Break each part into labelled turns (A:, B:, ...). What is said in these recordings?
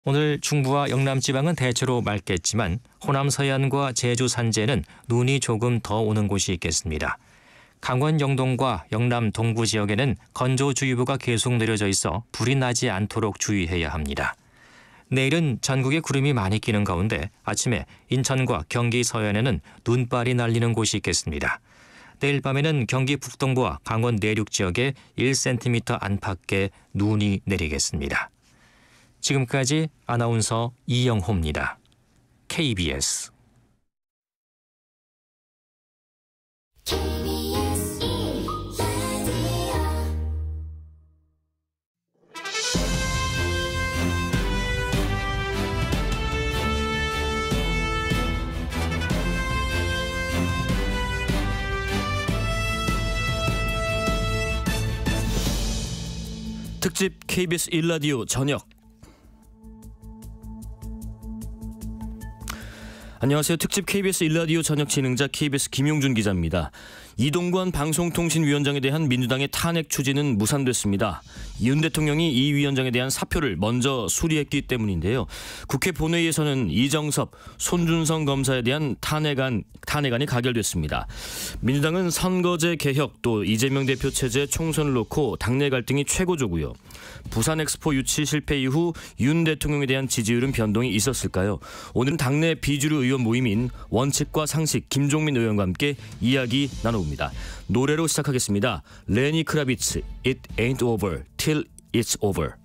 A: 오늘 중부와 영남 지방은 대체로 맑겠지만 호남 서해안과 제주 산지에는 눈이 조금 더 오는 곳이 있겠습니다. 강원 영동과 영남 동부 지역에는 건조주의보가 계속 내려져 있어 불이 나지 않도록 주의해야 합니다. 내일은 전국에 구름이 많이 끼는 가운데 아침에 인천과 경기 서해안에는 눈발이 날리는 곳이 있겠습니다. 내일 밤에는 경기 북동부와 강원 내륙 지역에 1cm 안팎의 눈이 내리겠습니다. 지금까지 아나운서 이영호입니다. KBS
B: 특집 KBS 1라디오 저녁. 안녕하세요. 특집 KBS 1라디오 저녁 진행자 KBS 김용준 기자입니다. 이동관 방송통신위원장에 대한 민주당의 탄핵 추진은 무산됐습니다. 윤 대통령이 이 위원장에 대한 사표를 먼저 수리했기 때문인데요. 국회 본회의에서는 이정섭, 손준성 검사에 대한 탄핵안이 가결됐습니다. 민주당은 선거제 개혁 또 이재명 대표 체제 총선을 놓고 당내 갈등이 최고조고요. 부산 엑스포 유치 실패 이후 윤 대통령에 대한 지지율은 변동이 있었을까요? 오늘은 당내 비주류 의원 모임인 원칙과 상식 김종민 의원과 함께 이야기 나눠봅니다. 노래로 시작하겠습니다. 레니 크라비츠, It Ain't Over Till It's Over.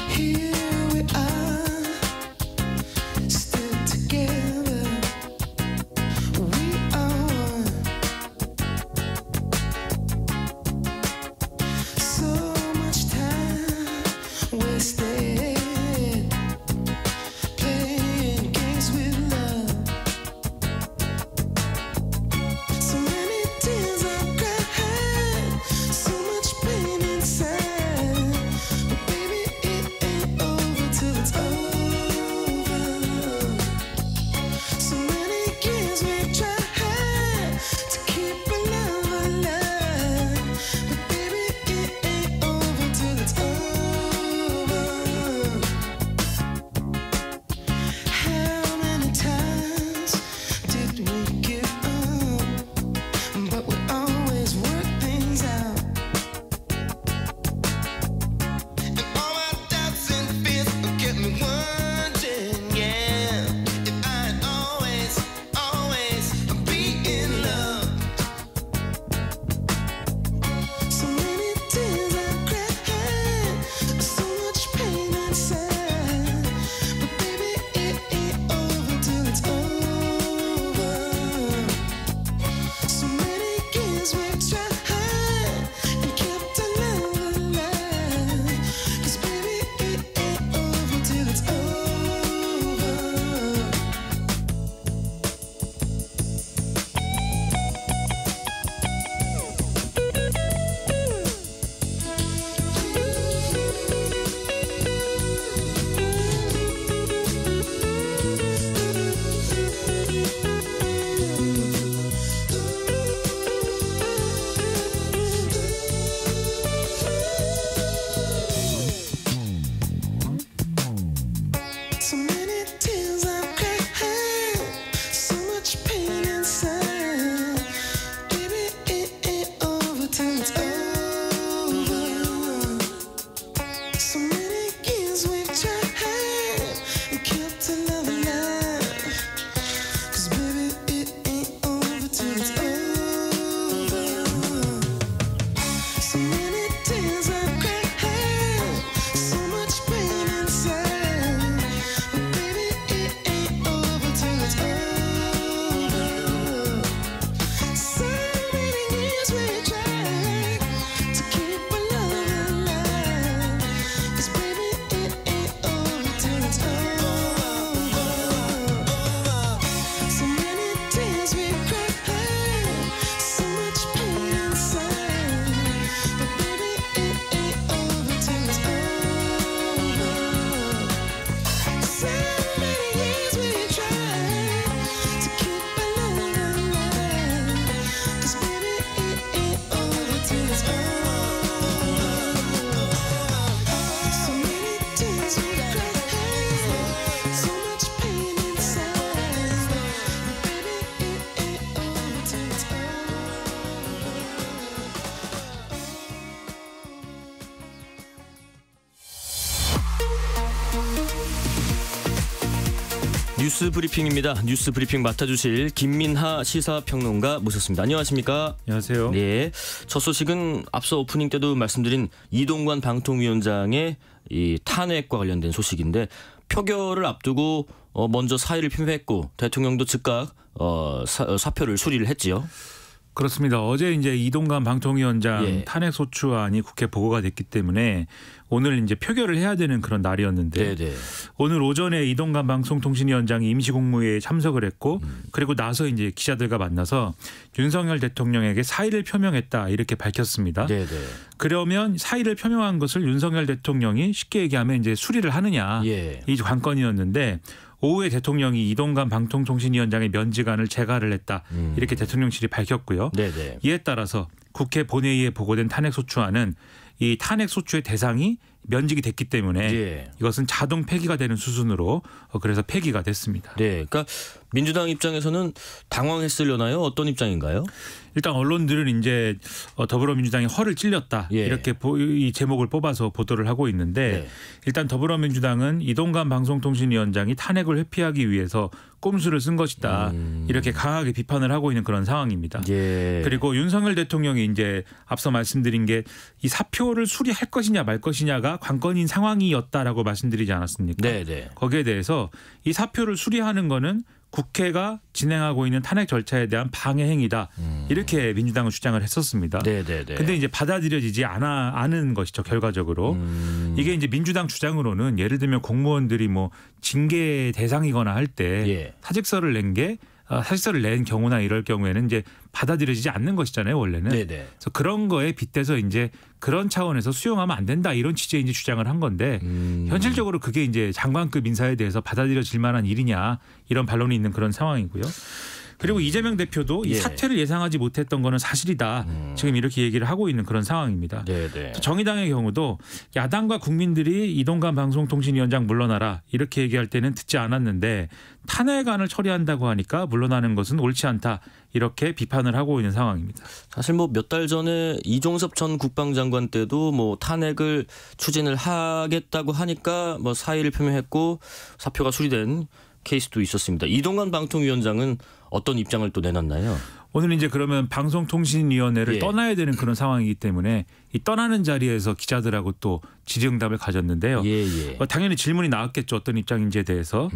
C: Here we are.
B: 뉴스 브리핑입니다. 뉴스 브리핑 맡아주실 김민하 시사평론가 모셨습니다. 안녕하십니까?
C: 안녕하세요.
B: 네, 첫 소식은 앞서 오프닝 때도 말씀드린 이동관 방통위원장의 이 탄핵과 관련된 소식인데 표결을 앞두고 먼저 사의를 표명했고 대통령도 즉각 사표를 수리를 했지요.
C: 그렇습니다. 어제 이제 이동관 방통위원장
B: 예.
C: 탄핵 소추안이 국회 보고가 됐기 때문에 오늘 이제 표결을 해야 되는 그런 날이었는데
B: 네네.
C: 오늘 오전에 이동관 방송통신위원장이 임시국무회의에 참석을 했고 그리고 나서 이제 기자들과 만나서 윤석열 대통령에게 사의를 표명했다 이렇게 밝혔습니다.
B: 네네.
C: 그러면 사의를 표명한 것을 윤석열 대통령이 쉽게 얘기하면 이제 수리를 하느냐
B: 예.
C: 이 관건이었는데 오후에 대통령이 이동관 방통통신위원장의 면직안을 재가를 했다 이렇게 대통령실이 밝혔고요.
B: 네네.
C: 이에 따라서 국회 본회의에 보고된 탄핵소추안은 이 탄핵소추의 대상이 면직이 됐기 때문에
B: 예.
C: 이것은 자동 폐기가 되는 수순으로 그래서 폐기가 됐습니다.
B: 네, 그러니까 민주당 입장에서는 당황했으려나요? 어떤 입장인가요?
C: 일단 언론들은 이제 더불어민주당이 허를 찔렸다
B: 예.
C: 이렇게 이 제목을 뽑아서 보도를 하고 있는데
B: 네.
C: 일단 더불어민주당은 이동관 방송통신위원장이 탄핵을 회피하기 위해서 꼼수를 쓴 것이다 이렇게 강하게 비판을 하고 있는 그런 상황입니다.
B: 예.
C: 그리고 윤석열 대통령이 이제 앞서 말씀드린 게 이 사표를 수리할 것이냐 말 것이냐가 관건인 상황이었다라고 말씀드리지 않았습니까?
B: 네네.
C: 거기에 대해서 이 사표를 수리하는 거는 국회가 진행하고 있는 탄핵 절차에 대한 방해 행위다. 이렇게 민주당은 주장을 했었습니다.
B: 네네네.
C: 근데 이제 받아들여지지 않은 것이죠. 결과적으로. 이게 이제 민주당 주장으로는 예를 들면 공무원들이 뭐 징계 대상이거나 할 때
B: 예.
C: 사직서를 낸 경우나 이럴 경우에는 이제 받아들여지지 않는 것이잖아요, 원래는.
B: 네네.
C: 그래서 그런 거에 빗대서 이제 그런 차원에서 수용하면 안 된다 이런 취지의 이제 주장을 한 건데 현실적으로 그게 이제 장관급 인사에 대해서 받아들여질 만한 일이냐 이런 반론이 있는 그런 상황이고요. 그리고 이재명 대표도 이
B: 예.
C: 사퇴를 예상하지 못했던 거는 사실이다. 지금 이렇게 얘기를 하고 있는 그런 상황입니다.
B: 네네.
C: 정의당의 경우도 야당과 국민들이 이동관 방송통신위원장 물러나라 이렇게 얘기할 때는 듣지 않았는데 탄핵안을 처리한다고 하니까 물러나는 것은 옳지 않다 이렇게 비판을 하고 있는 상황입니다.
B: 사실 뭐 몇 달 전에 이종섭 전 국방장관 때도 뭐 탄핵을 추진을 하겠다고 하니까 뭐 사의를 표명했고 사표가 수리된 케이스도 있었습니다. 이동관 방통위원장은 어떤 입장을 또 내놨나요?
C: 오늘 이제 그러면 방송통신위원회를
B: 예.
C: 떠나야 되는 그런 상황이기 때문에 이 떠나는 자리에서 기자들하고 또 질의응답을 가졌는데요.
B: 예예.
C: 당연히 질문이 나왔겠죠. 어떤 입장인지에 대해서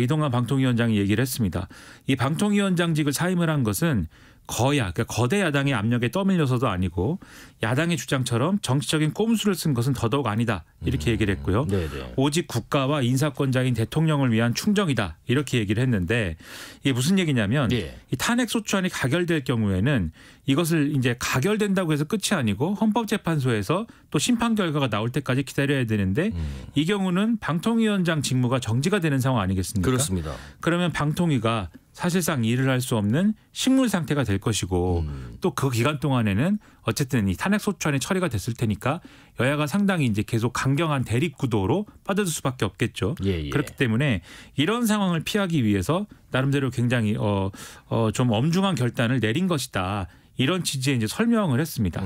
C: 이동관 방통위원장이 얘기를 했습니다. 이 방통위원장직을 사임을 한 것은 그러니까 거대 야당의 압력에 떠밀려서도 아니고 야당의 주장처럼 정치적인 꼼수를 쓴 것은 더더욱 아니다 이렇게 얘기를 했고요.
B: 네네.
C: 오직 국가와 인사권자인 대통령을 위한 충정이다 이렇게 얘기를 했는데 이게 무슨 얘기냐면
B: 예.
C: 이 탄핵 소추안이 가결될 경우에는 이것을 이제 가결된다고 해서 끝이 아니고 헌법재판소에서 또 심판 결과가 나올 때까지 기다려야 되는데 이 경우는 방통위원장 직무가 정지가 되는 상황 아니겠습니까?
B: 그렇습니다.
C: 그러면 방통위가 사실상 일을 할 수 없는 식물 상태가 될 것이고 또 그 기간 동안에는 어쨌든 이 탄핵 소추안이 처리가 됐을 테니까 여야가 상당히 이제 계속 강경한 대립 구도로 빠져들 수밖에 없겠죠.
B: 예.
C: 그렇기 때문에 이런 상황을 피하기 위해서 나름대로 굉장히 좀 엄중한 결단을 내린 것이다. 이런 취지의 이제 설명을 했습니다.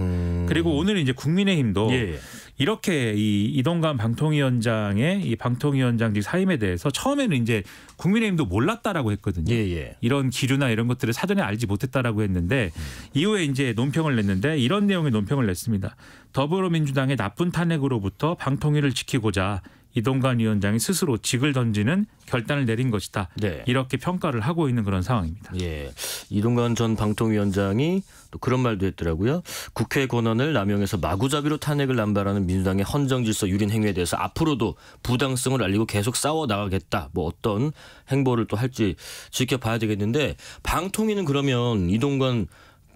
C: 그리고 오늘 이제 국민의힘도
B: 예.
C: 이렇게 이 이동관 방통위원장의 이 방통위원장직 사임에 대해서 처음에는 이제 국민의힘도 몰랐다라고 했거든요.
B: 예예.
C: 이런 기류나 이런 것들을 사전에 알지 못했다라고 했는데 이후에 이제 논평을 냈는데 이런 내용의 논평을 냈습니다. 더불어민주당의 나쁜 탄핵으로부터 방통위를 지키고자 이동관 위원장이 스스로 직을 던지는 결단을 내린 것이다.
B: 네.
C: 이렇게 평가를 하고 있는 그런 상황입니다.
B: 예. 이동관 전 방통위원장이 또 그런 말도 했더라고요. 국회 권한을 남용해서 마구잡이로 탄핵을 남발하는 민주당의 헌정질서 유린 행위에 대해서 앞으로도 부당성을 알리고 계속 싸워 나가겠다. 뭐 어떤 행보를 또 할지 지켜봐야 되겠는데 방통위는 그러면 이동관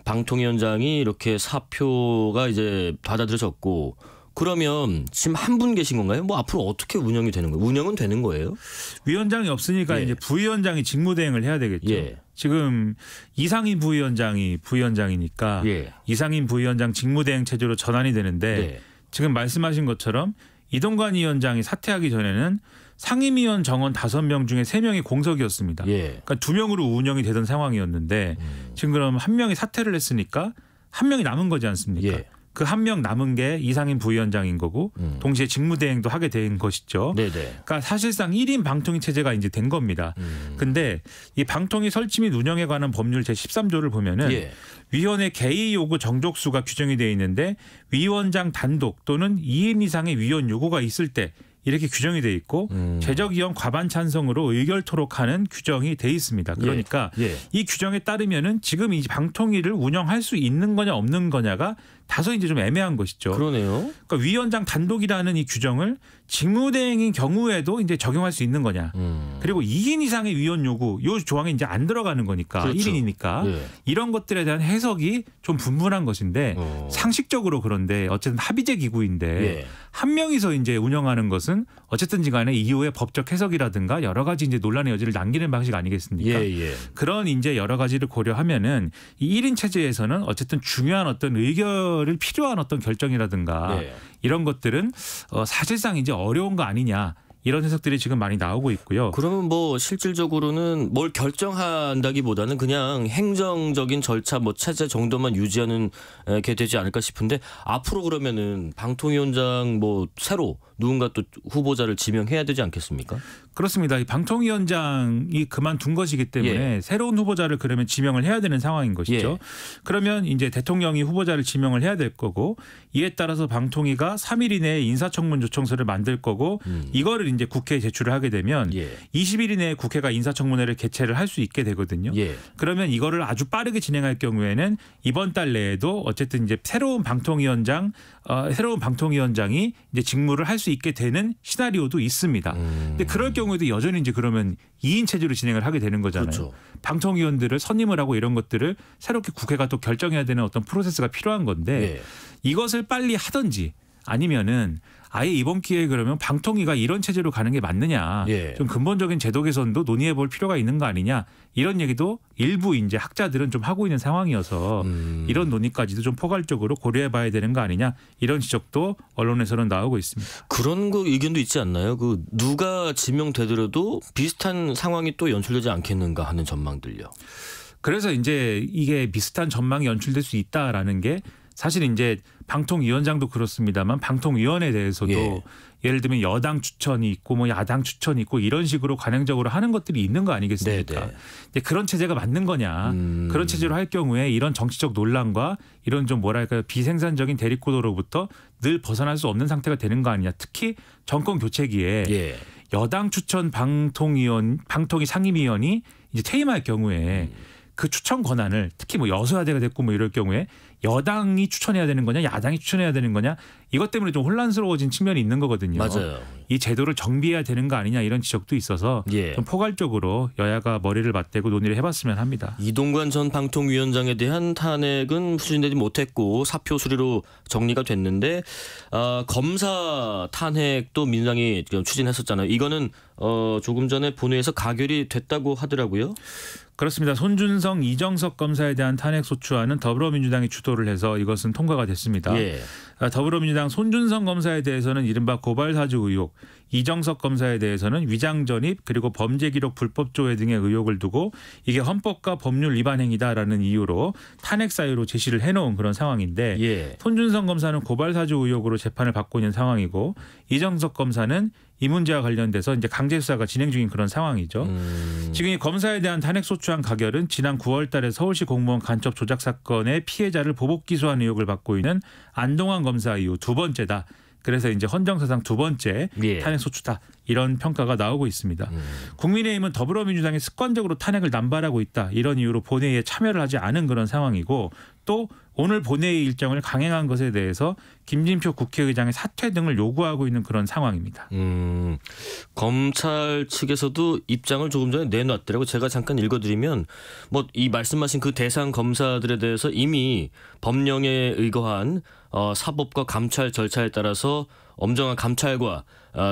B: 방통위원장이 이렇게 사표가 이제 받아들여졌고 그러면 지금 한 분 계신 건가요? 뭐 앞으로 어떻게 운영이 되는 거예요? 운영은 되는 거예요?
C: 위원장이 없으니까
B: 예.
C: 이제 부위원장이 직무대행을 해야 되겠죠.
B: 예.
C: 지금 이상인 부위원장이 부위원장이니까
B: 예.
C: 이상인 부위원장 직무대행 체제로 전환이 되는데
B: 네.
C: 지금 말씀하신 것처럼 이동관 위원장이 사퇴하기 전에는 상임위원 정원 5명 중에 3명이 공석이었습니다.
B: 예.
C: 그러니까 2명으로 운영이 되던 상황이었는데 지금 그럼 1명이 사퇴를 했으니까 1명이 남은 거지 않습니까?
B: 예.
C: 그 한 명 남은 게 이상임 부위원장인 거고 동시에 직무대행도 하게 된 것이죠.
B: 네네.
C: 그러니까 사실상 1인 방통위 체제가 이제 된 겁니다. 근데 이 방통위 설치 및 운영에 관한 법률 제13조를 보면은
B: 예.
C: 위원회 개의 요구 정족수가 규정이 되어 있는데 위원장 단독 또는 2인 이상의 위원 요구가 있을 때 이렇게 규정이 돼 있고 재적위원 과반 찬성으로 의결토록하는 규정이 돼 있습니다. 그러니까
B: 예.
C: 이 규정에 따르면은 지금 이 방통위를 운영할 수 있는 거냐 없는 거냐가 다소 이제 좀 애매한 것이죠.
B: 그러네요.
C: 그러니까 위원장 단독이라는 이 규정을 직무대행인 경우에도 이제 적용할 수 있는 거냐. 그리고 2인 이상의 위원 요구 요 조항이 이제 안 들어가는 거니까
B: 그렇죠.
C: 1인이니까
B: 예.
C: 이런 것들에 대한 해석이 좀 분분한 것인데 상식적으로 그런데 어쨌든 합의제 기구인데
B: 예.
C: 한 명이서 이제 운영하는 것은 어쨌든지 간에 이후에 법적 해석이라든가 여러 가지 이제 논란의 여지를 남기는 방식 아니겠습니까?
B: 예.
C: 그런 이제 여러 가지를 고려하면은 이 1인 체제에서는 어쨌든 중요한 어떤 의결을 필요한 어떤 결정이라든가
B: 네.
C: 이런 것들은 사실상 이제 어려운 거 아니냐. 이런 해석들이 지금 많이 나오고 있고요.
B: 그러면 뭐 실질적으로는 뭘 결정한다기보다는 그냥 행정적인 절차 뭐 체제 정도만 유지하는 게 되지 않을까 싶은데 앞으로 그러면은 방통위원장 뭐 새로 누군가 또 후보자를 지명해야 되지 않겠습니까?
C: 그렇습니다. 이 방통위원장이 그만둔 것이기 때문에 새로운 후보자를 그러면 지명을 해야 되는 상황인 것이죠. 그러면 이제 대통령이 후보자를 지명을 해야 될 거고 이에 따라서 방통위가 3일 이내에 인사청문 요청서를 만들 거고 이거를 이제 국회에 제출을 하게 되면 20일 이내에 국회가 인사청문회를 개최를 할 수 있게 되거든요. 그러면 이거를 아주 빠르게 진행할 경우에는 이번 달 내에도 어쨌든 이제 새로운 방통위원장이 이제 직무를 할 수 있게 되는 시나리오도 있습니다. 근데 그럴 경우에도 여전히 이제 그러면 2인 체제로 진행을 하게 되는 거잖아요.
B: 그렇죠.
C: 방통위원들을 선임을 하고 이런 것들을 새롭게 국회가 또 결정해야 되는 어떤 프로세스가 필요한 건데 이것을 빨리 하든지 아니면은 아예 이번 기회에 그러면 방통위가 이런 체제로 가는 게 맞느냐. 좀 근본적인 제도 개선도 논의해 볼 필요가 있는 거 아니냐. 이런 얘기도 일부 이제 학자들은 좀 하고 있는 상황이어서 이런 논의까지도 좀 포괄적으로 고려해 봐야 되는 거 아니냐. 이런 지적도 언론에서는 나오고 있습니다.
B: 그런 거 의견도 있지 않나요? 그 누가 지명되더라도 비슷한 상황이 또 연출되지 않겠는가 하는 전망들요.
C: 그래서 이제 이게 비슷한 전망이 연출될 수 있다라는 게 사실 이제 방통위원장도 그렇습니다만 방통위원회에 대해서도 예를 들면 여당 추천이 있고 뭐 야당 추천이 있고 이런 식으로 관행적으로 하는 것들이 있는 거 아니겠습니까? 근데 그런 체제가 맞는 거냐? 그런 체제로 할 경우에 이런 정치적 논란과 이런 좀 뭐랄까요 비생산적인 대립구도로부터 늘 벗어날 수 없는 상태가 되는 거 아니냐? 특히 정권 교체기에 여당 추천 방통위 상임위원이 이제 퇴임할 경우에 그 추천 권한을 특히 뭐 여소야대가 됐고 뭐 이럴 경우에 여당이 추천해야 되는 거냐 야당이 추천해야 되는 거냐 이것 때문에 좀 혼란스러워진 측면이 있는 거거든요.
B: 맞아요.
C: 이 제도를 정비해야 되는 거 아니냐 이런 지적도 있어서 좀 포괄적으로 여야가 머리를 맞대고 논의를 해봤으면 합니다.
B: 이동관 전 방통위원장에 대한 탄핵은 추진되지 못했고 사표 수리로 정리가 됐는데 검사 탄핵도 민주당이 추진했었잖아요. 이거는 조금 전에 본회의에서 가결이 됐다고 하더라고요.
C: 그렇습니다. 손준성, 이정석 검사에 대한 탄핵 소추안은 더불어민주당이 주도를 해서 이것은 통과가 됐습니다. 더불어민주당 손준성 검사에 대해서는 이른바 고발사주 의혹, 이정석 검사에 대해서는 위장전입 그리고 범죄기록 불법 조회 등의 의혹을 두고 이게 헌법과 법률 위반 행위다라는 이유로 탄핵 사유로 제시를 해놓은 그런 상황인데 손준성 검사는 고발사주 의혹으로 재판을 받고 있는 상황이고 이정석 검사는 이 문제와 관련돼서 이제 강제 수사가 진행 중인 그런 상황이죠. 지금 이 검사에 대한 탄핵 소추안 가결은 지난 9월 달에 서울시 공무원 간첩 조작 사건의 피해자를 보복 기소한 의혹을 받고 있는 안동환 검사 이후 두 번째다. 그래서 이제 헌정사상 두 번째 탄핵 소추다. 이런 평가가 나오고 있습니다. 국민의힘은 더불어민주당이 습관적으로 탄핵을 남발하고 있다. 이런 이유로 본회의에 참여를 하지 않은 그런 상황이고 또 오늘 본회의 일정을 강행한 것에 대해서 김진표 국회의장의 사퇴 등을 요구하고 있는 그런 상황입니다.
B: 검찰 측에서도 입장을 조금 전에 내놨더라고요. 제가 잠깐 읽어드리면 뭐 이 말씀하신 그 대상 검사들에 대해서 이미 법령에 의거한 사법과 감찰 절차에 따라서 엄정한 감찰과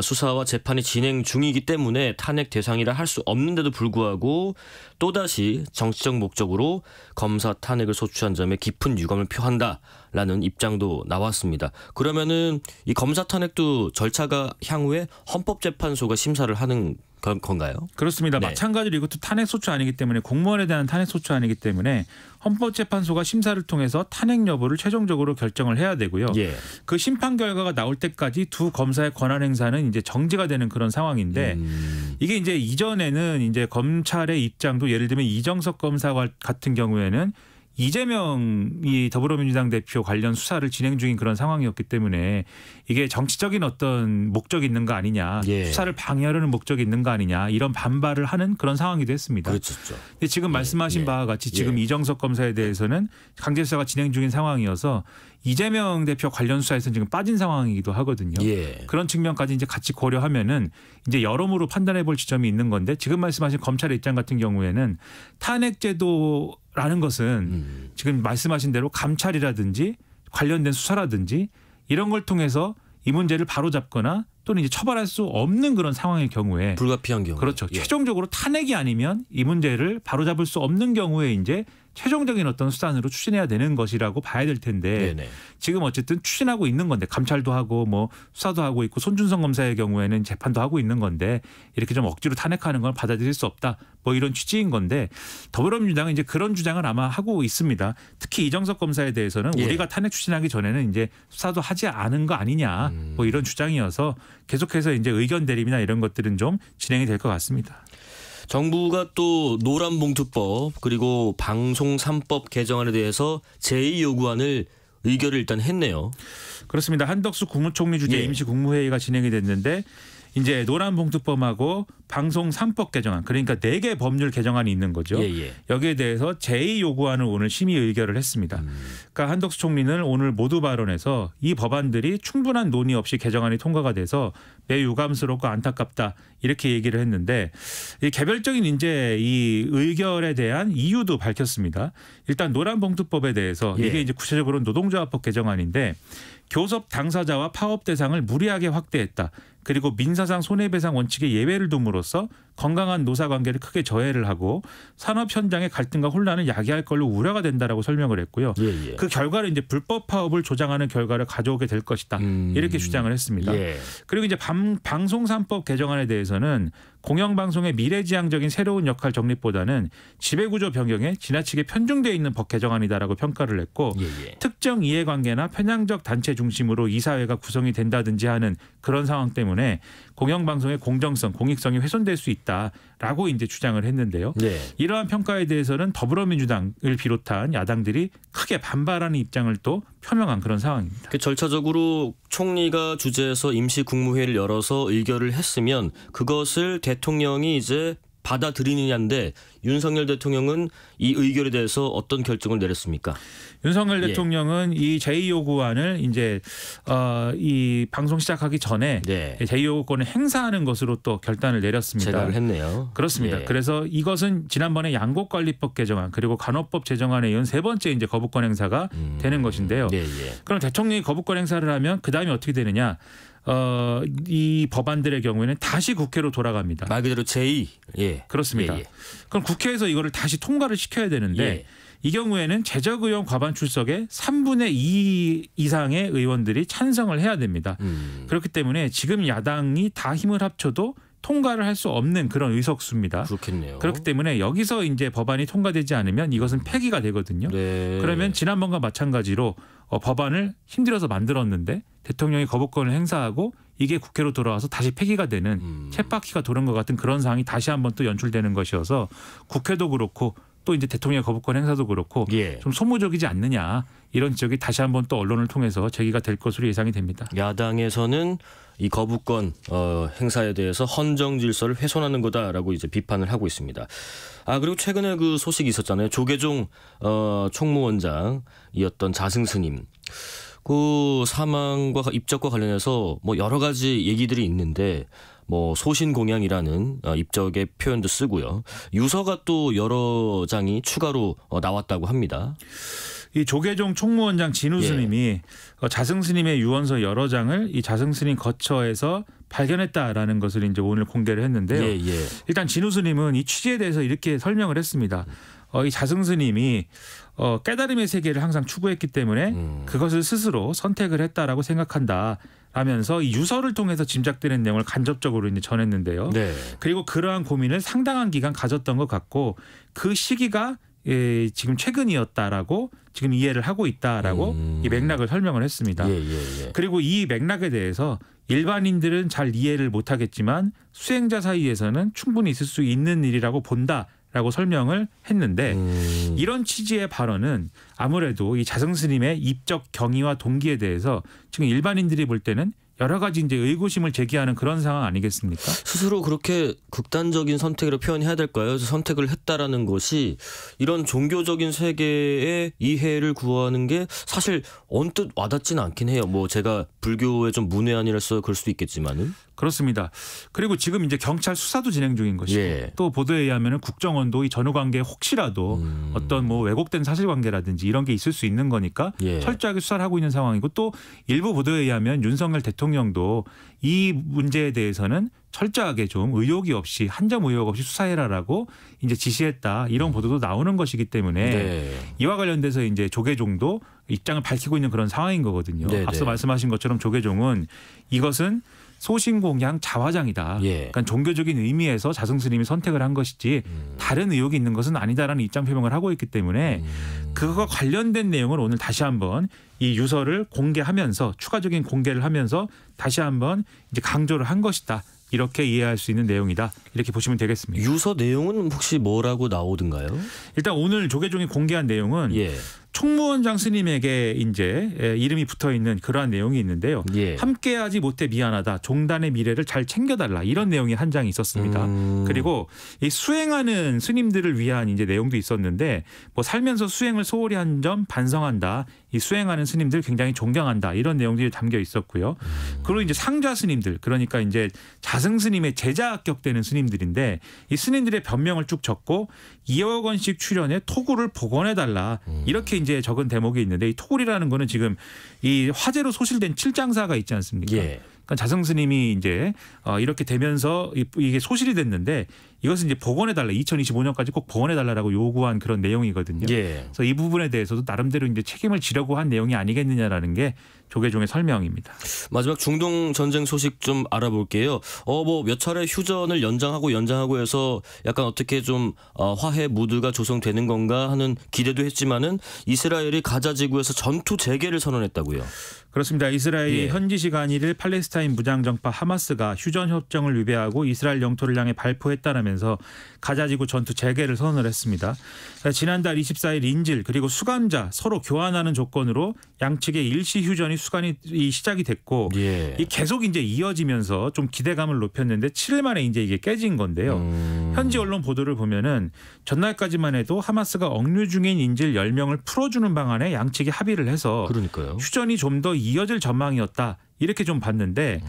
B: 수사와 재판이 진행 중이기 때문에 탄핵 대상이라 할 수 없는데도 불구하고 또다시 정치적 목적으로 검사 탄핵을 소추한 점에 깊은 유감을 표한다라는 입장도 나왔습니다. 그러면은 이 검사 탄핵도 절차가 향후에 헌법재판소가 심사를 하는 건가요?
C: 그렇습니다.
B: 네.
C: 마찬가지로 이것도 탄핵소추 아니기 때문에 공무원에 대한 탄핵소추 아니기 때문에 헌법재판소가 심사를 통해서 탄핵 여부를 최종적으로 결정을 해야 되고요.
B: 예.
C: 그 심판 결과가 나올 때까지 두 검사의 권한 행사는 이제 정지가 되는 그런 상황인데 이게 이제 이전에는 이제 검찰의 입장도 예를 들면 이정석 검사 같은 경우에는 이재명이 더불어민주당 대표 관련 수사를 진행 중인 그런 상황이었기 때문에 이게 정치적인 어떤 목적이 있는 거 아니냐,
B: 예.
C: 수사를 방해하려는 목적이 있는 거 아니냐 이런 반발을 하는 그런 상황이도 했습니다.
B: 그렇죠.
C: 근데 지금 말씀하신 바와 같이 지금 이정석 검사에 대해서는 강제 수사가 진행 중인 상황이어서 이재명 대표 관련 수사에서는 지금 빠진 상황이기도 하거든요.
B: 예.
C: 그런 측면까지 이제 같이 고려하면은 이제 여러모로 판단해 볼 지점이 있는 건데 지금 말씀하신 검찰의 입장 같은 경우에는 탄핵제도라는 것은 지금 말씀하신 대로 감찰이라든지 관련된 수사라든지 이런 걸 통해서 이 문제를 바로잡거나 또는 이제 처벌할 수 없는 그런 상황일 경우에
B: 불가피한 경우.
C: 그렇죠.
B: 예.
C: 최종적으로 탄핵이 아니면 이 문제를 바로잡을 수 없는 경우에 이제 최종적인 어떤 수단으로 추진해야 되는 것이라고 봐야 될 텐데
B: 네네.
C: 지금 어쨌든 추진하고 있는 건데 감찰도 하고 뭐 수사도 하고 있고 손준성 검사의 경우에는 재판도 하고 있는 건데 이렇게 좀 억지로 탄핵하는 건 받아들일 수 없다. 뭐 이런 취지인 건데 더불어민주당은 이제 그런 주장을 아마 하고 있습니다. 특히 이정석 검사에 대해서는
B: 예.
C: 우리가 탄핵 추진하기 전에는 이제 수사도 하지 않은 거 아니냐 뭐 이런 주장이어서 계속해서 이제 의견 대립이나 이런 것들은 좀 진행이 될 것 같습니다.
B: 정부가 또 노란봉투법 그리고 방송 3법 개정안에 대해서 제2 요구안을 의결을 일단 했네요.
C: 그렇습니다. 한덕수 국무총리 주재
B: 예.
C: 임시 국무회의가 진행이 됐는데 이제 노란봉투법하고 방송 3법 개정안 그러니까 4개 법률 개정안이 있는 거죠.
B: 예.
C: 여기에 대해서 제2 요구안을 오늘 심의 의결을 했습니다. 그러니까 한덕수 총리는 오늘 모두 발언해서 이 법안들이 충분한 논의 없이 개정안이 통과가 돼서 매우 유감스럽고 안타깝다 이렇게 얘기를 했는데 이 개별적인 이제 이 의결에 대한 이유도 밝혔습니다. 일단 노란봉투법에 대해서
B: 예.
C: 이게 이제 구체적으로 노동조합법 개정안인데 교섭 당사자와 파업 대상을 무리하게 확대했다. 그리고 민사상 손해배상 원칙의 예외를 둠으로써 건강한 노사관계를 크게 저해를 하고 산업 현장의 갈등과 혼란을 야기할 걸로 우려가 된다라고 설명을 했고요.
B: 예.
C: 그 결과를 이제 불법 파업을 조장하는 결과를 가져오게 될 것이다. 이렇게 주장을 했습니다.
B: 예.
C: 그리고 이제 방송 3법 개정안에 대해서는 공영방송의 미래지향적인 새로운 역할 정립보다는 지배구조 변경에 지나치게 편중되어 있는 법 개정안이다라고 평가를 했고
B: 예.
C: 특정 이해관계나 편향적 단체 중심으로 이 사회가 구성이 된다든지 하는 그런 상황 때문에 공영방송의 공정성, 공익성이 훼손될 수 있다라고 이제 주장을 했는데요.
B: 네.
C: 이러한 평가에 대해서는 더불어민주당을 비롯한 야당들이 크게 반발하는 입장을 또 표명한 그런 상황입니다.
B: 절차적으로 총리가 주재해서 임시 국무회의를 열어서 의결을 했으면 그것을 대통령이 이제 받아들이느냐인데 윤석열 대통령은 이 의결에 대해서 어떤 결정을 내렸습니까?
C: 윤석열
B: 예.
C: 대통령은 이 제2요구안을 이제 이 방송 시작하기 전에
B: 네.
C: 제2요구권을 행사하는 것으로 또 결단을 내렸습니다.
B: 제가를 했네요.
C: 그렇습니다.
B: 예.
C: 그래서 이것은 지난번에 양곡관리법 개정안 그리고 간호법 제정안에 이은 세 번째 이제 거부권 행사가 되는 것인데요.
B: 예.
C: 그럼 대통령이 거부권 행사를 하면 그 다음에 어떻게 되느냐? 이 법안들의 경우에는 다시 국회로 돌아갑니다.
B: 말 그대로 제2. 예.
C: 그렇습니다.
B: 예.
C: 그럼 국회에서 이거를 다시 통과를 시켜야 되는데
B: 예.
C: 이 경우에는 재적의원 과반 출석의 3분의 2 이상의 의원들이 찬성을 해야 됩니다. 그렇기 때문에 지금 야당이 다 힘을 합쳐도 통과를 할 수 없는 그런 의석수입니다.
B: 그렇겠네요.
C: 그렇기 때문에 여기서 이제 법안이 통과되지 않으면 이것은 폐기가 되거든요.
B: 네.
C: 그러면 지난번과 마찬가지로 법안을 힘들어서 만들었는데 대통령이 거부권을 행사하고 이게 국회로 돌아와서 다시 폐기가 되는 쳇바퀴가 도는 것 같은 그런 상황이 다시 한번 또 연출되는 것이어서 국회도 그렇고 또 이제 대통령의 거부권 행사도 그렇고
B: 예.
C: 좀 소모적이지 않느냐 이런 지적이 다시 한번 또 언론을 통해서 제기가 될 것으로 예상이 됩니다.
B: 야당에서는 이 거부권 행사에 대해서 헌정 질서를 훼손하는 거다라고 이제 비판을 하고 있습니다. 그리고 최근에 그 소식이 있었잖아요. 조계종 총무원장이었던 자승스님 그 사망과 입적과 관련해서 뭐 여러 가지 얘기들이 있는데 뭐 소신공양이라는 입적의 표현도 쓰고요. 유서가 또 여러 장이 추가로 나왔다고 합니다.
C: 이 조계종 총무원장 진우 스님이 자승 스님의 유언서 여러 장을 이 자승 스님 거처에서 발견했다라는 것을 이제 오늘 공개를 했는데요. 일단 진우 스님은 이 취지에 대해서 이렇게 설명을 했습니다. 이 자승 스님이 깨달음의 세계를 항상 추구했기 때문에 그것을 스스로 선택을 했다라고 생각한다. 라면서 이 유서를 통해서 짐작되는 내용을 간접적으로 이제 전했는데요.
B: 네.
C: 그리고 그러한 고민을 상당한 기간 가졌던 것 같고 그 시기가 지금 최근이었다라고 지금 이해를 하고 있다라고 이 맥락을 설명을 했습니다.
B: 예.
C: 그리고 이 맥락에 대해서 일반인들은 잘 이해를 못하겠지만 수행자 사이에서는 충분히 있을 수 있는 일이라고 본다라고 설명을 했는데 이런 취지의 발언은 아무래도 이 자승 스님의 입적 경위와 동기에 대해서 지금 일반인들이 볼 때는 여러 가지 이제 의구심을 제기하는 그런 상황 아니겠습니까?
B: 스스로 그렇게 극단적인 선택으로 표현해야 될까요? 그래서 선택을 했다라는 것이 이런 종교적인 세계의 이해를 구하는 게 사실 언뜻 와닿지는 않긴 해요. 뭐 제가 불교에 좀 문외한이라서 그럴 수도 있겠지만은.
C: 그렇습니다. 그리고 지금 이제 경찰 수사도 진행 중인 것이고
B: 예.
C: 또 보도에 의하면 국정원도 이 전후 관계에 혹시라도 어떤 뭐 왜곡된 사실관계라든지 이런 게 있을 수 있는 거니까
B: 예.
C: 철저하게 수사를 하고 있는 상황이고 또 일부 보도에 의하면 윤석열 대통령도 이 문제에 대해서는 철저하게 좀 의혹이 없이 한 점 의혹 없이 수사해라라고 이제 지시했다 이런 보도도 나오는 것이기 때문에
B: 네.
C: 이와 관련돼서 이제 조계종도 입장을 밝히고 있는 그런 상황인 거거든요.
B: 네네.
C: 앞서 말씀하신 것처럼 조계종은 이것은 소신공양 자화장이다.
B: 예.
C: 그러니까 종교적인 의미에서 자승 스님이 선택을 한 것이지 다른 의혹이 있는 것은 아니다라는 입장 표명을 하고 있기 때문에 그거와 관련된 내용을 오늘 다시 한번 이 유서를 공개하면서 추가적인 공개를 하면서 다시 한번 이제 강조를 한 것이다. 이렇게 이해할 수 있는 내용이다. 이렇게 보시면 되겠습니다.
B: 유서 내용은 혹시 뭐라고 나오던가요?
C: 일단 오늘 조계종이 공개한 내용은
B: 예.
C: 총무원장 스님에게 이제 이름이 붙어 있는 그러한 내용이 있는데요.
B: 예.
C: 함께하지 못해 미안하다. 종단의 미래를 잘 챙겨달라. 이런 내용이 한 장이 있었습니다. 그리고 이 수행하는 스님들을 위한 이제 내용도 있었는데 뭐 살면서 수행을 소홀히 한 점 반성한다. 이 수행하는 스님들 굉장히 존경한다. 이런 내용들이 담겨 있었고요. 그리고 이제 상좌 스님들 그러니까 이제 자승 스님의 제자 합격되는 스님들인데 이 스님들의 변명을 쭉 적고 2억 원씩 출연해 토굴을 복원해달라. 이렇게 이제 적은 대목이 있는데 이 토굴이라는 거는 지금 이 화재로 소실된 칠장사가 있지 않습니까?
B: 예.
C: 그러니까 자승 스님이 이제 이렇게 되면서 이게 소실이 됐는데 이것은 이제 복원해달라. 2025년까지 꼭 복원해달라라고 요구한 그런 내용이거든요.
B: 예.
C: 그래서 이 부분에 대해서도 나름대로 이제 책임을 지려고 한 내용이 아니겠느냐라는 게 조계종의 설명입니다.
B: 마지막 중동 전쟁 소식 좀 알아볼게요. 뭐 몇 차례 휴전을 연장하고 해서 약간 어떻게 좀 화해 무드가 조성되는 건가 하는 기대도 했지만은 이스라엘이 가자 지구에서 전투 재개를 선언했다고요.
C: 그렇습니다. 이스라엘이
B: 예. 현지
C: 현지 시간 1일 팔레스타인 무장정파 하마스가 휴전 협정을 위배하고 이스라엘 영토를 향해 발포했다라면서 가자지구 전투 재개를 선언을 했습니다. 지난달 24일 인질 그리고 수감자 서로 교환하는 조건으로 양측의 일시 휴전이 시작이 됐고
B: 예.
C: 이 계속 이제 이어지면서 좀 기대감을 높였는데 7일 만에 이제 이게 깨진 건데요. 현지 언론 보도를 보면은 전날까지만 해도 하마스가 억류 중인 인질 10명을 풀어주는 방안에 양측이 합의를 해서
B: 그러니까요.
C: 휴전이 좀 더 이어질 전망이었다. 이렇게 좀 봤는데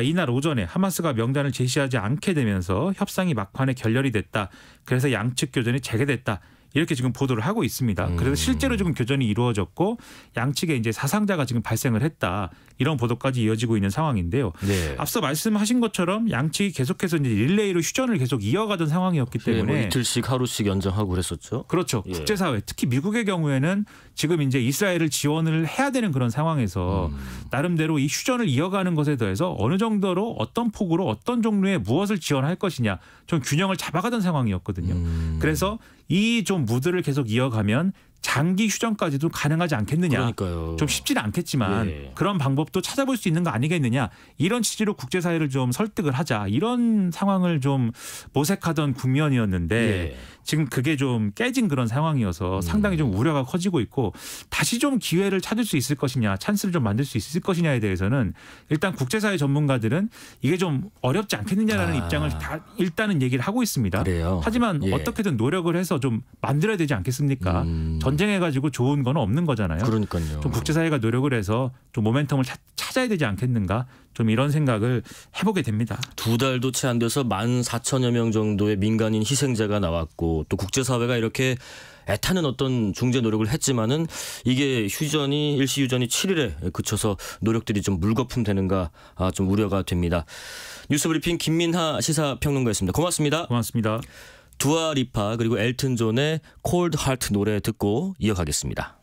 C: 이날 오전에 하마스가 명단을 제시하지 않게 되면서 협상이 막판에 결렬이 됐다. 그래서 양측 교전이 재개됐다. 이렇게 지금 보도를 하고 있습니다. 그래서 실제로 지금 교전이 이루어졌고 양측에 이제 사상자가 지금 발생을 했다. 이런 보도까지 이어지고 있는 상황인데요.
B: 네.
C: 앞서 말씀하신 것처럼 양측이 계속해서 이제 릴레이로 휴전을 계속 이어가던 상황이었기
B: 뭐
C: 때문에
B: 이틀씩 하루씩 연장하고 그랬었죠.
C: 그렇죠.
B: 예.
C: 국제사회 특히 미국의 경우에는 지금 이제 이스라엘을 지원을 해야 되는 그런 상황에서 나름대로 이 휴전을 이어가는 것에 대해서 어느 정도로 어떤 폭으로 어떤 종류의 무엇을 지원할 것이냐 좀 균형을 잡아가던 상황이었거든요. 그래서 이 좀 무드를 계속 이어가면 장기 휴전까지도 가능하지 않겠느냐.
B: 그러니까요.
C: 좀 쉽지는 않겠지만
B: 예.
C: 그런 방법도 찾아볼 수 있는 거 아니겠느냐. 이런 취지로 국제사회를 좀 설득을 하자. 이런 상황을 좀 모색하던 국면이었는데
B: 예.
C: 지금 그게 좀 깨진 그런 상황이어서 상당히 좀 우려가 커지고 있고 다시 좀 기회를 찾을 수 있을 것이냐 찬스를 좀 만들 수 있을 것이냐에 대해서는 일단 국제사회 전문가들은 이게 좀 어렵지 않겠느냐라는 입장을 다 일단은 얘기를 하고 있습니다.
B: 그래요.
C: 하지만
B: 예.
C: 어떻게든 노력을 해서 좀 만들어야 되지 않겠습니까? 전쟁해가지고 좋은 건 없는 거잖아요.
B: 그러니까요.
C: 좀 국제사회가 노력을 해서 좀 모멘텀을 찾아야 되지 않겠는가 좀 이런 생각을 해보게 됩니다.
B: 2달도 채 안 돼서 14,000여 명 정도의 민간인 희생자가 나왔고 또 국제사회가 이렇게 애타는 어떤 중재 노력을 했지만은 이게 일시 휴전이 7일에 그쳐서 노력들이 좀 물거품 되는가 좀 우려가 됩니다. 뉴스브리핑 김민하 시사평론가였습니다. 고맙습니다.
C: 고맙습니다.
B: 두아리파 그리고 엘튼 존의 콜드 하트 노래 듣고 이어가겠습니다.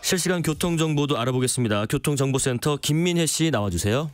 B: 실시간 교통정보도 알아보겠습니다. 교통정보센터 김민혜 씨 나와주세요.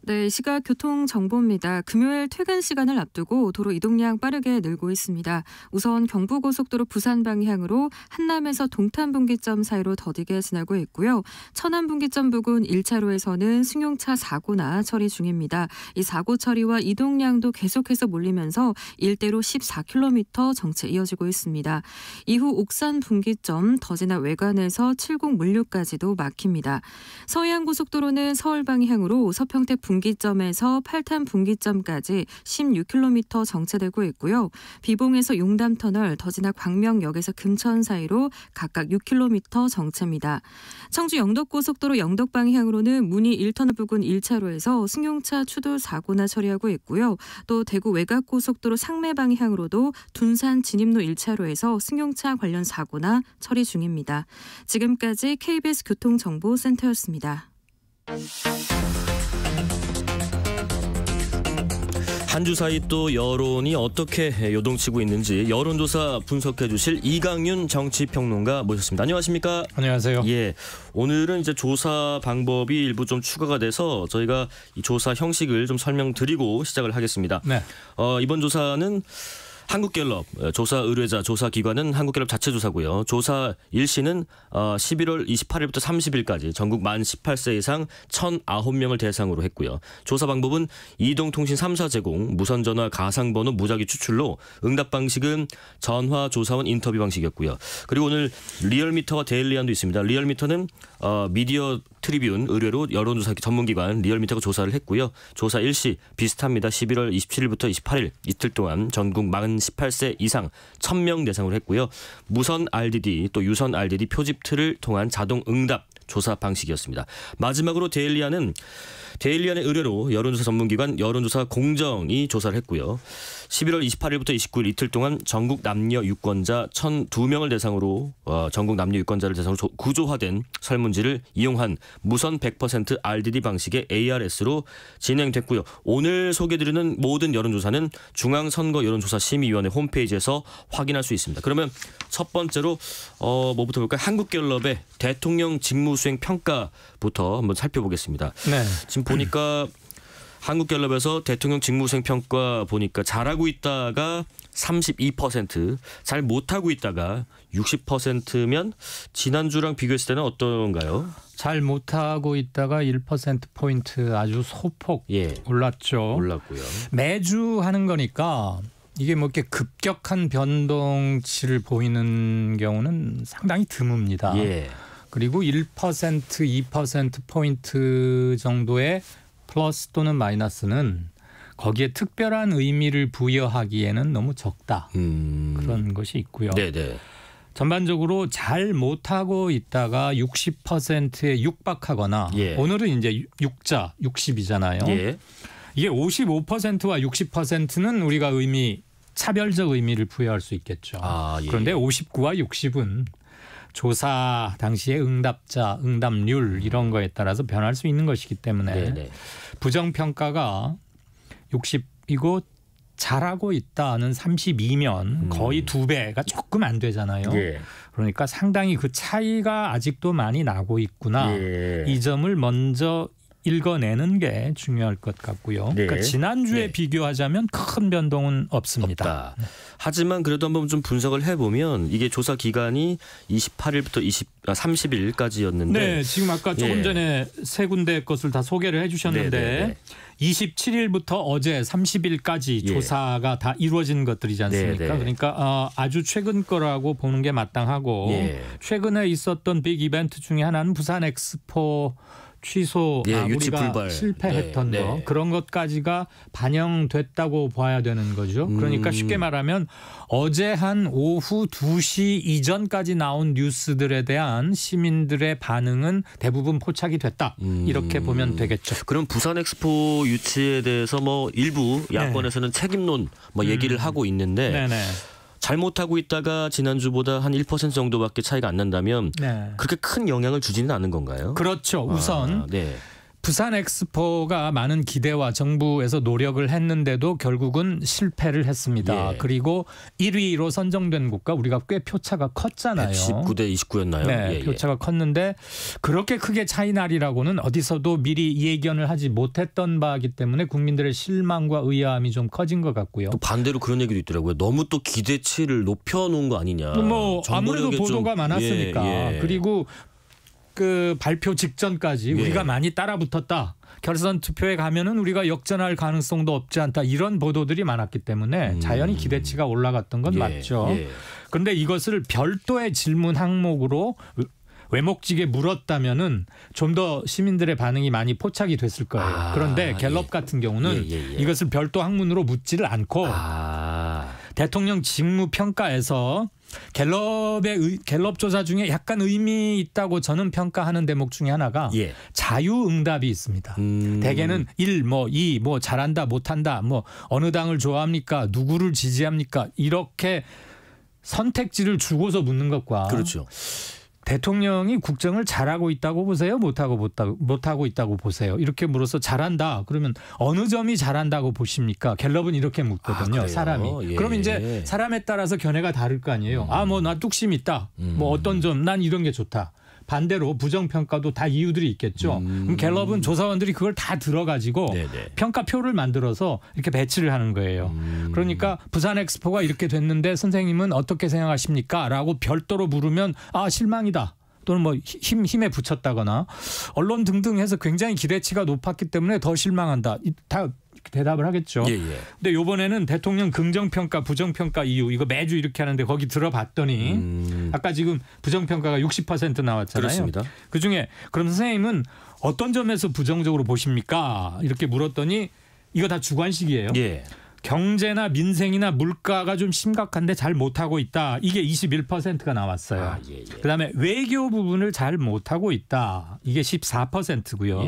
D: 네, 시각 교통정보입니다. 금요일 퇴근 시간을 앞두고 도로 이동량 빠르게 늘고 있습니다. 우선 경부고속도로 부산 방향으로 한남에서 동탄분기점 사이로 더디게 지나고 있고요. 천안분기점 부근 1차로에서는 승용차 사고나 처리 중입니다. 이 사고 처리와 이동량도 계속해서 몰리면서 일대로 14km 정체 이어지고 있습니다. 이후 옥산분기점 더지나 외관에서 70물류까지도 막힙니다. 서해안고속도로는 서울 방향으로 서평택 분기점에서 팔탄 분기점까지 16km 정체되고 있고요. 비봉에서 용담터널, 더지나 광명역에서 금천 사이로 각각 6km 정체입니다. 청주 영덕고속도로 영덕 방향으로는 문희 1터널 부근 1차로에서 승용차 추돌 사고나 처리하고 있고요. 또 대구 외곽고속도로 상매 방향으로도 둔산 진입로 1차로에서 승용차 관련 사고나 처리 중입니다. 지금까지 KBS 교통정보센터였습니다.
B: 한 주 사이 또 여론이 어떻게 요동치고 있는지 여론조사 분석해 주실 이강윤 정치평론가 모셨습니다. 안녕하십니까?
E: 안녕하세요.
B: 예, 오늘은 이제 조사 방법이 일부 좀 추가가 돼서 저희가 이 조사 형식을 좀 설명드리고 시작을 하겠습니다.
E: 네.
B: 이번 조사는 한국갤럽 조사 의뢰자 조사 기관은 한국갤럽 자체 조사고요. 조사 일시는 11월 28일부터 30일까지 전국 만 18세 이상 1,009명을 대상으로 했고요. 조사 방법은 이동통신 3사 제공, 무선전화 가상번호 무작위 추출로 응답 방식은 전화 조사원 인터뷰 방식이었고요. 그리고 오늘 리얼미터와 데일리안도 있습니다. 리얼미터는 미디어 트리뷴 의뢰로 여론조사 전문기관 리얼미터가 조사를 했고요. 조사 일시 비슷합니다. 11월 27일부터 28일 이틀 동안 전국 만 18세 이상 1,000명 대상으로 했고요. 무선 RDD 또 유선 RDD 표집 틀을 통한 자동 응답 조사 방식이었습니다. 마지막으로 데일리안의 의뢰로 여론조사 전문기관 여론조사 공정이 조사를 했고요. 11월 28일부터 29일 이틀 동안 전국 남녀 유권자 1,002명을 대상으로 전국 남녀 유권자를 대상으로 구조화된 설문지를 이용한 무선 100% RDD 방식의 ARS로 진행됐고요. 오늘 소개드리는 모든 여론조사는 중앙선거 여론조사 심의위원회 홈페이지에서 확인할 수 있습니다. 그러면 첫 번째로 뭐부터 볼까요? 한국갤럽의 대통령 직무수행 평가부터 한번 살펴보겠습니다.
E: 네.
B: 지금 보니까 한국갤럽에서 대통령 직무수행 평가 보니까 잘하고 있다가 32%, 잘 못하고 있다가 60%면 지난주랑 비교했을 때는 어떤가요?
E: 잘 못하고 있다가 1%포인트 아주 소폭 올랐죠.
B: 올랐고요. 매주
E: 하는 거니까 이게 뭐 이렇게 급격한 변동치를 보이는 경우는 상당히 드뭅니다. 그리고 1%, 2%포인트 정도의 플러스 또는 마이너스는 거기에 특별한 의미를 부여하기에는 너무 적다. 그런 것이 있고요.
B: 네네.
E: 전반적으로 잘 못하고 있다가 60%에 육박하거나
B: 예.
E: 오늘은 이제 60이잖아요.
B: 예.
E: 이게 55%와 60%는 우리가 차별적 의미를 부여할 수 있겠죠.
B: 예.
E: 그런데 59와 60은 조사 당시의 응답자, 응답률 이런 거에 따라서 변할 수 있는 것이기 때문에
B: 네네.
E: 부정평가가 60이고 잘하고 있다는 32면 거의 2배가 조금 안 되잖아요.
B: 예.
E: 그러니까 상당히 그 차이가 아직도 많이 나고 있구나.
B: 예.
E: 이 점을 먼저 읽어내는 게 중요할 것 같고요.
B: 네.
E: 그러니까 지난주에
B: 네.
E: 비교하자면 큰 변동은 없습니다.
B: 없다. 하지만 그래도 한번 좀 분석을 해보면 이게 조사 기간이 28일부터 30일까지였는데
E: 네, 지금 아까 조금
B: 예.
E: 전에 세 군데 것을 다 소개를 해주셨는데
B: 네네네.
E: 27일부터 어제 30일까지
B: 예.
E: 조사가 다 이루어진 것들이지 않습니까?
B: 네네.
E: 그러니까 아주 최근 거라고 보는 게 마땅하고
B: 예.
E: 최근에 있었던 빅 이벤트 중에 하나는 부산 엑스포 취소,
B: 예, 유치
E: 우리가
B: 불발.
E: 실패했던
B: 네,
E: 거
B: 네.
E: 그런 것까지가 반영됐다고 봐야 되는 거죠. 그러니까 쉽게 말하면 어제 한 오후 2시 이전까지 나온 뉴스들에 대한 시민들의 반응은 대부분 포착이 됐다. 이렇게 보면 되겠죠.
B: 그럼 부산 엑스포 유치에 대해서 뭐 일부 야권에서는 책임론 뭐 얘기를 하고 있는데
E: 네네.
B: 잘못하고 있다가 지난주보다 한 1% 정도밖에 차이가 안 난다면
E: 네.
B: 그렇게 큰 영향을 주지는 않은 건가요?
E: 그렇죠. 우선
B: 네.
E: 부산 엑스포가 많은 기대와 정부에서 노력을 했는데도 결국은 실패를 했습니다.
B: 예.
E: 그리고 1위로 선정된 국가 우리가 꽤 표차가 컸잖아요.
B: 119대 29였나요?
E: 네, 표차가 컸는데 그렇게 크게 차이 나리라고는 어디서도 미리 예견을 하지 못했던 바이기 때문에 국민들의 실망과 의아함이 좀 커진 것 같고요.
B: 또 반대로 그런 얘기도 있더라고요. 너무 또 기대치를 높여놓은 거 아니냐.
E: 뭐 아무래도
B: 정보력에
E: 보도가
B: 좀,
E: 많았으니까.
B: 예.
E: 그리고 그 발표 직전까지
B: 예.
E: 우리가 많이 따라붙었다. 결선 투표에 가면은 우리가 역전할 가능성도 없지 않다. 이런 보도들이 많았기 때문에 자연히 기대치가 올라갔던 건
B: 예.
E: 맞죠.
B: 예.
E: 그런데 이것을 별도의 질문 항목으로 외목직에 물었다면은 좀 더 시민들의 반응이 많이 포착이 됐을 거예요. 그런데 갤럽 같은 경우는 이것을 별도 학문으로 묻지를 않고 대통령 직무 평가에서 갤럽 조사 중에 약간 의미 있다고 저는 평가하는 대목 중에 하나가 자유응답이 있습니다. 대개는 1, 2, 잘한다, 못한다, 어느 당을 좋아합니까, 누구를 지지합니까 이렇게 선택지를 주고서 묻는 것과
B: 그렇죠.
E: 대통령이 국정을 잘하고 있다고 보세요? 못하고 있다고 보세요? 이렇게 물어서 잘한다. 그러면 어느 점이 잘한다고 보십니까? 갤럽은 이렇게 묻거든요. 사람이.
B: 예.
E: 그럼 이제 사람에 따라서 견해가 다를 거 아니에요. 나 뚝심 있다. 어떤 점 난 이런 게 좋다. 반대로 부정평가도 다 이유들이 있겠죠. 그럼 갤럽은 조사원들이 그걸 다 들어가지고 평가표를 만들어서 이렇게 배치를 하는 거예요. 그러니까 부산 엑스포가 이렇게 됐는데 선생님은 어떻게 생각하십니까? 라고 별도로 물으면 실망이다. 또는 힘에 붙였다거나 언론 등등 해서 굉장히 기대치가 높았기 때문에 더 실망한다. 다 대답을 하겠죠. 근데 이번에는 대통령 긍정평가, 부정평가 이유 이거 매주 이렇게 하는데 거기 들어봤더니 아까 지금 부정평가가 60% 나왔잖아요.
B: 그렇습니다.
E: 그중에 그럼 선생님은 어떤 점에서 부정적으로 보십니까? 이렇게 물었더니 이거 다 주관식이에요. 경제나 민생이나 물가가 좀 심각한데 잘 못하고 있다. 이게 21%가 나왔어요. 그다음에 외교 부분을 잘 못하고 있다. 이게 14%고요.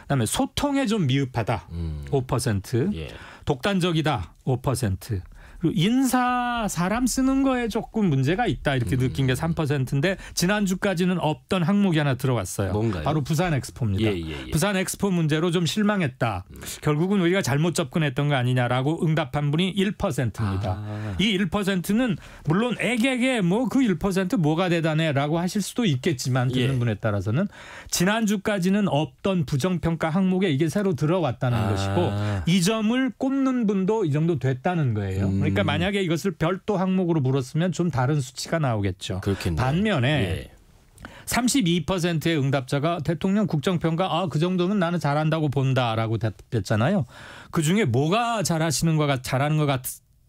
E: 그다음에 소통에 좀 미흡하다. 5%. 독단적이다. 5%. 그리고 사람 쓰는 거에 조금 문제가 있다. 이렇게 느낀 게 3%인데 지난주까지는 없던 항목이 하나 들어왔어요.
B: 뭔가요?
E: 바로 부산 엑스포입니다. 부산 엑스포 문제로 좀 실망했다. 결국은 우리가 잘못 접근했던 거 아니냐라고 응답한 분이 1%입니다. 이 1%는 물론 애게게 그 1% 뭐가 대단해라고 하실 수도 있겠지만 듣는 분에 따라서는 지난주까지는 없던 부정평가 항목에 이게 새로 들어왔다는 것이고 이 점을 꼽는 분도 이 정도 됐다는 거예요. 그러니까 만약에 이것을 별도 항목으로 물었으면 좀 다른 수치가 나오겠죠.
B: 그렇겠네요.
E: 반면에 32%의 응답자가 대통령 국정평가 그 정도면 나는 잘한다고 본다라고 답했잖아요. 그중에 뭐가 잘하는 것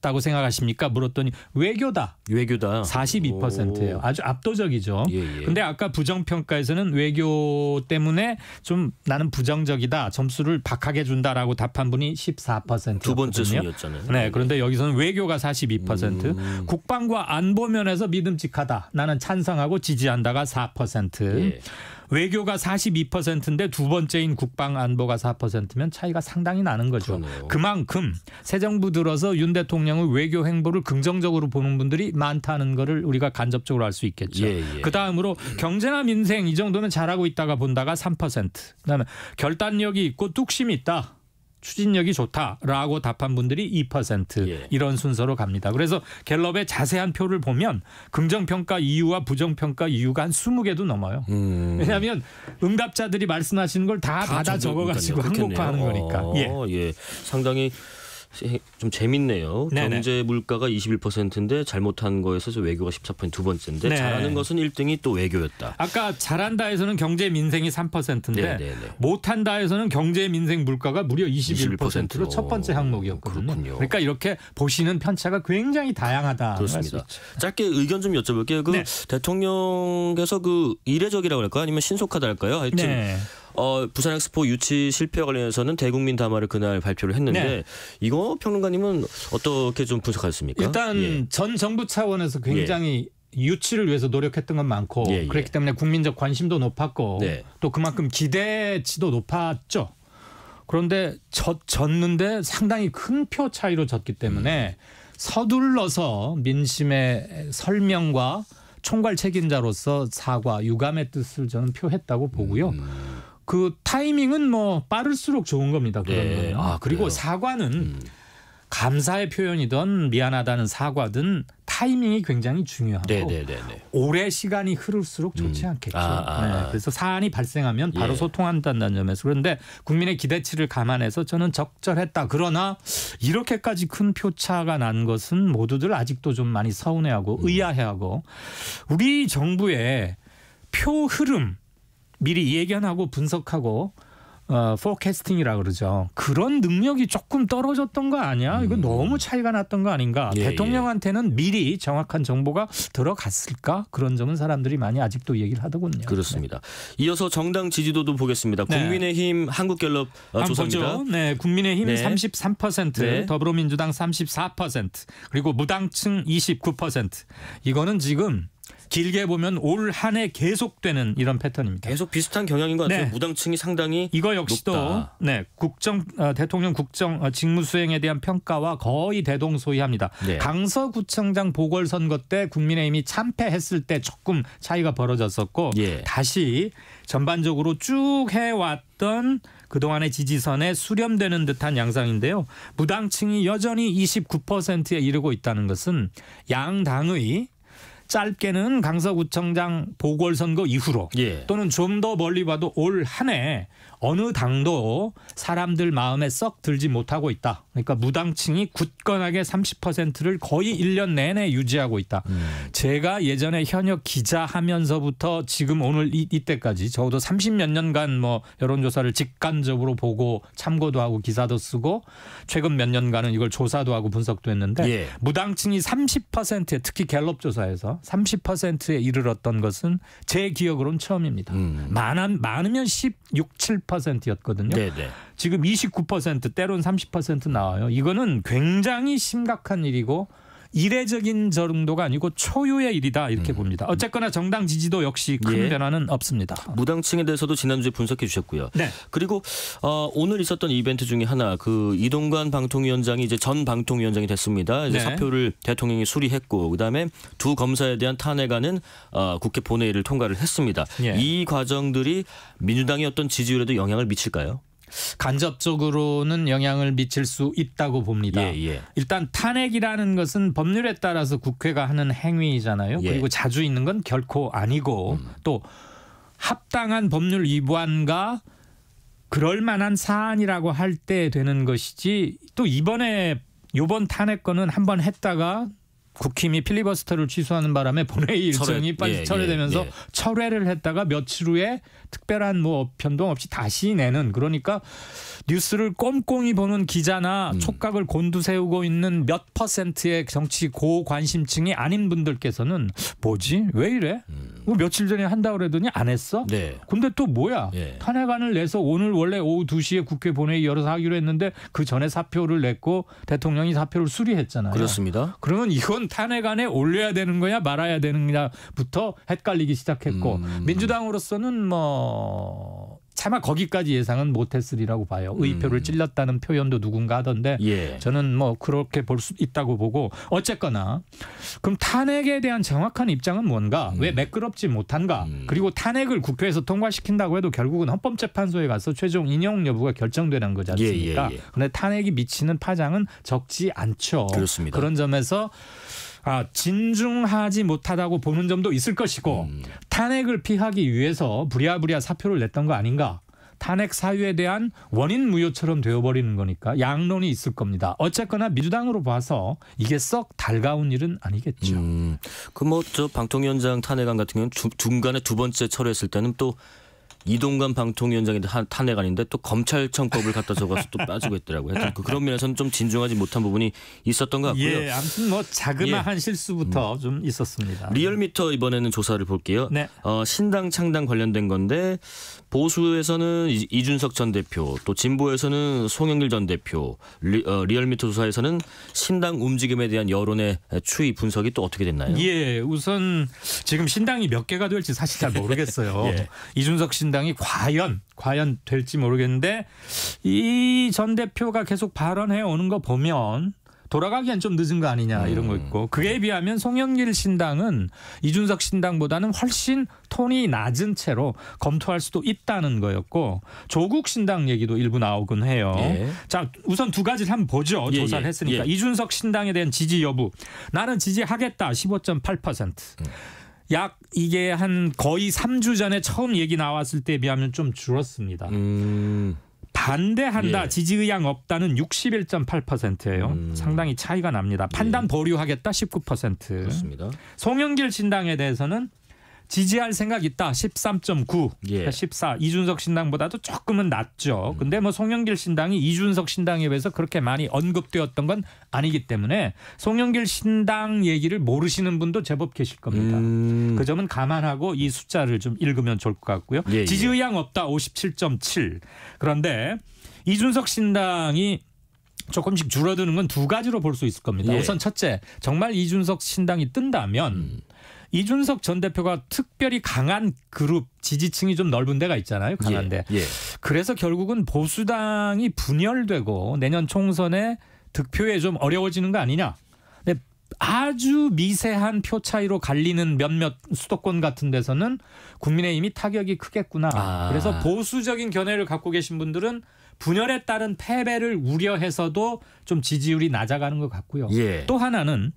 E: 다고 생각하십니까? 물었더니 외교다.
B: 외교다.
E: 42%예요. 아주 압도적이죠.
B: 예.
E: 근데 아까 부정평가에서는 외교 때문에 좀 나는 부정적이다. 점수를 박하게 준다라고 답한 분이 14%였거든요.
B: 두 번째 순위였잖아요.
E: 네, 그런데 여기서는 외교가 42%, 국방과 안보 면에서 믿음직하다. 나는 찬성하고 지지한다가 4%.
B: 예.
E: 외교가 42%인데 두 번째인 국방 안보가 4%면 차이가 상당히 나는 거죠.
B: 그러네요.
E: 그만큼 새 정부 들어서 윤 대통령의 외교 행보를 긍정적으로 보는 분들이 많다는 거를 우리가 간접적으로 알 수 있겠죠.
B: 예.
E: 그다음으로 경제나 민생 이 정도면 잘하고 있다가 본다가 3%. 그다음에 결단력이 있고 뚝심이 있다. 추진력이 좋다라고 답한 분들이 2%
B: 예.
E: 이런 순서로 갑니다. 그래서 갤럽의 자세한 표를 보면 긍정평가 이유와 부정평가 이유가 한 20개도 넘어요. 왜냐하면 응답자들이 말씀하시는 걸 다 받아 적어가지고 항목화하는 거니까.
B: 예. 상당히 좀 재밌네요.
E: 네네.
B: 경제 물가가 21%인데 잘못한 거에서 외교가 14% 두 번째인데
E: 네.
B: 잘하는 것은 1등이 또 외교였다.
E: 아까 잘한다에서는 경제 민생이 3%인데
B: 네네네.
E: 못한다에서는 경제 민생 물가가 무려 21%로
B: 21%로.
E: 첫 번째 항목이었거든요.
B: 그렇군요.
E: 그러니까 이렇게 보시는 편차가 굉장히 다양하다.
B: 그렇습니다. 짧게 의견 좀 여쭤볼게요. 그
E: 네.
B: 대통령께서 그 이례적이라고 할까요? 아니면 신속하다 할까요? 하여튼
E: 네.
B: 부산 엑스포 유치 실패와 관련해서는 대국민 담화를 그날 발표를 했는데
E: 네.
B: 이거 평론가님은 어떻게 좀 분석하셨습니까?
E: 일단
B: 예.
E: 전 정부 차원에서 굉장히 유치를 위해서 노력했던 건 많고
B: 예.
E: 그렇기 때문에 국민적 관심도 높았고
B: 네.
E: 또 그만큼 기대치도 높았죠. 그런데 졌는데 상당히 큰 표 차이로 졌기 때문에 서둘러서 민심의 설명과 총괄 책임자로서 사과, 유감의 뜻을 저는 표했다고 보고요. 그 타이밍은 뭐 빠를수록 좋은 겁니다. 그런
B: 네.
E: 거는.
B: 아,
E: 그리고
B: 그래요?
E: 사과는 감사의 표현이든 미안하다는 사과든 타이밍이 굉장히 중요하고
B: 네네네.
E: 오래 시간이 흐를수록 좋지 않겠죠. 네, 그래서 사안이 발생하면 바로
B: 예.
E: 소통한다는 점에서 그런데 국민의 기대치를 감안해서 저는 적절했다. 그러나 이렇게까지 큰 표차가 난 것은 모두들 아직도 좀 많이 서운해하고 의아해하고 우리 정부의 표 흐름 미리 예견하고 분석하고 포캐스팅이라 그러죠. 그런 능력이 조금 떨어졌던 거 아니야? 이거 너무 차이가 났던 거 아닌가?
B: 예,
E: 대통령한테는 미리 정확한 정보가 들어갔을까? 그런 점은 사람들이 많이 아직도 얘기를 하더군요.
B: 그렇습니다. 이어서 정당 지지도도 보겠습니다.
E: 네.
B: 국민의힘 한국갤럽
E: 한번
B: 조사입니다.
E: 보죠. 네, 국민의힘
B: 네.
E: 33%,
B: 네.
E: 더불어민주당 34%, 그리고 무당층 29%. 이거는 지금 길게 보면 올 한 해 계속되는 이런 패턴입니다.
B: 계속 비슷한 경향인 것 같아요.
E: 네.
B: 무당층이 상당히
E: 이거 역시도
B: 높다.
E: 네, 대통령 국정 직무 수행에 대한 평가와 거의 대동소이합니다.
B: 네.
E: 강서구청장 보궐선거 때 국민의힘이 참패했을 때 조금 차이가 벌어졌었고
B: 예.
E: 다시 전반적으로 쭉 해왔던 그동안의 지지선에 수렴되는 듯한 양상인데요. 무당층이 여전히 29%에 이르고 있다는 것은 양당의 짧게는 강서구청장 보궐선거 이후로
B: 예.
E: 또는 좀 더 멀리 봐도 올 한 해 어느 당도 사람들 마음에 썩 들지 못하고 있다. 그러니까 무당층이 굳건하게 30%를 거의 1년 내내 유지하고 있다. 제가 예전에 현역 기자 하면서부터 지금 오늘 이때까지 적어도 30몇 년간 뭐 여론조사를 직간접으로 보고 참고도 하고 기사도 쓰고 최근 몇 년간은 이걸 조사도 하고 분석도 했는데
B: 예.
E: 무당층이 30%에 특히 갤럽 조사에서 30%에 이르렀던 것은 제 기억으로는 처음입니다. 많으면 16, 7%였거든요.
B: 네네.
E: 지금 29% 때로는 30% 나와요. 이거는 굉장히 심각한 일이고 이례적인 정도가 아니고 초유의 일이다 이렇게 봅니다. 어쨌거나 정당 지지도 역시 큰
B: 예.
E: 변화는 없습니다.
B: 무당층에 대해서도 지난주에 분석해 주셨고요.
E: 네.
B: 그리고 오늘 있었던 이벤트 중에 하나 그 이동관 방통위원장이 이제 전 방통위원장이 됐습니다. 이제
E: 네.
B: 사표를 대통령이 수리했고 그다음에 두 검사에 대한 탄핵안은 국회 본회의를 통과를 했습니다.
E: 예.
B: 이 과정들이 민주당의 어떤 지지율에도 영향을 미칠까요?
E: 간접적으로는 영향을 미칠 수 있다고 봅니다.
B: 예.
E: 일단 탄핵이라는 것은 법률에 따라서 국회가 하는 행위잖아요.
B: 예.
E: 그리고 자주 있는 건 결코 아니고 또 합당한 법률 위반과 그럴 만한 사안이라고 할 때 되는 것이지 또 이번 탄핵 건은 한번 했다가 국힘이 필리버스터를 취소하는 바람에 본회의 일정이 빨리
B: 예,
E: 철회되면서
B: 예.
E: 철회를 했다가 며칠 후에 특별한 뭐 변동 없이 다시 내는 그러니까 뉴스를 꼼꼼히 보는 기자나 촉각을 곤두세우고 있는 몇 %의 정치 고관심층이 아닌 분들께서는 뭐지? 왜 이래? 뭐 며칠 전에 한다고 그러더니 안 했어?
B: 네.
E: 근데 또 뭐야?
B: 예.
E: 탄핵안을 내서 오늘 원래 오후 2시에 국회 본회의 열어서 하기로 했는데 그 전에 사표를 냈고 대통령이 사표를 수리했잖아요.
B: 그렇습니다.
E: 그러면 이건 탄핵안에 올려야 되는 거냐 말아야 되는 거냐부터 헷갈리기 시작했고 민주당으로서는 뭐 차마 거기까지 예상은 못했으리라고 봐요. 의표를 찔렸다는 표현도 누군가 하던데
B: 예.
E: 저는 뭐 그렇게 볼 수 있다고 보고 어쨌거나 그럼 탄핵에 대한 정확한 입장은 뭔가 왜 매끄럽지 못한가 그리고 탄핵을 국회에서 통과시킨다고 해도 결국은 헌법재판소에 가서 최종 인용 여부가 결정되는 거지 않습니까? 그런데 탄핵이 미치는 파장은 적지 않죠.
B: 그렇습니다.
E: 그런 점에서 진중하지 못하다고 보는 점도 있을 것이고 탄핵을 피하기 위해서 부랴부랴 사표를 냈던 거 아닌가. 탄핵 사유에 대한 원인 무효처럼 되어버리는 거니까 양론이 있을 겁니다. 어쨌거나 민주당으로 봐서 이게 썩 달가운 일은 아니겠죠.
B: 그 뭐 저 방통위원장 탄핵안 같은 경우는 중간에 두 번째 철회했을 때는 또 이동관 방통위원장의 탄핵안인데 또 검찰청법을 갖다 적어서 또 빠지고 있더라고요. 그런 면에서는 좀 진중하지 못한 부분이 있었던 것 같고요.
E: 예, 아무튼 뭐 자그마한 실수부터 좀 있었습니다.
B: 리얼미터 이번에는 조사를 볼게요.
E: 네.
B: 신당 창당 관련된 건데 보수에서는 이준석 전 대표, 또 진보에서는 송영길 전 대표, 리얼미터 조사에서는 신당 움직임에 대한 여론의 추이 분석이 또 어떻게 됐나요?
E: 예, 우선 지금 신당이 몇 개가 될지 사실 잘 모르겠어요.
B: 예.
E: 이준석 신당이 과연 될지 모르겠는데 이 전 대표가 계속 발언해 오는 거 보면 돌아가기엔 좀 늦은 거 아니냐 이런 거 있고 그에 비하면 송영길 신당은 이준석 신당보다는 훨씬 톤이 낮은 채로 검토할 수도 있다는 거였고 조국 신당 얘기도 일부 나오곤 해요.
B: 예.
E: 자, 우선 두 가지를 한번 보죠. 조사를 했으니까. 이준석 신당에 대한 지지 여부. 나는 지지하겠다 15.8%. 약 이게 한 거의 3주 전에 처음 얘기 나왔을 때에 비하면 좀 줄었습니다. 반대한다, 지지 의향 없다는 61.8%예요. 상당히 차이가 납니다. 판단 보류하겠다 19%.
B: 그렇습니다.
E: 송영길 신당에 대해서는 지지할 생각 있다 13.9, 그러니까 14. 이준석 신당보다도 조금은 낮죠. 근데 뭐 송영길 신당이 이준석 신당에 비해서 그렇게 많이 언급되었던 건 아니기 때문에 송영길 신당 얘기를 모르시는 분도 제법 계실 겁니다. 그 점은 감안하고 이 숫자를 좀 읽으면 좋을 것 같고요. 지지 의향 없다 57.7. 그런데 이준석 신당이 조금씩 줄어드는 건 두 가지로 볼 수 있을 겁니다. 우선 첫째, 정말 이준석 신당이 뜬다면 이준석 전 대표가 특별히 강한 그룹 지지층이 좀 넓은 데가 있잖아요. 강한데. 그래서 결국은 보수당이 분열되고 내년 총선에 득표에 좀 어려워지는 거 아니냐. 근데 아주 미세한 표 차이로 갈리는 몇몇 수도권 같은 데서는 국민의힘이 타격이 크겠구나. 그래서 보수적인 견해를 갖고 계신 분들은 분열에 따른 패배를 우려해서도 좀 지지율이 낮아가는 것 같고요. 또 하나는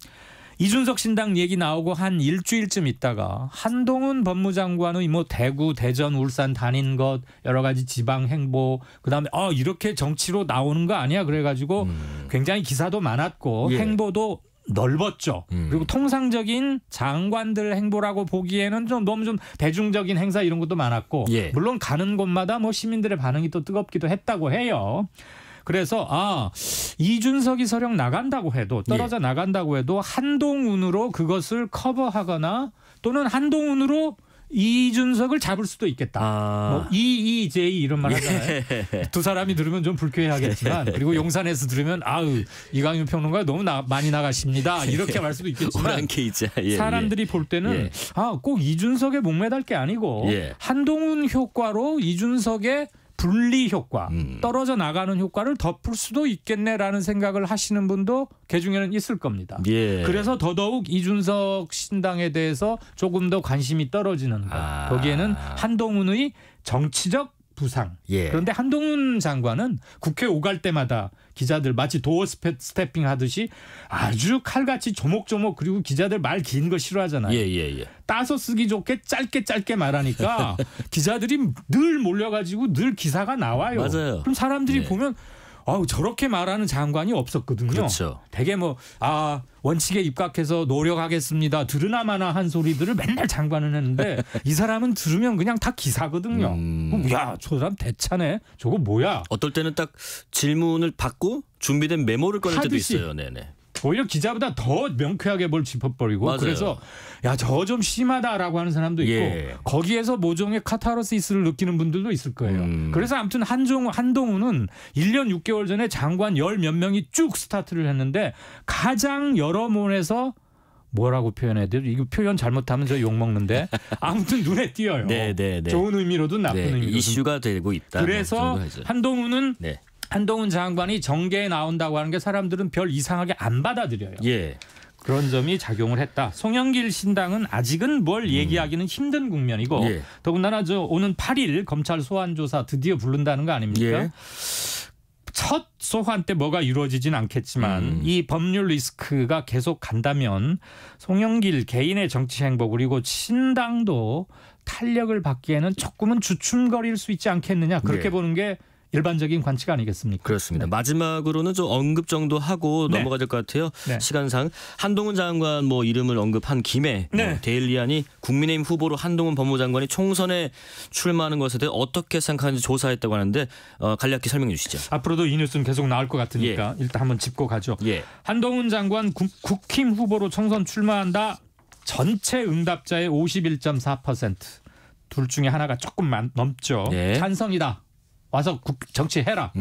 E: 이준석 신당 얘기 나오고 한 일주일쯤 있다가 한동훈 법무장관의 뭐 대구, 대전, 울산 다닌 것 여러 가지 지방 행보 그다음에 이렇게 정치로 나오는 거 아니야 그래가지고 굉장히 기사도 많았고 행보도 넓었죠. 그리고 통상적인 장관들 행보라고 보기에는 좀 너무 좀 대중적인 행사 이런 것도 많았고 물론 가는 곳마다 뭐 시민들의 반응이 또 뜨겁기도 했다고 해요. 그래서 이준석이 설령 나간다고 해도 떨어져 나간다고 해도 한동훈으로 그것을 커버하거나 또는 한동훈으로 이준석을 잡을 수도 있겠다. 뭐 EEJ 이런 말 하잖아요. 두 사람이 들으면 좀 불쾌하겠지만 그리고 용산에서 들으면 이강윤 평론가 너무 많이 나가십니다. 이렇게 말 수도 있겠지만 사람들이 볼 때는 꼭 이준석에 목매달 게 아니고 한동훈 효과로 이준석의 분리 효과, 떨어져 나가는 효과를 덮을 수도 있겠네라는 생각을 하시는 분도 개중에는 있을 겁니다. 그래서 더더욱 이준석 신당에 대해서 조금 더 관심이 떨어지는 것. 거기에는 한동훈의 정치적 부상. 그런데 한동훈 장관은 국회 오갈 때마다 기자들 마치 도어 스태핑 하듯이 아주 칼같이 조목조목 그리고 기자들 말 긴 거 싫어하잖아요. 따서 쓰기 좋게 짧게 말하니까 기자들이 늘 몰려가지고 늘 기사가 나와요.
B: 맞아요.
E: 그럼 사람들이 보면 저렇게 말하는 장관이 없었거든요.
B: 그렇죠.
E: 되게 원칙에 입각해서 노력하겠습니다. 들으나마나 한 소리들을 맨날 장관은 했는데 이 사람은 들으면 그냥 다 기사거든요. 야, 저 사람 대차네. 저거 뭐야?
B: 어떨 때는 딱 질문을 받고 준비된 메모를 꺼낼 때도
E: 하듯이.
B: 있어요. 네네.
E: 오히려 기자보다 더 명쾌하게 뭘 짚어버리고
B: 맞아요.
E: 그래서 야, 저 좀 심하다라고 하는 사람도 있고
B: 예.
E: 거기에서 모종의 카타르시스를 느끼는 분들도 있을 거예요. 그래서 아무튼 한동훈은 1년 6개월 전에 장관 10몇 명이 쭉 스타트를 했는데 가장 여러 면에서 뭐라고 표현해야 돼요? 이거 표현 잘못하면 저 욕먹는데 아무튼 눈에 띄어요.
B: 네.
E: 좋은 의미로든 나쁜 의미로든.
B: 이슈가 되고 있다.
E: 그래서 한동훈은
B: 네.
E: 한동훈 장관이 정계에 나온다고 하는 게 사람들은 별 이상하게 안 받아들여요.
B: 예.
E: 그런 점이 작용을 했다. 송영길 신당은 아직은 뭘 얘기하기는 힘든 국면이고
B: 예.
E: 더군다나 오는 8일 검찰 소환조사 드디어 부른다는 거 아닙니까?
B: 예.
E: 첫 소환 때 뭐가 이루어지진 않겠지만 이 법률 리스크가 계속 간다면 송영길 개인의 정치 행보 그리고 신당도 탄력을 받기에는 조금은 주춤거릴 수 있지 않겠느냐 그렇게
B: 예.
E: 보는 게 일반적인 관측 아니겠습니까?
B: 그렇습니다. 마지막으로는 좀 언급 정도 하고
E: 네.
B: 넘어가야 될 것 같아요.
E: 네.
B: 시간상 한동훈 장관 이름을 언급한 김에
E: 네.
B: 데일리안이 국민의힘 후보로 한동훈 법무장관이 총선에 출마하는 것에 대해 어떻게 생각하는지 조사했다고 하는데 간략히 설명해 주시죠.
E: 앞으로도 이 뉴스는 계속 나올 것 같으니까 일단 한번 짚고 가죠.
B: 예.
E: 한동훈 장관 국힘 후보로 총선 출마한다. 전체 응답자의 51.4%. 둘 중에 하나가 조금 넘죠.
B: 예.
E: 찬성이다. 와서 정치해라.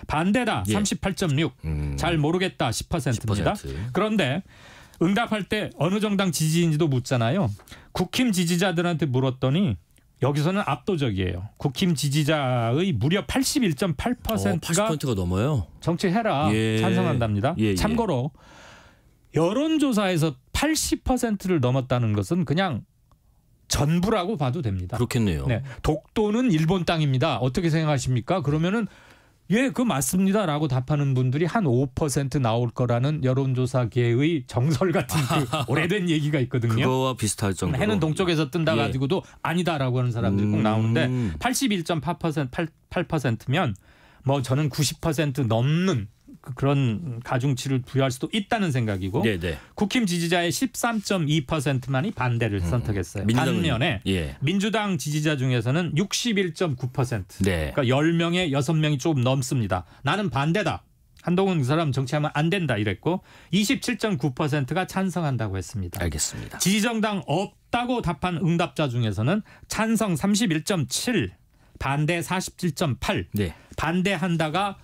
E: 반대다.
B: 예.
E: 38.6. 잘 모르겠다. 10%입니다.
B: 10%.
E: 그런데 응답할 때 어느 정당 지지인지도 묻잖아요. 국힘 지지자들한테 물었더니 여기서는 압도적이에요. 국힘 지지자의 무려 81.8%가
B: 80%가 넘어요.
E: 정치해라.
B: 예.
E: 찬성한답니다.
B: 예.
E: 참고로 여론조사에서 80%를 넘었다는 것은 그냥 전부라고 봐도 됩니다.
B: 그렇겠네요.
E: 네. 독도는 일본 땅입니다. 어떻게 생각하십니까? 그러면은 예, 그 맞습니다라고 답하는 분들이 한 5% 나올 거라는 여론조사계의 정설 같은 그 오래된 얘기가 있거든요.
B: 그거와 비슷할 정도로.
E: 해는 동쪽에서 뜬다
B: 예.
E: 가지고도 아니다라고 하는 사람들이 꼭 나오는데 81.8%면 저는 90% 넘는 그런 가중치를 부여할 수도 있다는 생각이고
B: 네네.
E: 국힘 지지자의 13.2%만이 반대를 선택했어요.
B: 민주당은,
E: 반면에
B: 예.
E: 민주당 지지자 중에서는 61.9%.
B: 네.
E: 그러니까 10명에 6명이 조금 넘습니다. 나는 반대다. 한동훈 그 사람 정치하면 안 된다 이랬고 27.9%가 찬성한다고 했습니다.
B: 알겠습니다.
E: 지지정당 없다고 답한 응답자 중에서는 찬성 31.7, 반대 47.8,
B: 네.
E: 반대한다가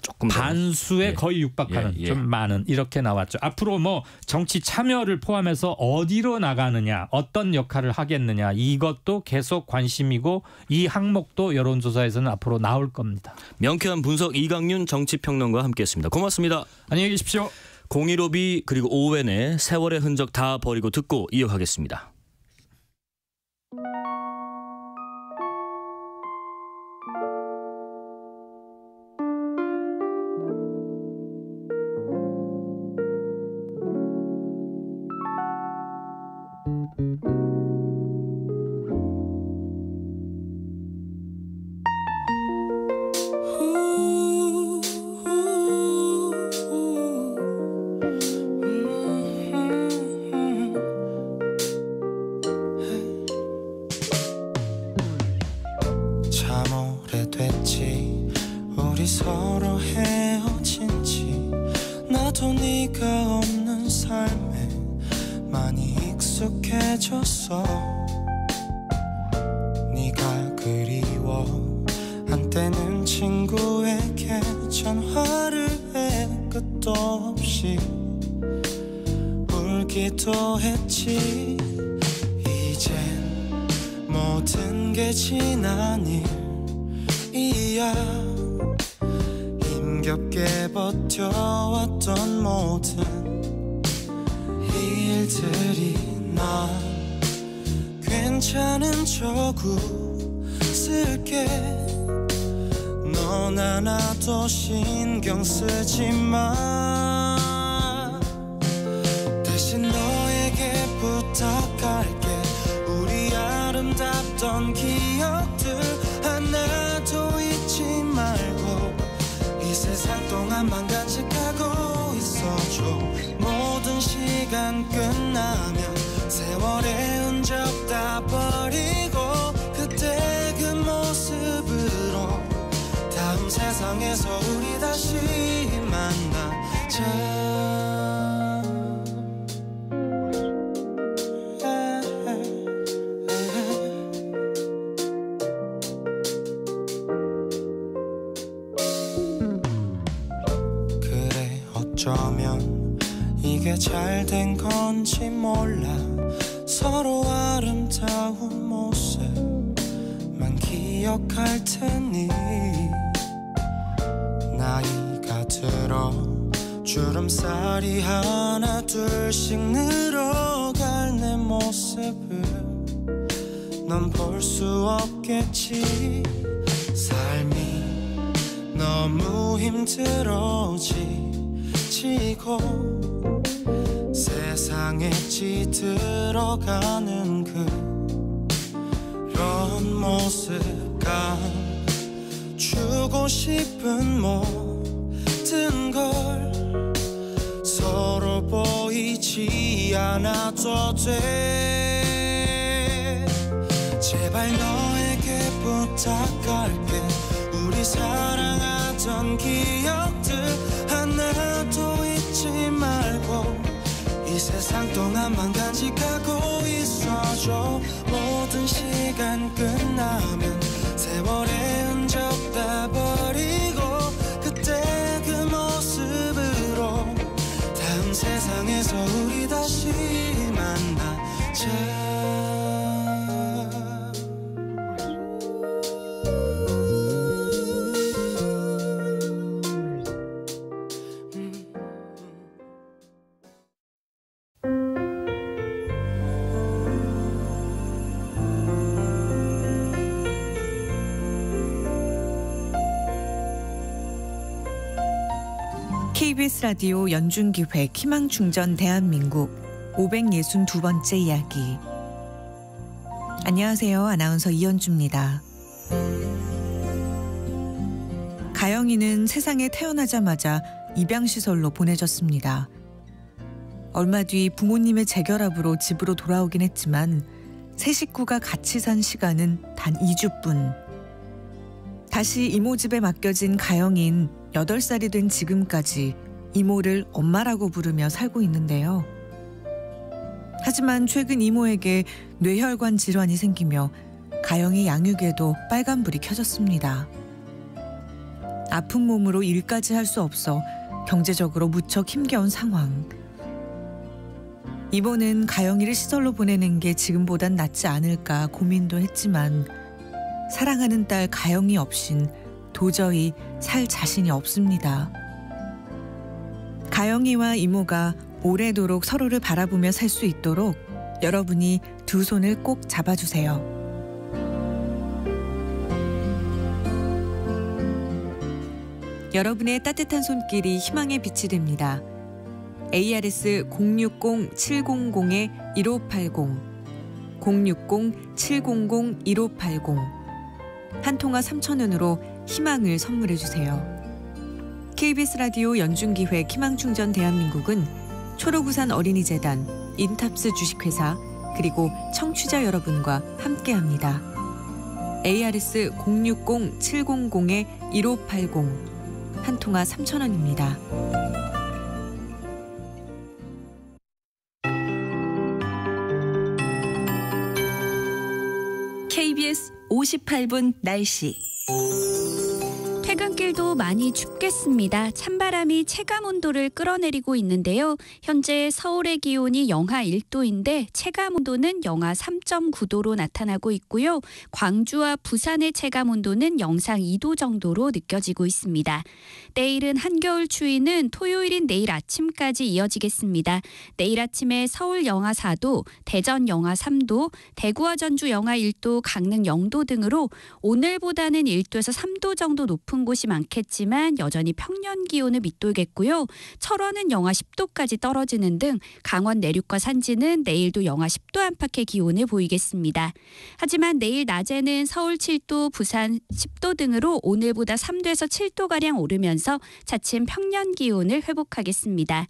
B: 조금
E: 반수에
B: 예.
E: 거의 육박하는
B: 예.
E: 좀 많은 이렇게 나왔죠. 앞으로 정치 참여를 포함해서 어디로 나가느냐 어떤 역할을 하겠느냐 이것도 계속 관심이고 이 항목도 여론조사에서는 앞으로 나올 겁니다.
B: 명쾌한 분석 이강윤 정치평론가와 함께했습니다. 고맙습니다.
E: 안녕히 계십시오.
B: 015B 그리고 오웬의 세월의 흔적 다 버리고 듣고 이어가겠습니다.
F: 우리 서로 헤어진지 나도 네가 없는 삶에 많이 익숙해졌어. 네가 그리워 한때는 친구에게 전화를 해 끝도 없이 울기도 했지. 이젠 모든 게 지난 일이야. 힘겹게 버텨왔던 모든 일들이 난 괜찮은 척 웃을게. 넌 하나도 신경 쓰지 마. 대신 너에게 부탁할게. 우리 아름답던 기억들 하나도 잊지 말고 이 세상 또 동안만 간직하고 있어줘. 모든 시간 끝나면 세월의 흔적 다 버리고 그때 그 모습으로 다음 세상에서 우리 다시 만나자. 그래 어쩌면 이게 잘된 건지 몰라. 서로 아름다운 모습만 기억할 테니 나이가 들어 주름살이 하나 둘씩 늘어갈 내 모습을 넌 볼 수 없겠지. 삶이 너무 힘들어지고 세상에 찌들어가는 그런 모습 감추고 싶은 모든 걸 서로 보이지 않아도 돼. 제발 너에게 부탁할게. 우리 사랑하던 기억들 하나도 잊지 말고 이 세상 동안만 간직하고 있어줘. 모든 시간 끝나면 세월의 흔적 다 버리고 그때 그 모습으로 다음 세상에서 우리 다시 만나자.
G: KBS 라디오 연중기획 희망충전 대한민국 562번째 이야기. 안녕하세요. 아나운서 이현주입니다. 가영이는 세상에 태어나자마자 입양시설로 보내졌습니다. 얼마 뒤 부모님의 재결합으로 집으로 돌아오긴 했지만 세 식구가 같이 산 시간은 단 2주뿐. 다시 이모 집에 맡겨진 가영이는 8살이 된 지금까지 이모를 엄마라고 부르며 살고 있는데요. 하지만 최근 이모에게 뇌혈관 질환이 생기며 가영이 양육에도 빨간불이 켜졌습니다. 아픈 몸으로 일까지 할 수 없어 경제적으로 무척 힘겨운 상황. 이모는 가영이를 시설로 보내는 게 지금보단 낫지 않을까 고민도 했지만 사랑하는 딸 가영이 없인 도저히 살 자신이 없습니다. 가영이와 이모가 오래도록 서로를 바라보며 살 수 있도록 여러분이 두 손을 꼭 잡아주세요. 여러분의 따뜻한 손길이 희망의 빛이 됩니다. ARS 060-700-1580 060-700-1580 한 통화 3,000원으로 희망을 선물해주세요. KBS 라디오 연중기획 희망충전 대한민국은 초록우산 어린이재단, 인탑스 주식회사 그리고 청취자 여러분과 함께합니다. ARS 060-700-1580 한 통화 3,000원입니다.
H: KBS 58분 날씨. 퇴근길도 많이 춥겠습니다. 찬바람이 체감온도를 끌어내리고 있는데요. 현재 서울의 기온이 영하 1도인데 체감온도는 영하 3.9도로 나타나고 있고요. 광주와 부산의 체감온도는 영상 2도 정도로 느껴지고 있습니다. 내일은 한겨울 추위는 토요일인 내일 아침까지 이어지겠습니다. 내일 아침에 서울 영하 4도, 대전 영하 3도, 대구와 전주 영하 1도, 강릉 0도 등으로 오늘보다는 1도에서 3도 정도 높은 곳이 많겠지만 여전히 평년 기온을 밑돌겠고요. 철원은 영하 10도까지 떨어지는 등 강원 내륙과 산지는 내일도 영하 10도 안팎의 기온을 보이겠습니다. 하지만 내일 낮에는 서울 7도, 부산 10도 등으로 오늘보다 3도에서 7도가량 오르면서 차츰 평년 기온을 회복하겠습니다.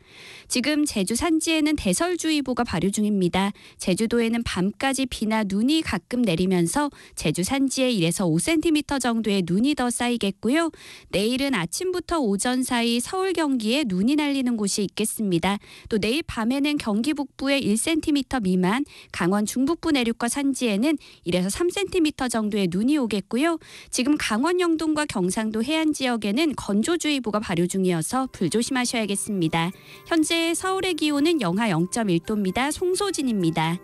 H: 지금 제주 산지에는 대설주의보가 발효 중입니다. 제주도에는 밤까지 비나 눈이 가끔 내리면서 제주 산지에 1에서 5cm 정도의 눈이 더 쌓이겠고요. 내일은 아침부터 오전 사이 서울 경기에 눈이 날리는 곳이 있겠습니다. 또 내일 밤에는 경기 북부에 1cm 미만, 강원 중북부 내륙과 산지에는 1에서 3cm 정도의 눈이 오겠고요. 지금 강원 영동과 경상도 해안 지역에는 건조주의보가 발효 중이어서 불조심하셔야겠습니다. 현재 서울의 기온은 영하 0.1도입니다. 송소진입니다.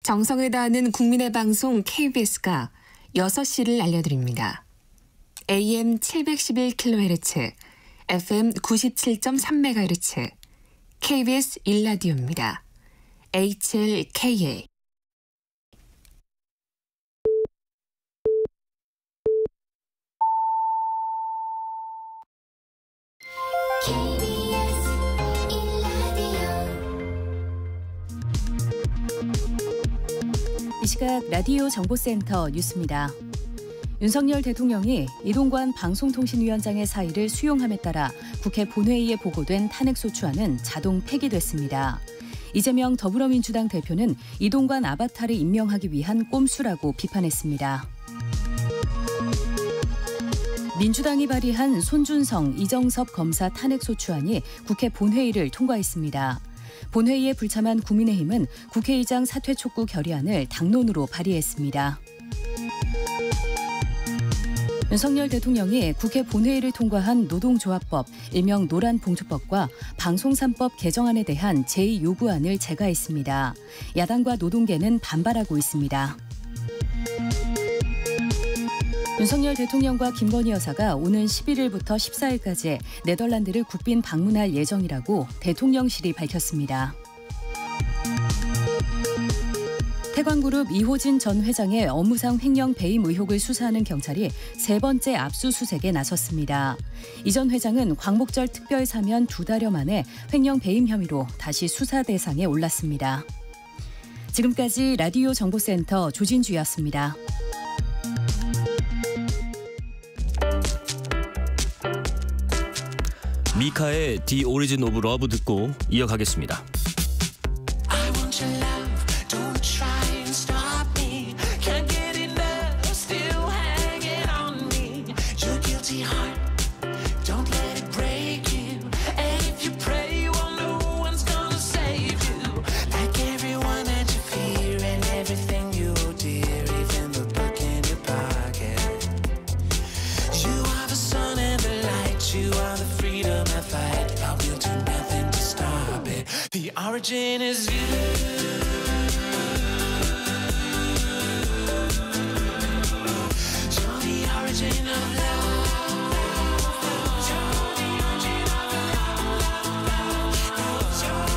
I: 정성을 다하는 국민의 방송 KBS가 6시를 알려드립니다. AM 711kHz, FM 97.3MHz, KBS 1라디오입니다. HLKA.
J: 이 시각 라디오 정보센터 뉴스입니다. 윤석열 대통령이 이동관 방송통신위원장의 사의를 수용함에 따라 국회 본회의에 보고된 탄핵소추안은 자동 폐기됐습니다. 이재명 더불어민주당 대표는 이동관 아바타를 임명하기 위한 꼼수라고 비판했습니다. 민주당이 발의한 손준성, 이정섭 검사 탄핵소추안이 국회 본회의를 통과했습니다. 본회의에 불참한 국민의힘은 국회의장 사퇴 촉구 결의안을 당론으로 발의했습니다. 윤석열 대통령이 국회 본회의를 통과한 노동조합법, 일명 노란봉투법과 방송3법 개정안에 대한 제2요구안을 제거했습니다. 야당과 노동계는 반발하고 있습니다. 윤석열 대통령과 김건희 여사가 오는 11일부터 14일까지 네덜란드를 국빈 방문할 예정이라고 대통령실이 밝혔습니다. 태광그룹 이호진 전 회장의 업무상 횡령 배임 의혹을 수사하는 경찰이 세 번째 압수수색에 나섰습니다. 이 전 회장은 광복절 특별 사면 2달여 만에 횡령 배임 혐의로 다시 수사 대상에 올랐습니다. 지금까지 라디오 정보센터 조진주였습니다.
B: 미카의 The Origin of Love 듣고 이어가겠습니다.
F: The origin is you. You're the origin of love. You're the origin of love. You're the origin of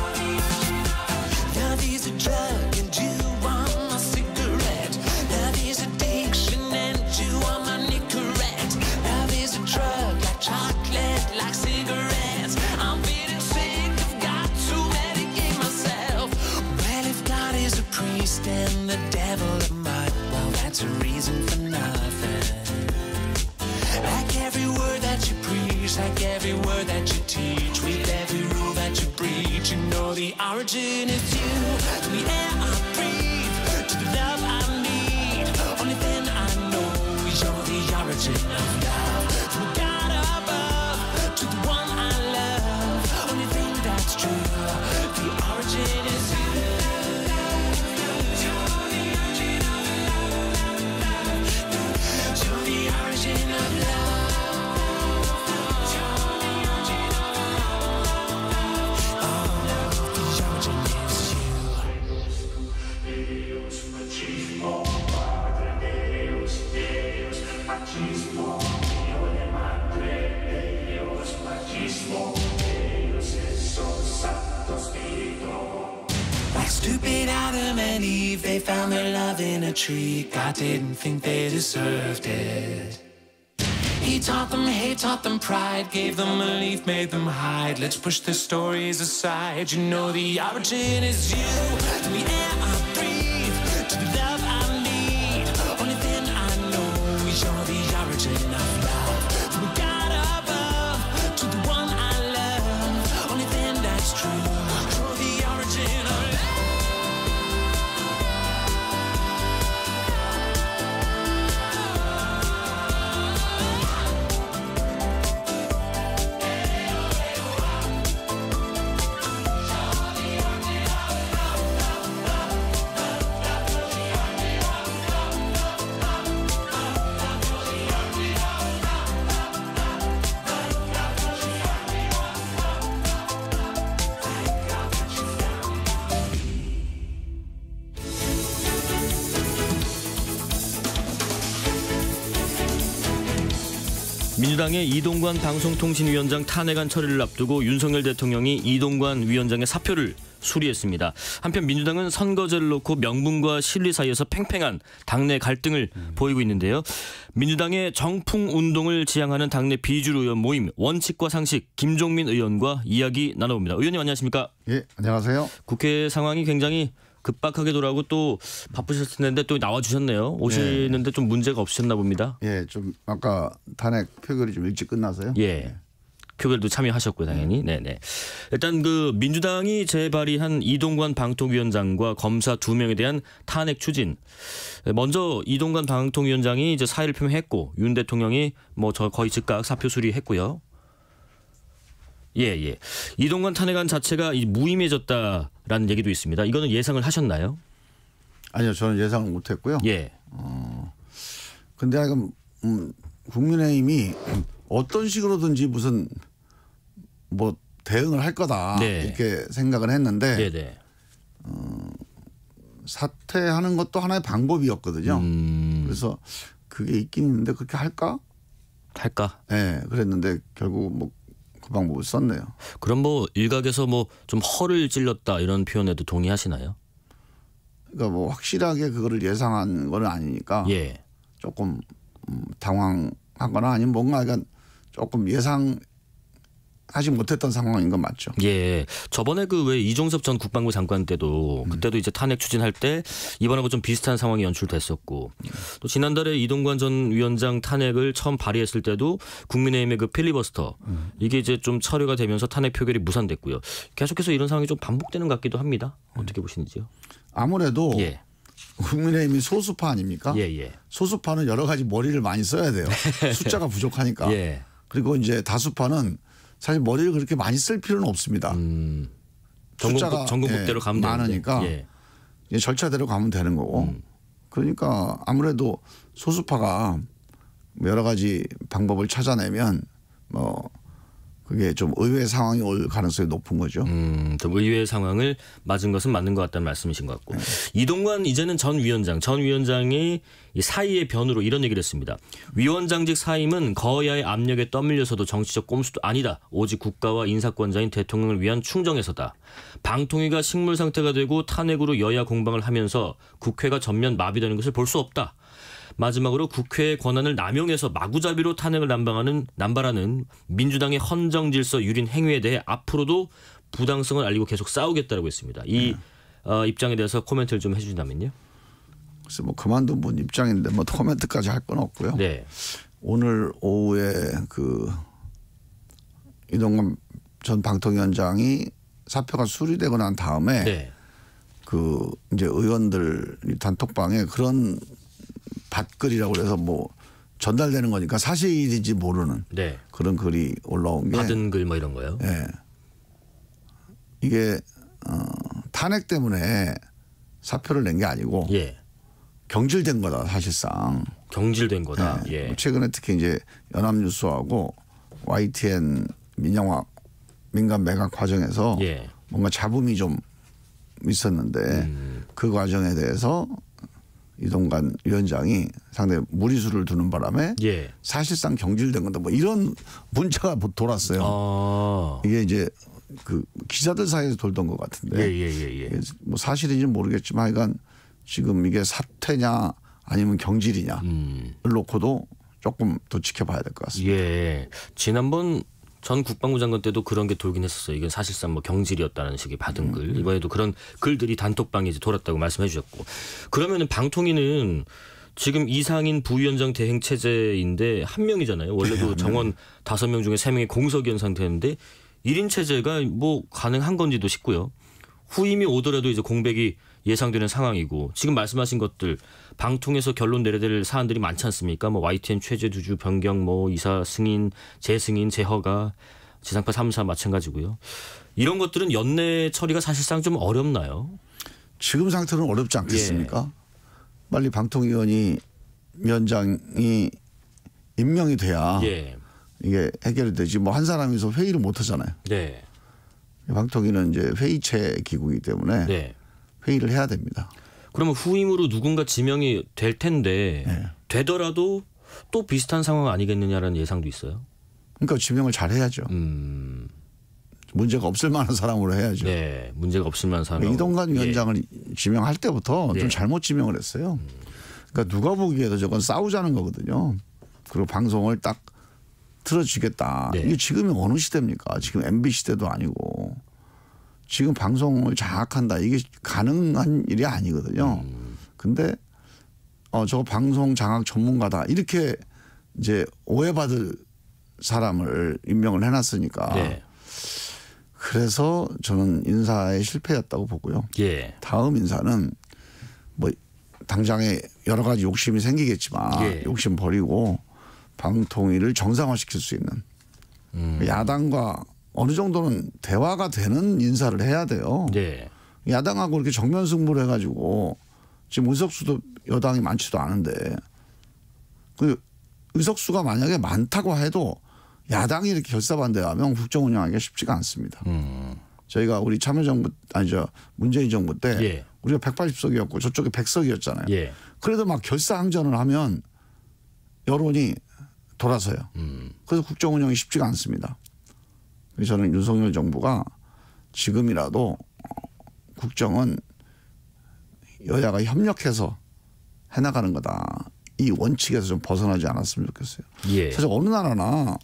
F: love. Love is a drug and you are my cigarette. Love is addiction and you are my Nicorette. Love is a drug like chocolate, like cigarettes. I'm feeling sick, I've got to medicate myself. Well, if God is a priest and the devil a mud, well, that's a reason for nothing. Like every word that you preach, like every word that you teach, with every rule that you breach, you know the origin is you. To the air I breathe, to the love I need. Only thing I know is you're the origin of love. From the God above to the one I love. Only thing that's true, the origin is you. You're the origin of love. You're the origin of love. You're the origin of love. Oh, the origin is you. they found their love in a tree. God didn't think they deserved it. He taught them hate, taught them pride, gave them a leaf, made them hide. Let's push the stories aside. You know the origin is you. To the air I breathe, to the love I need. Only thing I know is you're the origin of love. From God above to the one I love. Only thing that's true. You're the origin of love.
B: 민주당의 이동관 방송통신위원장 탄핵안 처리를 앞두고 윤석열 대통령이 이동관 위원장의 사표를 수리했습니다. 한편 민주당은 선거제를 놓고 명분과 실리 사이에서 팽팽한 당내 갈등을 보이고 있는데요. 민주당의 정풍운동을 지향하는 당내 비주류 의원 모임 원칙과 상식 김종민 의원과 이야기 나눠봅니다. 의원님 안녕하십니까?
K: 예, 안녕하세요.
B: 국회 상황이 굉장히 급박하게 돌아가고 또 바쁘셨을 텐데 또 나와주셨네요. 오시는데 좀 문제가 없으셨나 봅니다.
K: 예, 좀 아까 탄핵 표결이 좀 일찍 끝나서요.
B: 예. 표결도 참여하셨고요, 당연히. 네네. 일단 그 민주당이 재발의한 이동관 방통위원장과 검사 2명에 대한 탄핵 추진. 먼저 이동관 방통위원장이 이제 사의를 표명했고 윤 대통령이 뭐 저 거의 즉각 사표 수리했고요. 예. 이동관 탄핵안 자체가 무의미해졌다라는 얘기도 있습니다. 이거는 예상을 하셨나요?
K: 아니요, 저는 예상을 못했고요.
B: 예.
K: 근데 지금 국민의힘이 어떤 식으로든지 무슨 뭐 대응을 할 거다
B: 네.
K: 이렇게 생각을 했는데
B: 네네.
K: 사퇴하는 것도 하나의 방법이었거든요. 그래서 그게 있긴 있는데 그렇게 할까? 네, 그랬는데 결국 뭐 그 방법을 썼네요.
B: 그럼 뭐 일각에서 뭐 좀 허를 찔렀다 이런 표현에도 동의하시나요?
K: 그러니까 뭐 확실하게 그거를 예상한 건 아니니까
B: 예.
K: 조금 당황하거나 아니면 뭔가 약간 조금 예상하지 못했던 상황인 건 맞죠.
B: 예. 저번에 그 왜 이종섭 전 국방부 장관 때도 그때도 이제 탄핵 추진할 때 이번하고 좀 비슷한 상황이 연출됐었고 또 지난달에 이동관 전 위원장 탄핵을 처음 발의했을 때도 국민의힘의 그 필리버스터 이게 이제 좀 처리가 되면서 탄핵 표결이 무산됐고요. 계속해서 이런 상황이 좀 반복되는 것 같기도 합니다. 어떻게 보시는지요?
K: 아무래도
B: 예.
K: 국민의힘이 소수파 아닙니까?
B: 예.
K: 소수파는 여러 가지 머리를 많이 써야 돼요. 숫자가 부족하니까.
B: 예.
K: 그리고 이제 다수파는 사실 머리를 그렇게 많이 쓸 필요는 없습니다. 숫자가
B: 전국대로 가면
K: 많으니까
B: 예.
K: 이제 절차대로 가면 되는 거고. 그러니까 아무래도 소수파가 여러 가지 방법을 찾아내면 뭐 그게 좀 의외의 상황이 올 가능성이 높은 거죠.
B: 좀 의외의 상황을 맞은 것은 맞는 것 같다는 말씀이신 것 같고. 이동관 이제는 전 위원장이 이 사의의 변으로 이런 얘기를 했습니다. 위원장직 사임은 거야의 압력에 떠밀려서도 정치적 꼼수도 아니다. 오직 국가와 인사권자인 대통령을 위한 충정에서다. 방통위가 식물 상태가 되고 탄핵으로 여야 공방을 하면서 국회가 전면 마비되는 것을 볼 수 없다. 마지막으로 국회의 권한을 남용해서 마구잡이로 탄핵을 남발하는 민주당의 헌정질서 유린 행위에 대해 앞으로도 부당성을 알리고 계속 싸우겠다라고 했습니다. 이 입장에 대해서 코멘트를 좀 해주신다면요.
K: 그래서 뭐 그만둔 분 입장인데 뭐 코멘트까지 할 건 없고요.
B: 네.
K: 오늘 오후에 그 이동관 전 방통위원장이 사표가 수리되고 난 다음에
B: 네.
K: 그 이제 의원들 단톡방에 그런 밭글이라고 그래서 뭐 전달되는 거니까 사실인지 모르는
B: 네.
K: 그런 글이 올라온 게
B: 받은 글 뭐 이런 거요.
K: 예. 이게 탄핵 때문에 사표를 낸 게 아니고
B: 예.
K: 경질된 거다 사실상.
B: 경질된 거다.
K: 예. 최근에 특히 이제 연합뉴스하고 YTN 민간 매각 과정에서
B: 예.
K: 뭔가 잡음이 좀 있었는데 그 과정에 대해서 이동관 위원장이 상당히 무리수를 두는 바람에
B: 예.
K: 사실상 경질된 건다. 뭐 이런 문자가 돌았어요. 이게 이제 그 기자들 사이에서 돌던 것 같은데
B: 예.
K: 뭐 사실인지는 모르겠지만 하여간 지금 이게 사퇴냐 아니면 경질이냐를 놓고도 조금 더 지켜봐야 될 것 같습니다.
B: 예. 지난번 전 국방부 장관 때도 그런 게 돌긴 했었어요. 이건 사실상 뭐 경질이었다는 식의 받은 글. 이번에도 그런 글들이 단톡방에 이제 돌았다고 말씀해 주셨고. 그러면은 방통위는 지금 이상인 부위원장 대행 체제인데 한 명이잖아요. 원래도 정원 5명 중에 3명이 공석이한 상태인데 1인 체제가 뭐 가능한 건지도 싶고요. 후임이 오더라도 이제 공백이 예상되는 상황이고 지금 말씀하신 것들 방통에서 결론 내려야 될 사안들이 많지 않습니까? 뭐 YTN 최재 두주 변경, 뭐 이사 승인, 재승인, 재허가, 지상파 3사 마찬가지고요. 이런 것들은 연내 처리가 사실상 좀 어렵나요?
K: 지금 상태는 어렵지 않겠습니까? 빨리 방통위원장이 임명이 돼야 이게 해결이 되지. 뭐 한 사람이서 회의를 못 하잖아요.
B: 네.
K: 방통위는 이제 회의체 기구이기 때문에 회의를 해야 됩니다.
B: 그러면 후임으로 누군가 지명이 될 텐데 되더라도 또 비슷한 상황 아니겠느냐라는 예상도 있어요.
K: 그러니까 지명을 잘 해야죠. 문제가 없을 만한 사람으로 해야죠.
B: 네, 문제가 없을 만한 사람.
K: 이동관 위원장을 지명할 때부터 좀 잘못 지명을 했어요. 그러니까 누가 보기에도 저건 싸우자는 거거든요. 그리고 방송을 딱 틀어주겠다. 이게 지금이 어느 시대입니까? 지금 MB 시대도 아니고 지금 방송을 장악한다. 이게 가능한 일이 아니거든요. 근데 저 방송 장악 전문가다. 이렇게 이제 오해받을 사람을 임명을 해놨으니까. 그래서 저는 인사에 실패였다고 보고요. 다음 인사는 뭐 당장에 여러 가지 욕심이 생기겠지만 욕심 버리고 방통위를 정상화시킬 수 있는 야당과 어느 정도는 대화가 되는 인사를 해야 돼요. 야당하고 이렇게 정면 승부를 해가지고 지금 의석수도 여당이 많지도 않은데 그 의석수가 만약에 많다고 해도 야당이 이렇게 결사반대하면 국정 운영하기가 쉽지가 않습니다. 저희가 우리 참여정부 문재인 정부 때 우리가 180석이었고 저쪽에 100석이었잖아요. 그래도 막 결사항전을 하면 여론이 돌아서요. 그래서 국정 운영이 쉽지가 않습니다. 그래서 저는 윤석열 정부가 지금이라도 국정은 여야가 협력해서 해나가는 거다. 이 원칙에서 좀 벗어나지 않았으면 좋겠어요. 사실 어느 나라나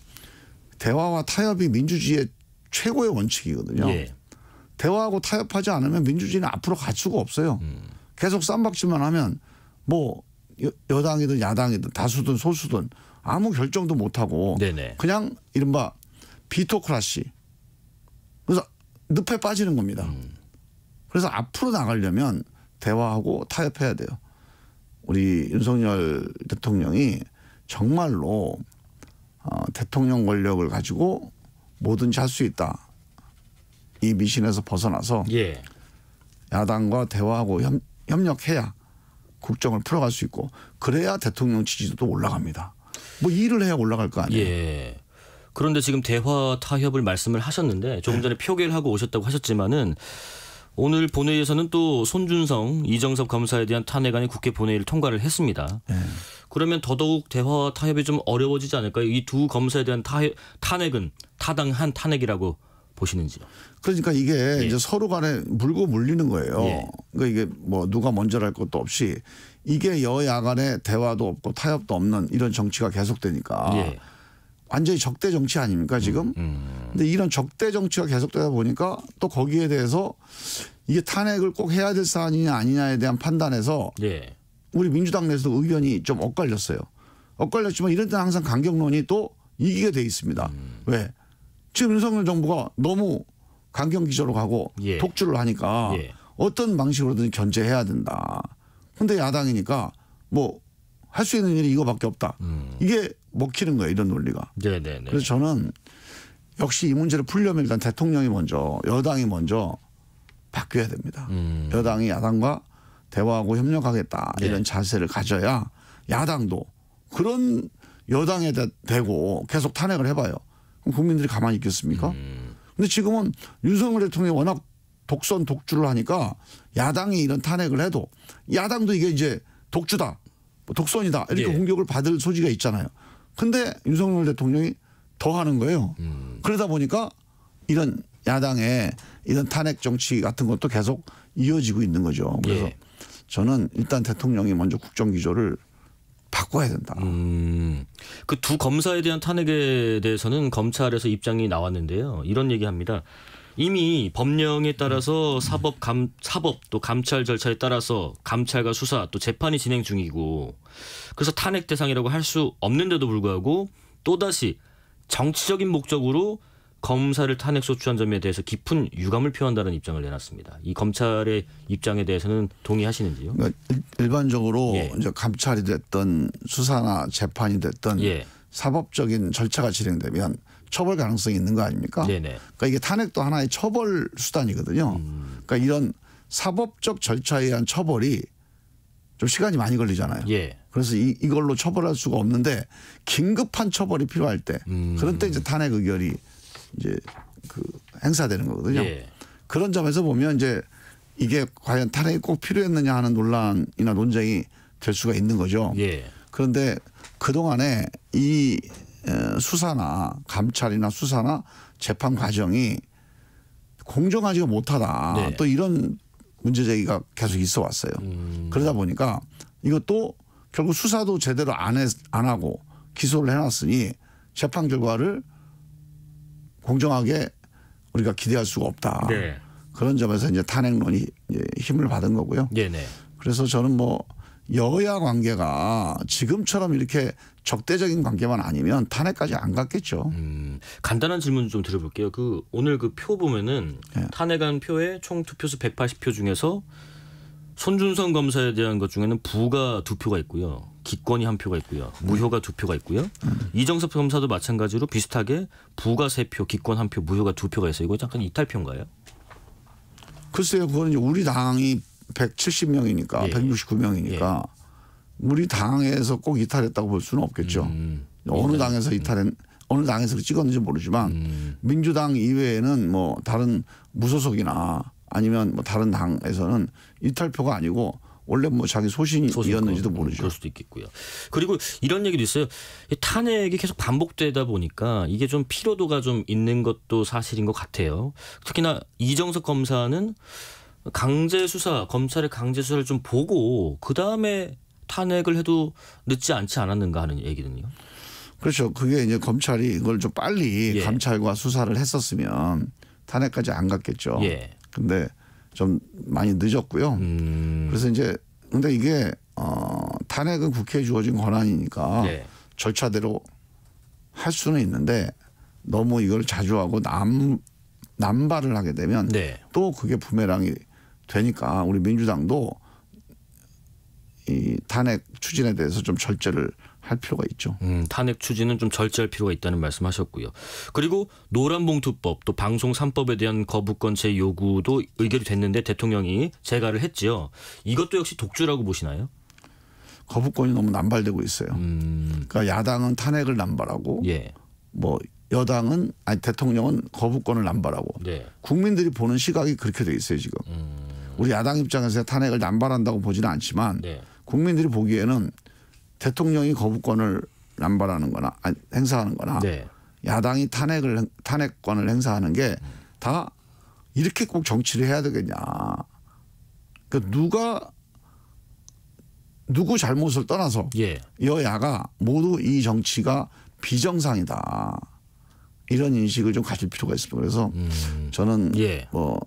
K: 대화와 타협이 민주주의의 최고의 원칙이거든요. 대화하고 타협하지 않으면 민주주의는 앞으로 갈 수가 없어요. 계속 쌈박질만 하면 뭐 여당이든 야당이든 다수든 소수든 아무 결정도 못하고 그냥 이른바 비토크라시. 그래서 늪에 빠지는 겁니다. 그래서 앞으로 나가려면 대화하고 타협해야 돼요. 우리 윤석열 대통령이 정말로 대통령 권력을 가지고 뭐든지 할 수 있다. 이 미신에서 벗어나서 야당과 대화하고 협력해야 국정을 풀어갈 수 있고 그래야 대통령 지지도도 올라갑니다. 뭐 일을 해야 올라갈 거 아니에요.
B: 그런데 지금 대화 타협을 말씀을 하셨는데 조금 전에 표결하고 오셨다고 하셨지만은 오늘 본회의에서는 또 손준성, 이정섭 검사에 대한 탄핵안이 국회 본회의를 통과를 했습니다. 그러면 더더욱 대화와 타협이 좀 어려워지지 않을까요? 이 두 검사에 대한 탄핵은 타당한 탄핵이라고 보시는지요?
K: 그러니까 이게 이제 서로 간에 물고 물리는 거예요. 그러니까 이게 뭐 누가 먼저랄 것도 없이 이게 여야 간에 대화도 없고 타협도 없는 이런 정치가 계속되니까 완전히 적대 정치 아닙니까 지금? 근데 이런 적대 정치가 계속되다 보니까 또 거기에 대해서 이게 탄핵을 꼭 해야 될 사안이냐 아니냐에 대한 판단에서 우리 민주당 내에서도 의견이 좀 엇갈렸어요. 엇갈렸지만 이럴 때는 항상 강경론이 또 이기게 돼 있습니다. 왜? 지금 윤석열 정부가 너무 강경기조로 가고 독주를 하니까 어떤 방식으로든 견제해야 된다. 근데 야당이니까 뭐 할 수 있는 일이 이거밖에 없다. 이게 먹히는 거예요. 이런 논리가. 그래서 저는 역시 이 문제를 풀려면 일단 대통령이 먼저 여당이 먼저 바뀌어야 됩니다. 여당이 야당과 대화하고 협력하겠다. 이런 자세를 가져야 야당도 그런 여당에 대고 계속 탄핵을 해봐요. 그럼 국민들이 가만히 있겠습니까? 근데 지금은 윤석열 대통령이 워낙 독선 독주를 하니까 야당이 이런 탄핵을 해도 야당도 이게 이제 독주다. 독선이다. 이렇게 공격을 받을 소지가 있잖아요. 근데 윤석열 대통령이 더 하는 거예요. 그러다 보니까 이런 야당의 이런 탄핵 정치 같은 것도 계속 이어지고 있는 거죠. 그래서 저는 일단 대통령이 먼저 국정기조를 바꿔야 된다.
B: 그 두 검사에 대한 탄핵에 대해서는 검찰에서 입장이 나왔는데요. 이런 얘기합니다. 이미 법령에 따라서 사법 또 감찰 절차에 따라서 감찰과 수사 또 재판이 진행 중이고 그래서 탄핵 대상이라고 할 수 없는데도 불구하고 또다시 정치적인 목적으로 검사를 탄핵 소추한 점에 대해서 깊은 유감을 표한다는 입장을 내놨습니다. 이 검찰의 입장에 대해서는 동의하시는지요?
K: 그러니까 일반적으로
B: 예.
K: 이제 감찰이 됐던 수사나 재판이 됐던
B: 예.
K: 사법적인 절차가 진행되면 처벌 가능성이 있는 거 아닙니까?
B: 네네.
K: 그러니까 이게 탄핵도 하나의 처벌 수단이거든요. 그러니까 이런 사법적 절차에 의한 처벌이 좀 시간이 많이 걸리잖아요.
B: 예.
K: 그래서 이걸로 처벌할 수가 없는데 긴급한 처벌이 필요할 때 그런 때 이제 탄핵 의결이 이제 그 행사되는 거거든요.
B: 예.
K: 그런 점에서 보면 이제 이게 과연 탄핵이 꼭 필요했느냐 하는 논란이나 논쟁이 될 수가 있는 거죠.
B: 예.
K: 그런데 그동안에 이 수사나 감찰이나 수사나 재판 과정이 공정하지가 못하다.
B: 네.
K: 또 이런 문제 제기가 계속 있어 왔어요. 그러다 보니까 이것도 결국 수사도 제대로 안 하고 기소를 해놨으니 재판 결과를 공정하게 우리가 기대할 수가 없다.
B: 네.
K: 그런 점에서 이제 탄핵론이 이제 힘을 받은 거고요.
B: 네네.
K: 그래서 저는 뭐 여야 관계가 지금처럼 이렇게 적대적인 관계만 아니면 탄핵까지 안 갔겠죠.
B: 간단한 질문 좀 드려볼게요. 그 오늘 그 표 보면은
K: 네.
B: 탄핵안 표에 총 투표수 180표 중에서 손준성 검사에 대한 것 중에는 부가 2표가 있고요. 기권이 1표가 있고요. 무효가 2표가 있고요. 이정섭 검사도 마찬가지로 비슷하게 부가 3표, 기권 1표, 무효가 2표가 있어요. 이거 잠깐 이탈표인가요?
K: 글쎄요. 그건 이제 우리 당이 170명이니까
B: 예.
K: 169명이니까 우리 당에서 꼭 이탈했다고 볼 수는 없겠죠. 어느 당에서 어느 당에서 찍었는지 모르지만 민주당 이외에는 뭐 다른 무소속이나 아니면 뭐 다른 당에서는 이탈표가 아니고 원래 뭐 자기 소신이었는지도 모르죠.
B: 그럴 수도 있겠고요. 그리고 이런 얘기도 있어요. 이 탄핵이 계속 반복되다 보니까 이게 좀 피로도가 좀 있는 것도 사실인 것 같아요. 특히나 이정석 검사는 강제 수사, 검찰의 강제 수사를 좀 보고 그 다음에 탄핵을 해도 늦지 않지 않았는가 하는 얘기거든요.
K: 그렇죠. 그게 이제 검찰이 이걸 좀 빨리
B: 예.
K: 감찰과 수사를 했었으면 탄핵까지 안 갔겠죠.
B: 예.
K: 근데 좀 많이 늦었고요. 그래서 이제 근데 이게 탄핵은 국회에 주어진 권한이니까
B: 네.
K: 절차대로 할 수는 있는데 너무 이걸 자주 하고 남발을 하게 되면
B: 네.
K: 또 그게 부메랑이 되니까 우리 민주당도 이 탄핵 추진에 대해서 좀 절제를 할 필요가 있죠.
B: 탄핵 추진은 좀 절제할 필요가 있다는 말씀하셨고요. 그리고 노란봉투법 또 방송 3법에 대한 거부권 재요구도 의결이 됐는데 대통령이 재가를 했지요. 이것도 역시 독주라고 보시나요?
K: 거부권이 너무 남발되고 있어요. 그러니까 야당은 탄핵을 남발하고
B: 예.
K: 뭐 여당은 대통령은 거부권을 남발하고
B: 네.
K: 국민들이 보는 시각이 그렇게 돼 있어요 지금. 우리 야당 입장에서 탄핵을 남발한다고 보지는 않지만
B: 네.
K: 국민들이 보기에는 대통령이 거부권을 남발하는 거나 행사하는 거나
B: 네.
K: 야당이 탄핵권을 행사하는 게 다 이렇게 꼭 정치를 해야 되겠냐. 그러니까 누구 잘못을 떠나서
B: 예.
K: 여야가 모두 이 정치가 비정상이다. 이런 인식을 좀 가질 필요가 있습니다. 그래서 저는
B: 예.
K: 뭐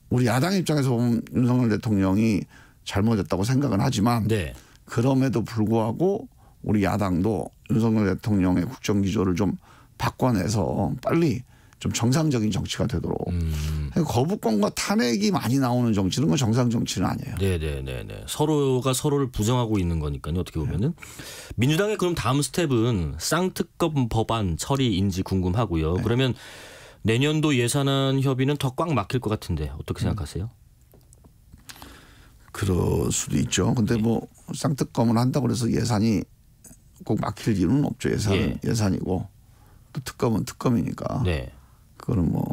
K: 우리 야당 입장에서 보면 윤석열 대통령이 잘못했다고 생각은 하지만
B: 네.
K: 그럼에도 불구하고 우리 야당도 윤석열 대통령의 국정기조를 좀 바꿔내서 빨리 좀 정상적인 정치가 되도록 거부권과 탄핵이 많이 나오는 정치는 건 정상 정치는 아니에요.
B: 네네네네. 서로가 서로를 부정하고 있는 거니까요. 어떻게 보면은 민주당의 그럼 다음 스텝은 쌍특검 법안 처리인지 궁금하고요. 그러면 내년도 예산안 협의는 더 꽉 막힐 것 같은데 어떻게 생각하세요?
K: 그럴 수도 있죠. 근데 뭐 쌍특검을 한다고 해서 예산이 꼭 막힐 이유는 없죠. 예산은 예산이고 또 특검은 특검이니까.
B: 네.
K: 그거는 뭐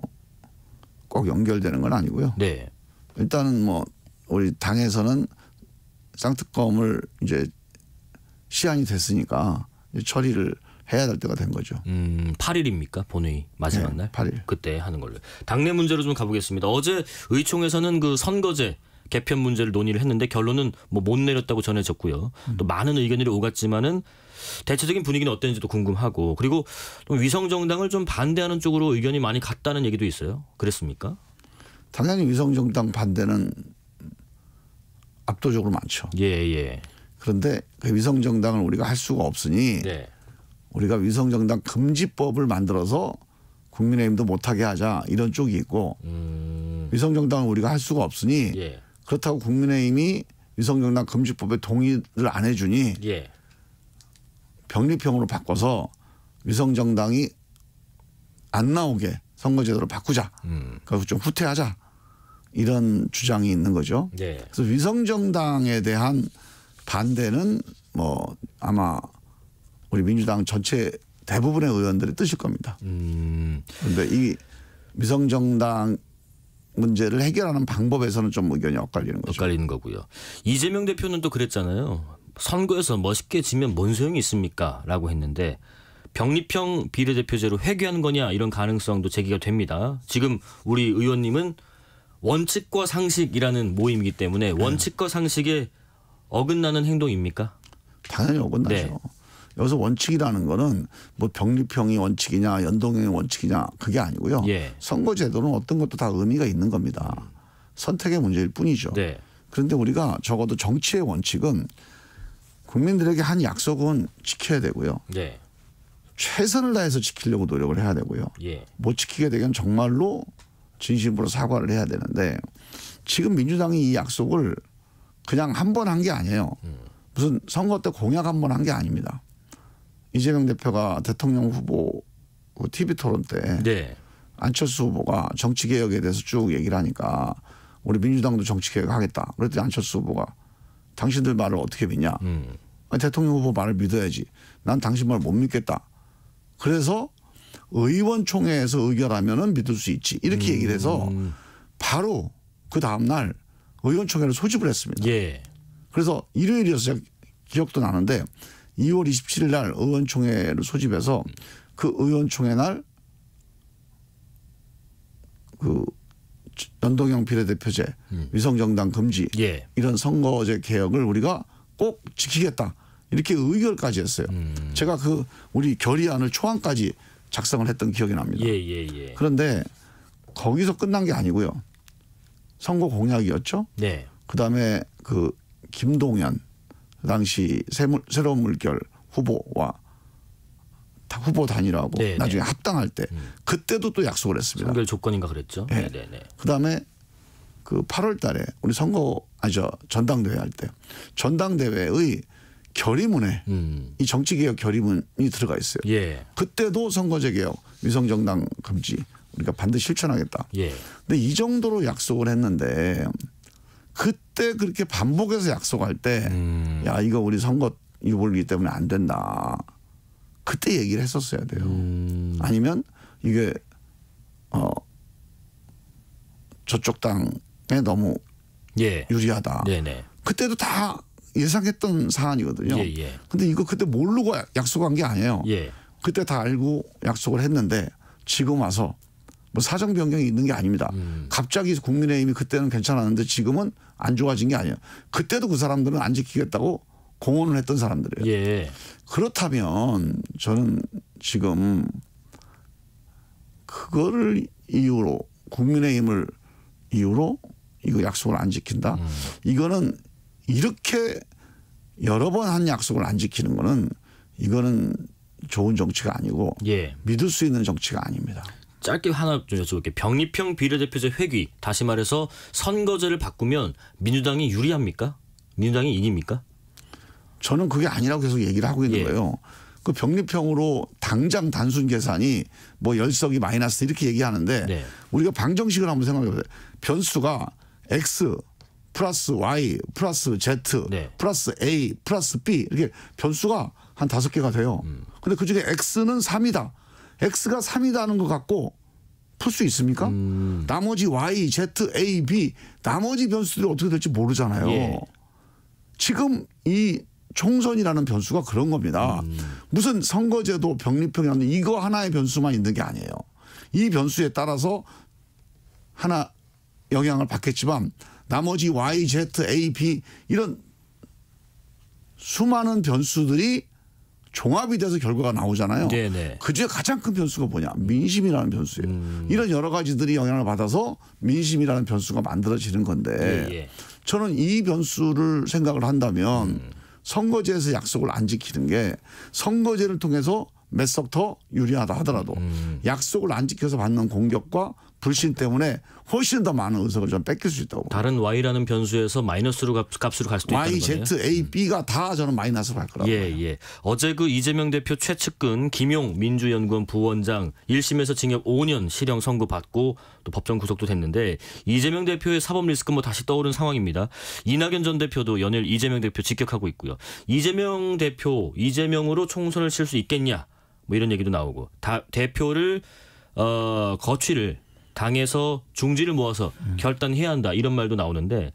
K: 꼭 연결되는 건 아니고요.
B: 네.
K: 일단은 뭐 우리 당에서는 쌍특검을 이제 시한이 됐으니까 이제 처리를 해야 될 때가 된 거죠.
B: 8일입니까? 본회의 마지막
K: 네,
B: 날?
K: 8일.
B: 그때 하는 걸로. 당내 문제로 좀 가보겠습니다. 어제 의총에서는 그 선거제 개편 문제를 논의를 했는데 결론은 뭐 못 내렸다고 전해졌고요. 또 많은 의견들이 오갔지만은 대체적인 분위기는 어땠는지도 궁금하고 그리고 좀 위성정당을 좀 반대하는 쪽으로 의견이 많이 갔다는 얘기도 있어요. 그랬습니까?
K: 당연히 위성정당 반대는 압도적으로 많죠.
B: 예.
K: 그런데 그 위성정당을 우리가 할 수가 없으니
B: 네.
K: 우리가 위성정당 금지법을 만들어서 국민의힘도 못하게 하자 이런 쪽이 있고 위성정당을 우리가 할 수가 없으니
B: 예.
K: 그렇다고 국민의힘이 위성정당 금지법에 동의를 안 해주니
B: 예.
K: 병립형으로 바꿔서 위성정당이 안 나오게 선거제도를 바꾸자. 그래서 좀 후퇴하자. 이런 주장이 있는 거죠.
B: 네.
K: 그래서 위성정당에 대한 반대는 뭐 아마 우리 민주당 전체 대부분의 의원들이 뜻일 겁니다. 그런데 이 위성정당 문제를 해결하는 방법에서는 좀 의견이 엇갈리는 거죠.
B: 엇갈리는 거고요. 이재명 대표는 또 그랬잖아요. 선거에서 멋있게 지면 뭔 소용이 있습니까? 라고 했는데 병립형 비례대표제로 회귀하는 거냐 이런 가능성도 제기가 됩니다. 지금 우리 의원님은 원칙과 상식이라는 모임이기 때문에 원칙과 상식에 어긋나는 행동입니까?
K: 당연히 어긋나죠.
B: 네.
K: 여기서 원칙이라는 거는 뭐 병립형이 원칙이냐 연동형이 원칙이냐 그게 아니고요.
B: 예.
K: 선거제도는 어떤 것도 다 의미가 있는 겁니다. 선택의 문제일 뿐이죠.
B: 네.
K: 그런데 우리가 적어도 정치의 원칙은 국민들에게 한 약속은 지켜야 되고요.
B: 네.
K: 최선을 다해서 지키려고 노력을 해야 되고요.
B: 예.
K: 못 지키게 되면 정말로 진심으로 사과를 해야 되는데 지금 민주당이 이 약속을 그냥 한 번 한 게 아니에요. 무슨 선거 때 공약 한 번 한 게 아닙니다. 이재명 대표가 대통령 후보 TV 토론 때
B: 네.
K: 안철수 후보가 정치개혁에 대해서 쭉 얘기를 하니까 우리 민주당도 정치개혁 하겠다. 그랬더니 안철수 후보가 당신들 말을 어떻게 믿냐. 아니, 대통령 후보 말을 믿어야지. 난 당신 말 못 믿겠다. 그래서 의원총회에서 의결하면은 믿을 수 있지. 이렇게 얘기를 해서 바로 그 다음날 의원총회를 소집을 했습니다.
B: 예.
K: 그래서 일요일이어서 제가 기억도 나는데 2월 27일 날 의원총회를 소집해서 그 의원총회 날 그 연동형 비례대표제, 위성정당 금지
B: 예.
K: 이런 선거제 개혁을 우리가 꼭 지키겠다. 이렇게 의결까지 했어요. 제가 그 우리 결의안을 초안까지 작성을 했던 기억이 납니다.
B: 예.
K: 그런데 거기서 끝난 게 아니고요. 선거 공약이었죠.
B: 네.
K: 그다음에 그 김동연 그 당시 새로운 물결 후보와 후보 단일화하고
B: 네,
K: 나중에
B: 네.
K: 합당할 때 그때도 또 약속을 했습니다.
B: 선결 조건인가 그랬죠.
K: 네.
B: 네.
K: 그다음에 그 8월 달에 우리 전당대회 할 때 전당대회의 결의문에 이 정치개혁 결의문이 들어가 있어요.
B: 예.
K: 그때도 선거제 개혁, 위성정당 금지 우리가 반드시 실천하겠다.
B: 예.
K: 근데 이 정도로 약속을 했는데 그때 그렇게 반복해서 약속할 때 야 이거 우리 선거 유불기 때문에 안 된다. 그때 얘기를 했었어야 돼요. 아니면 이게 저쪽 당에 너무
B: 예.
K: 유리하다.
B: 네네.
K: 그때도 다 예상했던 사안이거든요.
B: 예.
K: 근데 이거 그때 모르고 약속한 게 아니에요.
B: 예.
K: 그때 다 알고 약속을 했는데 지금 와서 뭐 사정 변경이 있는 게 아닙니다. 갑자기 국민의힘이 그때는 괜찮았는데 지금은 안 좋아진 게 아니에요. 그때도 그 사람들은 안 지키겠다고 공언을 했던 사람들이에요.
B: 예.
K: 그렇다면 저는 지금 그거를 이유로 국민의힘을 이유로 이거 약속을 안 지킨다. 이거는 이렇게 여러 번 한 약속을 안 지키는 거는 이거는 좋은 정치가 아니고
B: 예.
K: 믿을 수 있는 정치가 아닙니다.
B: 짧게 하나 좀 여쭤볼게요. 병립형 비례대표제 회귀, 다시 말해서 선거제를 바꾸면 민주당이 유리합니까? 민주당이 이깁니까?
K: 저는 그게 아니라고 계속 얘기를 하고 있는
B: 예.
K: 거예요. 그 병립형으로 당장 단순 계산이 뭐 열석이 마이너스 이렇게 얘기하는데
B: 네.
K: 우리가 방정식을 한번 생각해 보세요. 변수가 X 플러스 Y 플러스 Z
B: 네.
K: 플러스 A 플러스 B 이렇게 변수가 한 5개가 돼요. 근데 그중에 X는 3이다. X가 3이다는 것 갖고 풀 수 있습니까? 나머지 Y, Z, A, B 나머지 변수들이 어떻게 될지 모르잖아요.
B: 예.
K: 지금 이 총선이라는 변수가 그런 겁니다. 무슨 선거제도 병립형이라는 이거 하나의 변수만 있는 게 아니에요. 이 변수에 따라서 하나 영향을 받겠지만 나머지 Y, Z, A, B 이런 수많은 변수들이 종합이 돼서 결과가 나오잖아요.
B: 네네.
K: 그중에 가장 큰 변수가 뭐냐? 민심이라는 변수예요. 이런 여러 가지들이 영향을 받아서 민심이라는 변수가 만들어지는 건데
B: 예.
K: 저는 이 변수를 생각을 한다면 선거제에서 약속을 안 지키는 게 선거제를 통해서 몇 석 더 유리하다 하더라도 약속을 안 지켜서 받는 공격과 불신 때문에 훨씬 더 많은 의석을 좀 뺏길 수 있다고.
B: 다른 Y라는 변수에서 마이너스로 값으로 갈 수도
K: Y,
B: 있다는 거네요.
K: Z, A, B가 다 저는 마이너스로 갈 거라고.
B: 예. 어제 그 이재명 대표 최측근 김용 민주연구원 부원장 1심에서 징역 5년 실형 선고받고 또 법정 구속도 됐는데 이재명 대표의 사법 리스크 뭐 다시 떠오른 상황입니다. 이낙연 전 대표도 연일 이재명 대표 직격하고 있고요. 이재명 대표 이재명으로 총선을 칠 수 있겠냐 뭐 이런 얘기도 나오고 대표를 거취를 당에서 중지를 모아서 결단해야 한다 이런 말도 나오는데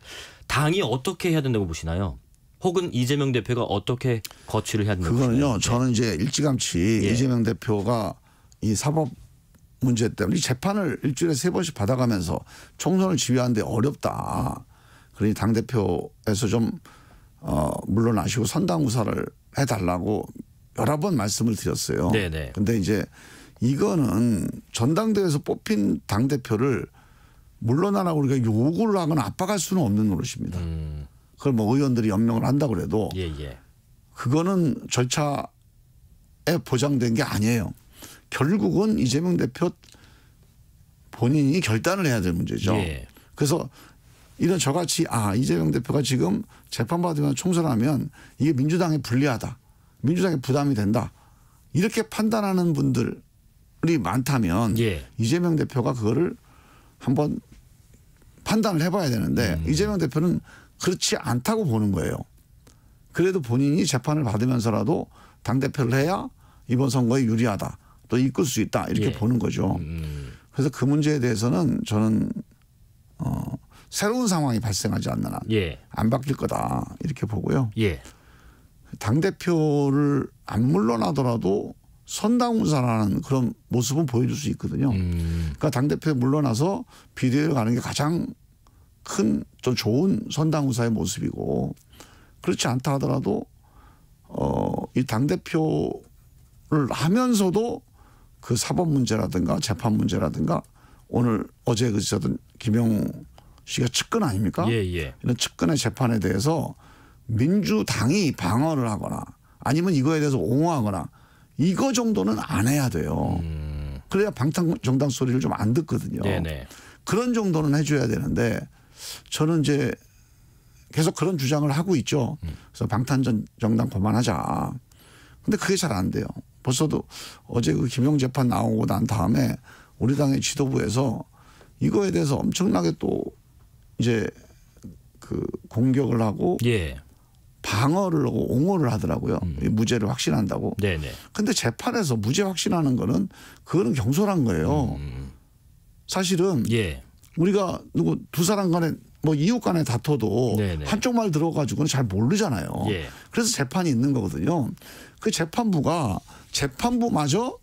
B: 당이 어떻게 해야 된다고 보시나요? 혹은 이재명 대표가 어떻게 거취를 해야 된다고 보시나요?
K: 그거는요. 저는 이제 일찌감치 이재명 대표가 이 사법 문제 때문에 이 재판을 일주일에 3번씩 받아가면서 총선을 지휘하는데 어렵다. 그러니 당대표에서 좀 물러나시고 선당우사를 해달라고 여러 번 말씀을 드렸어요.
B: 네네.
K: 근데 이제 이거는 전당대회에서 뽑힌 당대표를 물러나라고 우리가 요구를 하거나 압박할 수는 없는 노릇입니다. 그걸 뭐 의원들이 연명을 한다고 그래도 그거는 절차에 보장된 게 아니에요. 결국은 이재명 대표 본인이 결단을 해야 될 문제죠. 그래서 이런 저같이 이재명 대표가 지금 재판받으면 총선하면 이게 민주당에 불리하다. 민주당에 부담이 된다. 이렇게 판단하는 분들이 많다면 이재명 대표가 그거를 한번 판단을 해봐야 되는데 이재명 대표는 그렇지 않다고 보는 거예요. 그래도 본인이 재판을 받으면서라도 당대표를 해야 이번 선거에 유리하다. 또 이끌 수 있다. 이렇게 보는 거죠. 그래서 그 문제에 대해서는 저는 새로운 상황이 발생하지 않는 한 안 바뀔 거다. 이렇게 보고요. 당대표를 안 물러나더라도 선당우사라는 그런 모습은 보여줄 수 있거든요. 그러니까 당대표에 물러나서 비대위로 가는 게 가장 큰 좀 좋은 선당우사의 모습이고 그렇지 않다 하더라도 이 당대표를 하면서도 그 사법 문제라든가 재판 문제라든가 오늘 어제 그랬던 김용 씨가 측근 아닙니까? 이런 측근의 재판에 대해서 민주당이 방어를 하거나 아니면 이거에 대해서 옹호하거나 이거 정도는 안 해야 돼요. 그래야 방탄정당 소리를 좀 안 듣거든요. 그런 정도는 해줘야 되는데 저는 이제 계속 그런 주장을 하고 있죠. 그래서 방탄정당 그만하자. 근데 그게 잘 안 돼요. 벌써도 어제 그 김용 재판 나오고 난 다음에 우리 당의 지도부에서 이거에 대해서 엄청나게 또 이제 그 공격을 하고 방어를 하고 옹호를 하더라고요. 무죄를 확신한다고. 근데 재판에서 무죄 확신하는 거는 그거는 경솔한 거예요. 사실은 우리가 누구 두 사람 간에 뭐 이웃 간에 다퉈도 한쪽 말 들어가지고는 잘 모르잖아요. 그래서 재판이 있는 거거든요. 그 재판부마저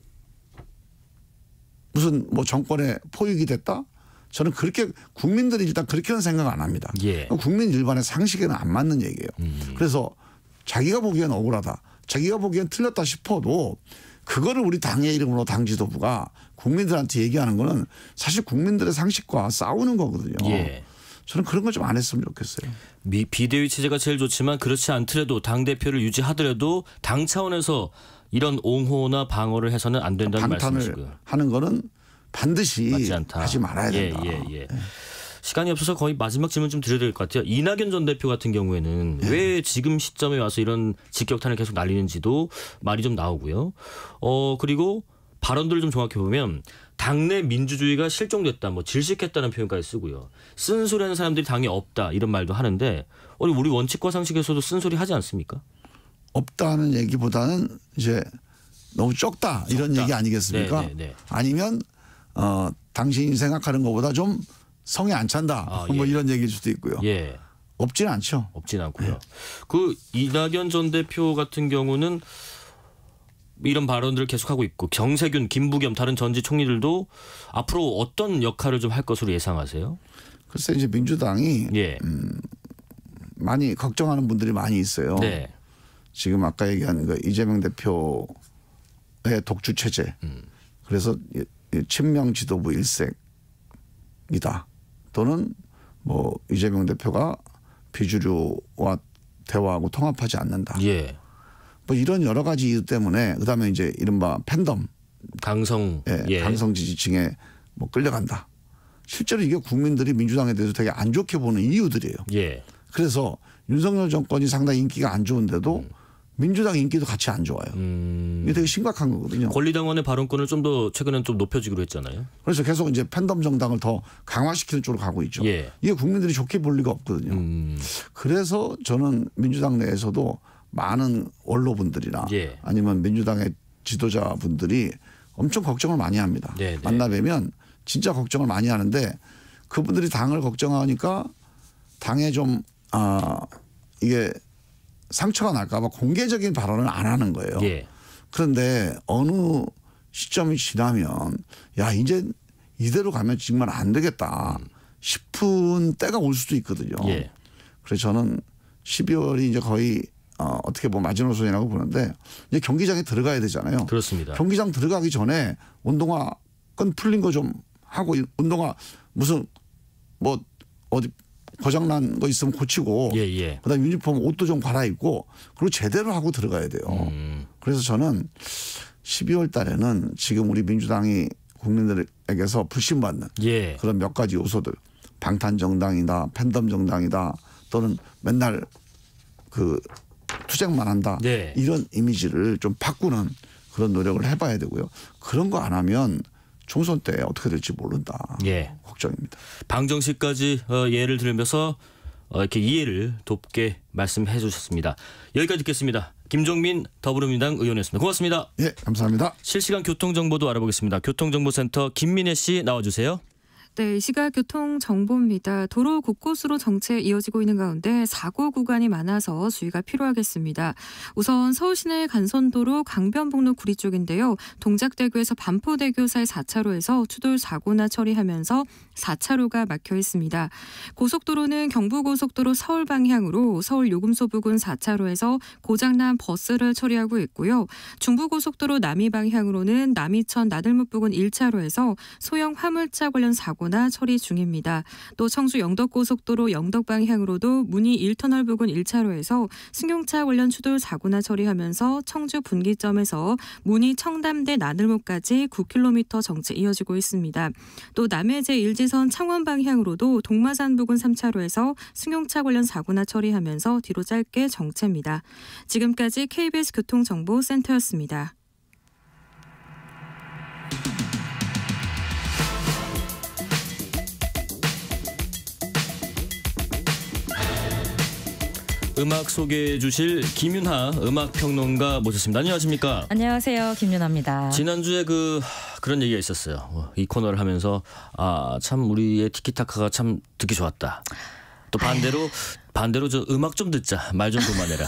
K: 무슨 뭐 정권에 포획이 됐다? 저는 그렇게 국민들이 일단 그렇게는 생각 안 합니다. 국민 일반의 상식에는 안 맞는 얘기예요. 그래서 자기가 보기엔 억울하다. 자기가 보기엔 틀렸다 싶어도 그거를 우리 당의 이름으로 당 지도부가 국민들한테 얘기하는 거는 사실 국민들의 상식과 싸우는 거거든요. 저는 그런 걸 좀 안 했으면 좋겠어요.
B: 비대위 체제가 제일 좋지만 그렇지 않더라도 당대표를 유지하더라도 당 차원에서 이런 옹호나 방어를 해서는 안 된다는 말씀이시고요.
K: 하는 거는 반드시 하지 말아야 된다.
B: 시간이 없어서 거의 마지막 질문 좀 드려야 될 것 같아요. 이낙연 전 대표 같은 경우에는 왜 지금 시점에 와서 이런 직격탄을 계속 날리는지도 말이 좀 나오고요. 그리고 발언들을 좀 정확히 보면 당내 민주주의가 실종됐다, 뭐 질식했다는 표현까지 쓰고요. 쓴소리하는 사람들이 당에 없다 이런 말도 하는데 우리 원칙과 상식에서도 쓴소리 하지 않습니까?
K: 없다는 얘기보다는 이제 너무 적다 이런 얘기 아니겠습니까? 아니면 당신이 생각하는 것보다 좀 성에 안 찬다. 뭐 이런 얘기일 수도 있고요. 없지는 않죠.
B: 없지는 않고요. 그 이낙연 전 대표 같은 경우는 이런 발언들을 계속하고 있고 정세균, 김부겸 다른 전직 총리들도 앞으로 어떤 역할을 좀 할 것으로 예상하세요?
K: 글쎄 이제 민주당이
B: 예.
K: 많이 걱정하는 분들이 많이 있어요.
B: 네.
K: 지금 아까 얘기한 그 이재명 대표의 독주 체제. 그래서 친명 지도부 일색이다. 또는 뭐 이재명 대표가 비주류와 대화하고 통합하지 않는다.
B: 예.
K: 뭐 이런 여러 가지 이유 때문에 그다음에 이제 이른바 팬덤,
B: 강성, 예.
K: 강성 지지층에 뭐 끌려간다. 실제로 이게 국민들이 민주당에 대해서 되게 안 좋게 보는 이유들이에요.
B: 예.
K: 그래서 윤석열 정권이 상당히 인기가 안 좋은데도 민주당 인기도 같이 안 좋아요. 이게 되게 심각한 거거든요.
B: 권리당원의 발언권을 좀 더 최근엔 좀 높여주기로 했잖아요.
K: 그래서 계속 이제 팬덤 정당을 더 강화시키는 쪽으로 가고 있죠.
B: 예.
K: 이게 국민들이 좋게 볼 리가 없거든요. 그래서 저는 민주당 내에서도 많은 원로분들이나
B: 예.
K: 아니면 민주당의 지도자분들이 엄청 걱정을 많이 합니다.
B: 네네.
K: 만나뵈면 진짜 걱정을 많이 하는데 그분들이 당을 걱정하니까 당에 좀 이게 상처가 날까 봐 공개적인 발언을 안 하는 거예요.
B: 예.
K: 그런데 어느 시점이 지나면 야 이제 이대로 가면 정말 안 되겠다 싶은 때가 올 수도 있거든요.
B: 예.
K: 그래서 저는 12월이 이제 거의 어떻게 보면 마지노선이라고 보는데 이제 경기장에 들어가야 되잖아요.
B: 그렇습니다.
K: 경기장 들어가기 전에 운동화 끈 풀린 거 좀 하고 운동화 무슨 뭐 어디 고장난 거 있으면 고치고
B: 예.
K: 그다음 유니폼 옷도 좀 갈아입고 그리고 제대로 하고 들어가야 돼요. 그래서 저는 12월 달에는 지금 우리 민주당이 국민들에게서 불신받는
B: 예.
K: 그런 몇 가지 요소들 방탄 정당이다 팬덤 정당이다 또는 맨날 그 투쟁만 한다
B: 네.
K: 이런 이미지를 좀 바꾸는 그런 노력을 해봐야 되고요. 그런 거 안 하면 총선 때 어떻게 될지 모른다.
B: 예.
K: 걱정입니다.
B: 방정식까지 예를 들면서 이렇게 이해를 돕게 말씀해 주셨습니다. 여기까지 듣겠습니다. 김종민 더불어민주당 의원이었습니다. 고맙습니다.
K: 예, 감사합니다.
B: 실시간 교통정보도 알아보겠습니다. 교통정보센터 김민혜 씨 나와주세요.
D: 네, 이 시각 교통 정보입니다. 도로 곳곳으로 정체 이어지고 있는 가운데 사고 구간이 많아서 주의가 필요하겠습니다. 우선 서울시내 간선도로 강변북로 구리 쪽인데요. 동작대교에서 반포대교 사이 4차로에서 추돌 사고나 처리하면서 4차로가 막혀 있습니다. 고속도로는 경부고속도로 서울 방향으로 서울 요금소 부근 4차로에서 고장난 버스를 처리하고 있고요. 중부고속도로 남이 방향으로는 남이천 나들목 부근 1차로에서 소형 화물차 관련 사고나 처리 중입니다. 또 청주 영덕고속도로 영덕 방향으로도 문희 1터널 부근 1차로에서 승용차 관련 추돌 사고나 처리하면서 청주 분기점에서 문희 청담대 나들목까지 9km 정체 이어지고 있습니다. 또 남해제 일지선 창원 방향으로도 동마산 부근 3차로에서 승용차 관련 사고나 처리하면서 뒤로 짧게 정체입니다. 지금까지 KBS 교통정보센터였습니다.
B: 음악 소개해 주실 김윤하 음악평론가 모셨습니다. 안녕하십니까?
L: 안녕하세요. 김윤하입니다.
B: 지난주에 그런 얘기가 있었어요. 이 코너를 하면서 참 우리의 티키타카가 참 듣기 좋았다. 또 반대로 저 음악 좀 듣자. 말 좀 그만해라.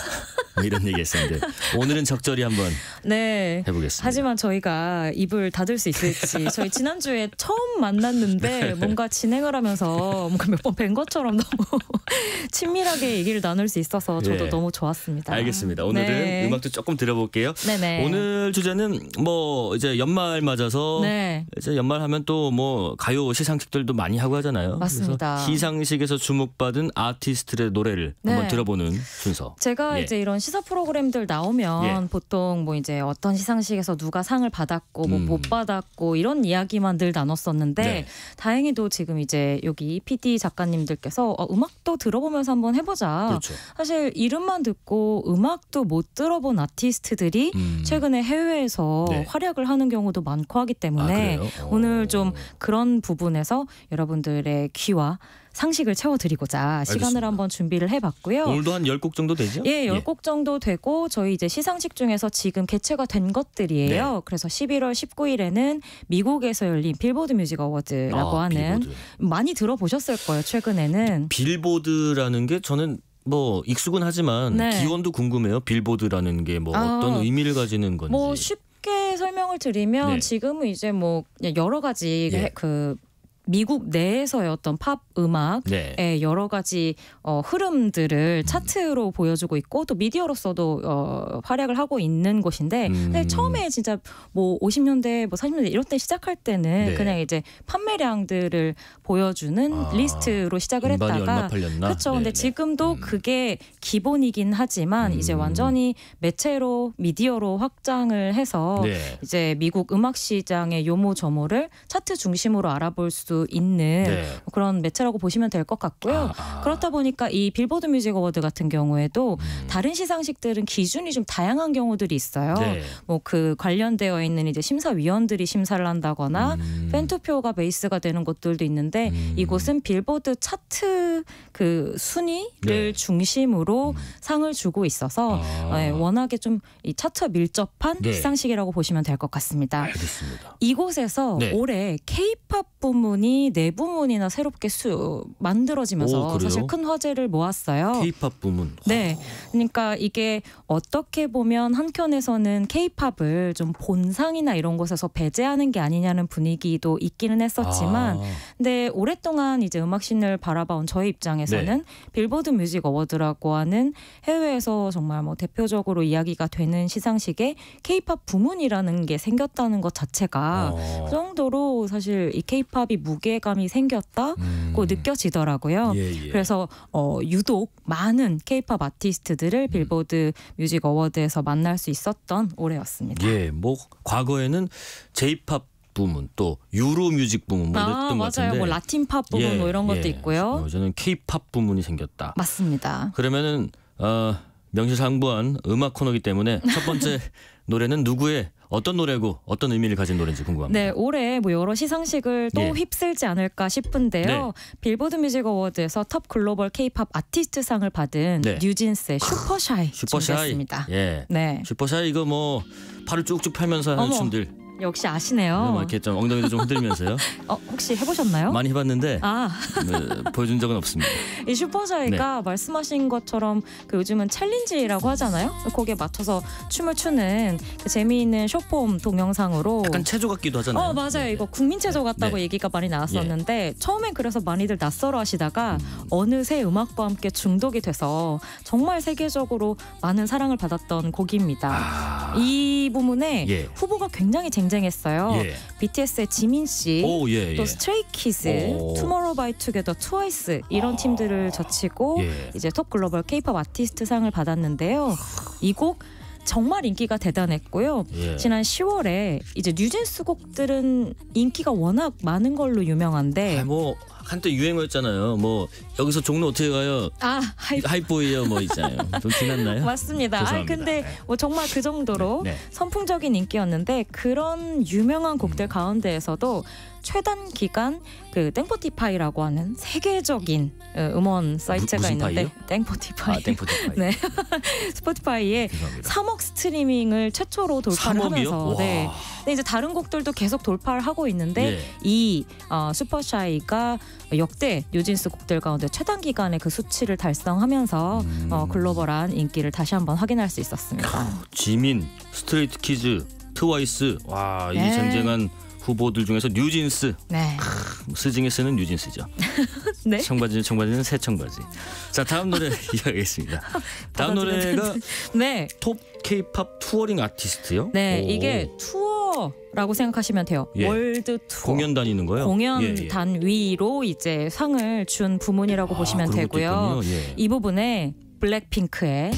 B: 이런 얘기했었는데 오늘은 적절히 한번
L: 네.
B: 해보겠습니다.
L: 하지만 저희가 입을 닫을 수 있을지 저희 지난주에 처음 만났는데
B: 네.
L: 뭔가 진행을 하면서 뭔가 몇 번 뵌 것처럼 너무 친밀하게 얘기를 나눌 수 있어서 저도
B: 네.
L: 너무 좋았습니다.
B: 알겠습니다. 오늘은
L: 네.
B: 음악도 조금 들어볼게요.
L: 네네.
B: 오늘 주제는 뭐 이제 연말 맞아서
L: 네.
B: 이제 연말하면 또 뭐 가요 시상식들도 많이 하고 하잖아요.
L: 맞습니다.
B: 그래서 시상식에서 주목받은 아티스트의 노래를
L: 네.
B: 한번 들어보는 순서.
L: 제가
B: 예.
L: 이제 이런 시사 프로그램들 나오면
B: 예.
L: 보통 뭐 이제 어떤 시상식에서 누가 상을 받았고 뭐 못 받았고 이런 이야기만 늘 나눴었는데
B: 네.
L: 다행히도 지금 이제 여기 PD 작가님들께서 음악도 들어보면서 한번 해보자.
B: 그렇죠.
L: 사실 이름만 듣고 음악도 못 들어본 아티스트들이 최근에 해외에서
B: 네.
L: 활약을 하는 경우도 많고 하기 때문에
B: 그래요?
L: 오늘 좀 그런 부분에서 여러분들의 귀와 상식을 채워드리고자 시간을
B: 알겠습니다.
L: 한번 준비를 해봤고요.
B: 오늘도 한 10곡 정도 되죠?
L: 예, 10곡 정도 되고 저희 이제 시상식 중에서 지금 개최가 된 것들이에요.
B: 네.
L: 그래서 11월 19일에는 미국에서 열린 빌보드 뮤직 어워드라고 하는
B: 빌보드.
L: 많이 들어보셨을 거예요. 최근에는.
B: 빌보드라는 게 저는 뭐 익숙은 하지만
L: 네.
B: 기원도 궁금해요. 빌보드라는 게 뭐
L: 아,
B: 어떤 의미를 가지는 건지.
L: 뭐 쉽게 설명을 드리면
B: 네.
L: 지금은 이제 뭐 여러 가지
B: 예.
L: 그 미국 내에서의 어떤 팝 음악의
B: 네.
L: 여러 가지 흐름들을 차트로 보여주고 있고 또 미디어로서도 활약을 하고 있는 곳인데 근데 처음에 진짜 뭐 50년대 뭐 40년대 이럴 때 시작할 때는
B: 네.
L: 그냥 이제 판매량들을 보여주는 리스트로 시작을
B: 음반이
L: 했다가
B: 얼마 팔렸나?
L: 그렇죠. 근데 지금도 그게 기본이긴 하지만 이제 완전히 매체로 미디어로 확장을 해서
B: 네.
L: 이제 미국 음악 시장의 요모저모를 차트 중심으로 알아볼 수 있는
B: 네.
L: 그런 매체라고 보시면 될 것 같고요. 그렇다 보니까 이 빌보드 뮤직 어워드 같은 경우에도 다른 시상식들은 기준이 좀 다양한 경우들이 있어요.
B: 네.
L: 뭐 그 관련되어 있는 이제 심사위원들이 심사를 한다거나 팬투표가 베이스가 되는 곳들도 있는데 이곳은 빌보드 차트 그 순위를
B: 네.
L: 중심으로 상을 주고 있어서 워낙에 좀 이 차트와 밀접한
B: 네.
L: 시상식이라고 보시면 될 것 같습니다.
B: 알겠습니다.
L: 이곳에서
B: 네.
L: 올해 K-팝 부문이 4부문이나 새롭게 만들어지면서
B: 오, 그래요?
L: 사실 큰 화제를 모았어요.
B: K-팝 부문.
L: 네, 그러니까 이게 어떻게 보면 한켠에서는 K-팝을 좀 본상이나 이런 곳에서 배제하는 게 아니냐는 분위기도 있기는 했었지만, 근데 오랫동안 이제 음악씬을 바라봐온 저희 입장에서는 빌보드 뮤직 어워드라고 하는 해외에서 정말 뭐 대표적으로 이야기가 되는 시상식에 K-팝 부문이라는 게 생겼다는 것 자체가 그 정도로 사실 이 K-팝이 무게감이 생겼다고 느껴지더라고요. 그래서 유독 많은 K-팝 아티스트들을 빌보드 뮤직 어워드에서 만날 수 있었던 올해였습니다.
B: 예, 뭐 과거에는 J-팝 부문 또 유로 뮤직 부문 뭐 이랬던 것 같은데.
L: 맞아요. 뭐 라틴 팝 부문 뭐 이런 것도 있고요.
B: 저는 K-팝 부문이 생겼다.
L: 맞습니다.
B: 그러면은 명실상부한 음악 코너이기 때문에 첫 번째 노래는 누구의 어떤 노래고 어떤 의미를 가진 노래인지 궁금합니다.
L: 네, 올해 뭐 여러 시상식을 또
B: 예.
L: 휩쓸지 않을까 싶은데요.
B: 네.
L: 빌보드 뮤직 어워드에서 톱 글로벌 K-팝 아티스트상을 받은
B: 네.
L: 뉴진스의 슈퍼샤이 준비했습니다.
B: 예.
L: 네.
B: 슈퍼샤이 이거 뭐 팔을 쭉쭉 펴면서 하는
L: 어머.
B: 춤들.
L: 역시 아시네요.
B: 뭐 이렇게 좀 엉덩이도 좀 흔들면서요.
L: 혹시 해보셨나요?
B: 많이 해봤는데 보여준 적은 없습니다.
L: 이 슈퍼샤이가 말씀하신 것처럼 그 요즘은 챌린지라고 하잖아요. 거기에 맞춰서 춤을 추는 그 재미있는 숏폼 동영상으로
B: 약간 체조 같기도 하잖아요.
L: 맞아요. 이거 국민 체조 같다고
B: 네.
L: 얘기가 많이 나왔었는데 처음엔 그래서 많이들 낯설어 하시다가 어느새 음악과 함께 중독이 돼서 정말 세계적으로 많은 사랑을 받았던 곡입니다. 이 부문에 후보가 굉장히 쟁쟁했어요. BTS의 지민 씨, 또 스트레이키즈, 투모로우 바이 투게더, 트와이스 이런 팀들을 젖히고 이제 톱 글로벌 K-팝 아티스트 상을 받았는데요. 이 곡 정말 인기가 대단했고요. 지난 10월에 이제 뉴진스 곡들은 인기가 워낙 많은 걸로 유명한데
B: 뭐 한때 유행어였잖아요. 뭐 여기서 종로 어떻게 가요? 하이보이요 뭐 있잖아요. 좀 지났나요?
L: 맞습니다.
B: 죄송합니다.
L: 근데 뭐 정말 그 정도로 선풍적인 인기였는데 그런 유명한 곡들 가운데에서도 최단 기간 그 땡포티파이라고 하는 세계적인 음원 사이트가 있는데 땡포티파이.
B: 땡포티파이.
L: 네. 스포티파이에 3억 스트리밍을 최초로 돌파를
B: 3억이요?
L: 하면서 근데 이제 다른 곡들도 계속 돌파를 하고 있는데 이 슈퍼샤이가 역대 뉴진스 곡들 가운데 최단 기간의 그 수치를 달성하면서 글로벌한 인기를 다시 한번 확인할 수 있었습니다.
B: 지민, 스트레이트키즈, 트와이스, 와, 이 쟁쟁한 후보들 중에서 뉴진스. 스징에 쓰는 뉴진스죠.
L: 네.
B: 청바지는 새 청바지. 자, 다음 노래 이어가겠습니다. 다음 노래가 톱 K-팝 투어링 아티스트요?
L: 네, 이게 투어라고 생각하시면 돼요. 월드 투어.
B: 공연 다니는 거요?
L: 공연 단위로 이제 상을 준 부문이라고 보시면 되고요. 이 부분에 블랙핑크의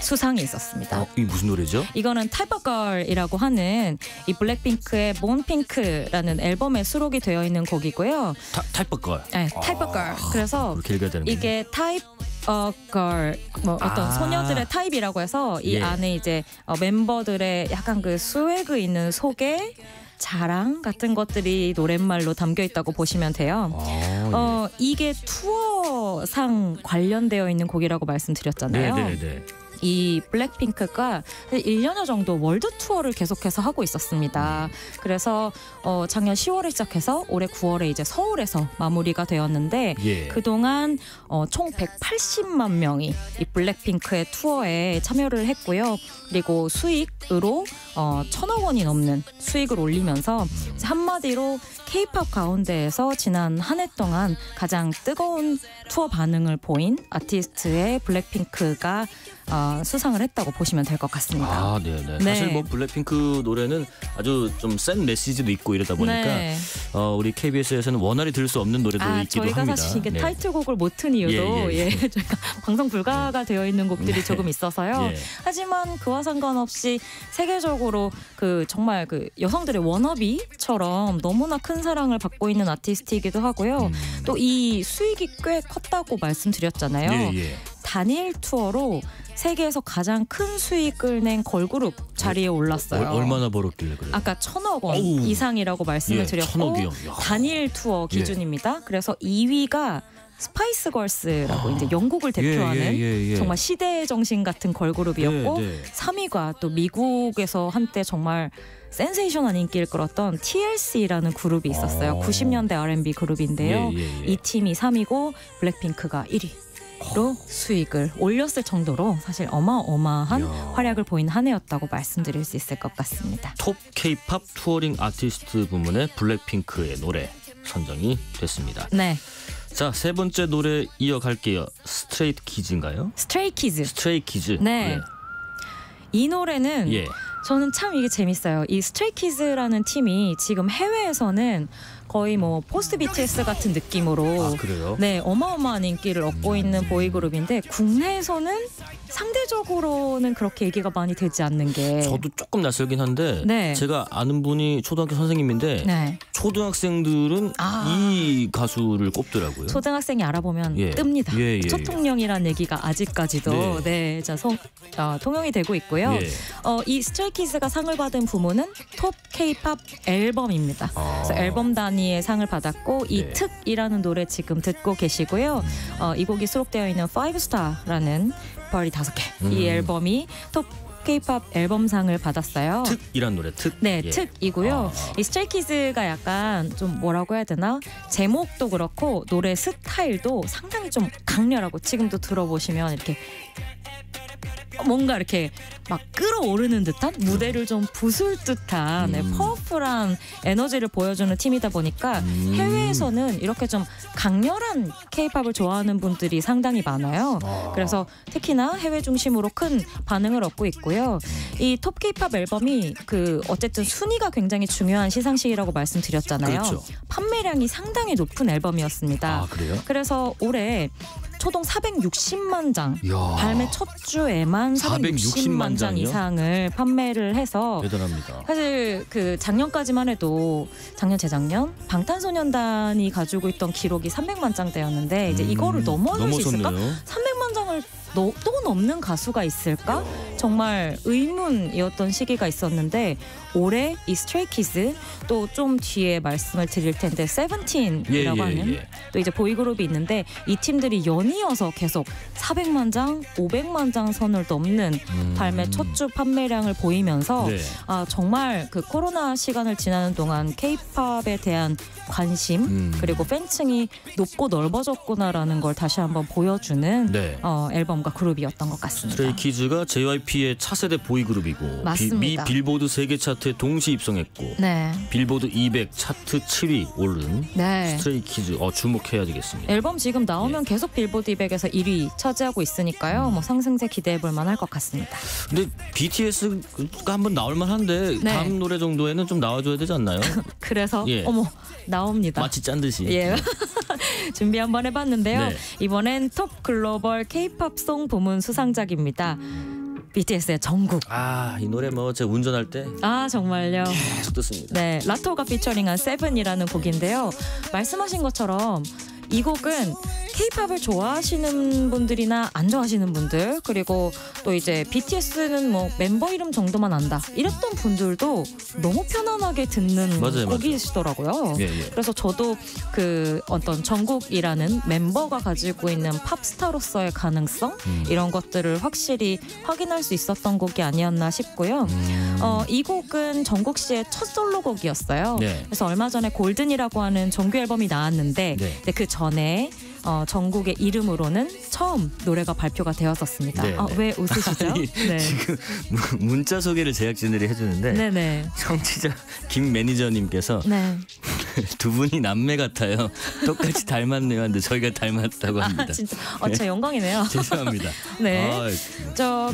L: 수상이 있었습니다.
B: 이게 무슨 노래죠?
L: 이거는 타이퍼 걸이라고 하는 이 블랙핑크의 몬핑크라는 앨범에 수록이 되어 있는 곡이고요.
B: 타이퍼 걸.
L: 네, 타이퍼 걸. 그래서 이게 걸 뭐 어떤 소녀들의 타입이라고 해서 이 안에 이제 멤버들의 약간 그 스웨그 있는 소개 자랑 같은 것들이 노랫말로 담겨 있다고 보시면 돼요. 이게 투어상 관련되어 있는 곡이라고 말씀드렸잖아요. 이 블랙핑크가 1년여 정도 월드 투어를 계속해서 하고 있었습니다. 그래서 작년 10월에 시작해서 올해 9월에 이제 서울에서 마무리가 되었는데
B: 예.
L: 그동안 총 180만 명이 이 블랙핑크의 투어에 참여를 했고요. 그리고 수익으로 1,000억 원이 넘는 수익을 올리면서 한마디로 K-팝 가운데에서 지난 한 해 동안 가장 뜨거운 투어 반응을 보인 아티스트의 블랙핑크가 수상을 했다고 보시면 될 것 같습니다.
B: 아, 네네.
L: 네.
B: 사실 뭐 블랙핑크 노래는 아주 좀 센 메시지도 있고 이러다 보니까
L: 네.
B: 우리 KBS에서는 원활히 들을 수 없는 노래도 있기도
L: 저희가
B: 합니다.
L: 사실 이게
B: 네.
L: 타이틀곡을 못 튼 이유도
B: 예.
L: 저희가 방송 불가가 되어 있는 곡들이
B: 네.
L: 조금 있어서요.
B: 예.
L: 하지만 그와 상관없이 세계적으로 정말 여성들의 워너비처럼 너무나 큰 사랑을 받고 있는 아티스트이기도 하고요. 또 이 수익이 꽤 컸다고 말씀드렸잖아요.
B: 예.
L: 단일 투어로 세계에서 가장 큰 수익을 낸 걸그룹 자리에 올랐어요.
B: 얼마나 벌었길래 그래요?
L: 아까 1,000억 원
B: 어우.
L: 이상이라고 말씀을
B: 예,
L: 드렸고
B: 1,000억이요. 야.
L: 단일 투어 기준입니다. 그래서 2위가 스파이스 걸스라고 이제 영국을 대표하는
B: 예.
L: 정말 시대의 정신 같은 걸그룹이었고
B: 네.
L: 3위가 또 미국에서 한때 정말 센세이션한 인기를 끌었던 TLC라는 그룹이 있었어요. 90년대 R&B 그룹인데요.
B: 예.
L: 이 팀이 3위고 블랙핑크가 1위로 수익을 올렸을 정도로 사실 어마어마한
B: 이야.
L: 활약을 보인 한 해였다고 말씀드릴 수 있을 것 같습니다.
B: 톱 K-팝 투어링 아티스트 부문에 블랙핑크의 노래 선정이 됐습니다.
L: 네,
B: 자, 세 번째 노래 이어갈게요. 스트레이트 키즈인가요?
L: 스트레이키즈.
B: 스트레이키즈.
L: 네. 이 노래는
B: 예.
L: 저는 참 이게 재밌어요. 이 스트레이키즈라는 팀이 지금 해외에서는 거의 뭐 포스트 BTS 같은 느낌으로
B: 아, 그래요?
L: 네, 어마어마한 인기를 얻고 있는 보이그룹인데 국내에서는 상대적으로는 그렇게 얘기가 많이 되지 않는 게
B: 저도 조금 낯설긴 한데
L: 네.
B: 제가 아는 분이 초등학교 선생님인데
L: 네.
B: 초등학생들은 이 가수를 꼽더라고요.
L: 초등학생이 알아보면
B: 예.
L: 뜹니다.
B: 예.
L: 초통령이라는 얘기가 아직까지도 통용이 되고 있고요.
B: 예.
L: 이 스트레이키즈가 상을 받은 부문은 톱 K-팝 앨범입니다. 그래서 앨범 단위의 상을 받았고 이
B: 네.
L: 특이라는 노래 지금 듣고 계시고요. 이 곡이 수록되어 있는 5스타라는 별이 5개. 이 앨범이 톱 K-팝 앨범상을 받았어요.
B: 특이란 노래 특.
L: 네,
B: 예.
L: 특이고요. 이 스트레이키즈가 약간 좀 뭐라고 해야 되나? 제목도 그렇고 노래 스타일도 상당히 좀 강렬하고 지금도 들어보시면 이렇게 뭔가 이렇게 막 끌어오르는 듯한 무대를 좀 부술 듯한 파워풀한 에너지를 보여주는 팀이다 보니까 해외에서는 이렇게 좀 강렬한 K-팝을 좋아하는 분들이 상당히 많아요. 그래서 특히나 해외 중심으로 큰 반응을 얻고 있고요. 이 톱 K-팝 앨범이 어쨌든 순위가 굉장히 중요한 시상식이라고 말씀드렸잖아요.
B: 그렇죠.
L: 판매량이 상당히 높은 앨범이었습니다.
B: 아, 그래요?
L: 그래서 올해 초동 460만 장
B: 이야.
L: 발매 첫 주에만 460만 장
B: 장이요?
L: 이상을 판매를 해서
B: 대단합니다.
L: 사실 작년까지만 해도 재작년 방탄소년단이 가지고 있던 기록이 300만 장대였는데 이제 이거를 넘어설 수 있을까?
B: 넘어섰네요.
L: 300만 장을 또 넘는 가수가 있을까? 정말 의문이었던 시기가 있었는데 올해 이 스트레이키즈 또 좀 뒤에 말씀을 드릴 텐데 세븐틴이라고 하는 또 이제 보이그룹이 있는데 이 팀들이 연이어서 계속 400만 장, 500만 장 선을 넘는 발매 첫 주 판매량을 보이면서
B: 네.
L: 정말 코로나 시간을 지나는 동안 K-팝에 대한 관심 그리고 팬층이 높고 넓어졌구나라는 걸 다시 한번 보여주는
B: 네.
L: 앨범과 그룹이었던 것 같습니다.
B: 스트레이키즈가 JYP의 차세대 보이그룹이고
L: 맞습니다.
B: 미 빌보드 세계 차트에 동시 입성했고
L: 네.
B: 빌보드 200 차트 7위 오른
L: 네.
B: 스트레이키즈 주목해야 되겠습니다.
L: 앨범 지금 나오면 계속 빌보드 200에서 1위 차지하고 있으니까요. 뭐 상승세 기대해볼 만할 것 같습니다.
B: 근데 BTS가 한번 나올 만한데
L: 네.
B: 다음 노래 정도에는 좀 나와줘야 되지 않나요?
L: 그래서
B: 예.
L: 나옵니다.
B: 마치 짠 듯이.
L: 예. 준비 한번 해봤는데요.
B: 네.
L: 이번엔 톱 글로벌 K-팝 송 부문 수상작입니다. BTS의 정국.
B: 이 노래 제가 운전할 때
L: 정말요.
B: 계속 듣습니다.
L: 네, 라토가 피처링한 세븐이라는 곡인데요. 말씀하신 것처럼 이 곡은 K-팝을 좋아하시는 분들이나 안 좋아하시는 분들 그리고 또 이제 BTS는 뭐 멤버 이름 정도만 안다 이랬던 분들도 너무 편안하게 듣는
B: 맞아요,
L: 곡이시더라고요.
B: 예, 예.
L: 그래서 저도 그 어떤 정국이라는 멤버가 가지고 있는 팝스타로서의 가능성 이런 것들을 확실히 확인할 수 있었던 곡이 아니었나 싶고요. 이 곡은 정국 씨의 첫 솔로곡이었어요.
B: 네.
L: 그래서 얼마 전에 골든이라고 하는 정규 앨범이 나왔는데
B: 네.
L: 근데 그 전에 정국의 이름으로는 처음 노래가 발표가 되었었습니다.
B: 네, 네.
L: 왜 웃으시죠?
B: 아니,
L: 네.
B: 지금 문자 소개를 제작진들이 해주는데
L: 네네.
B: 청취자 김 매니저님께서
L: 네.
B: 두 분이 남매 같아요. 똑같이 닮았네요. 근데 저희가 닮았다고 합니다.
L: 진짜 저 영광이네요.
B: 죄송합니다.
L: 네.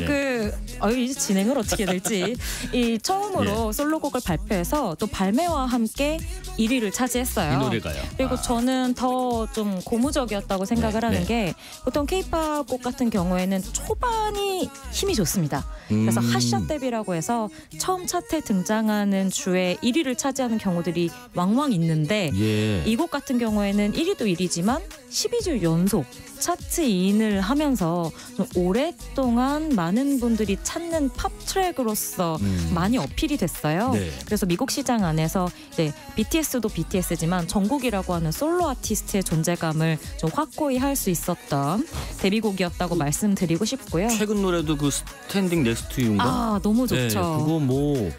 B: 네.
L: 이제 진행을 어떻게 해야 될지 이 처음으로 솔로곡을 발표해서 또 발매와 함께 1위를 차지했어요.
B: 이 노래가요.
L: 그리고 저는 더 좀 고무적이었다고 생각을 하는 게 보통 K-팝 곡 같은 경우에는 초반이 힘이 좋습니다. 그래서 핫샷 데뷔라고 해서 처음 차트에 등장하는 주에 1위를 차지하는 경우들이 왕왕 있는데
B: 예.
L: 이 곡 같은 경우에는 1위도 1위지만 12주 연속 차트 2인을 하면서 좀 오랫동안 많은 분들이 찾는 팝 트랙으로서 많이 어필이 됐어요.
B: 네.
L: 그래서 미국 시장 안에서 이제 BTS도 BTS지만 정국이라고 하는 솔로 아티스트의 존재감을 좀 확고히 할 수 있었던 데뷔곡이었다고 말씀드리고 싶고요.
B: 최근 노래도 그 스탠딩 넥스트 유인가?
L: 아 너무 좋죠.
B: 네, 그거 뭐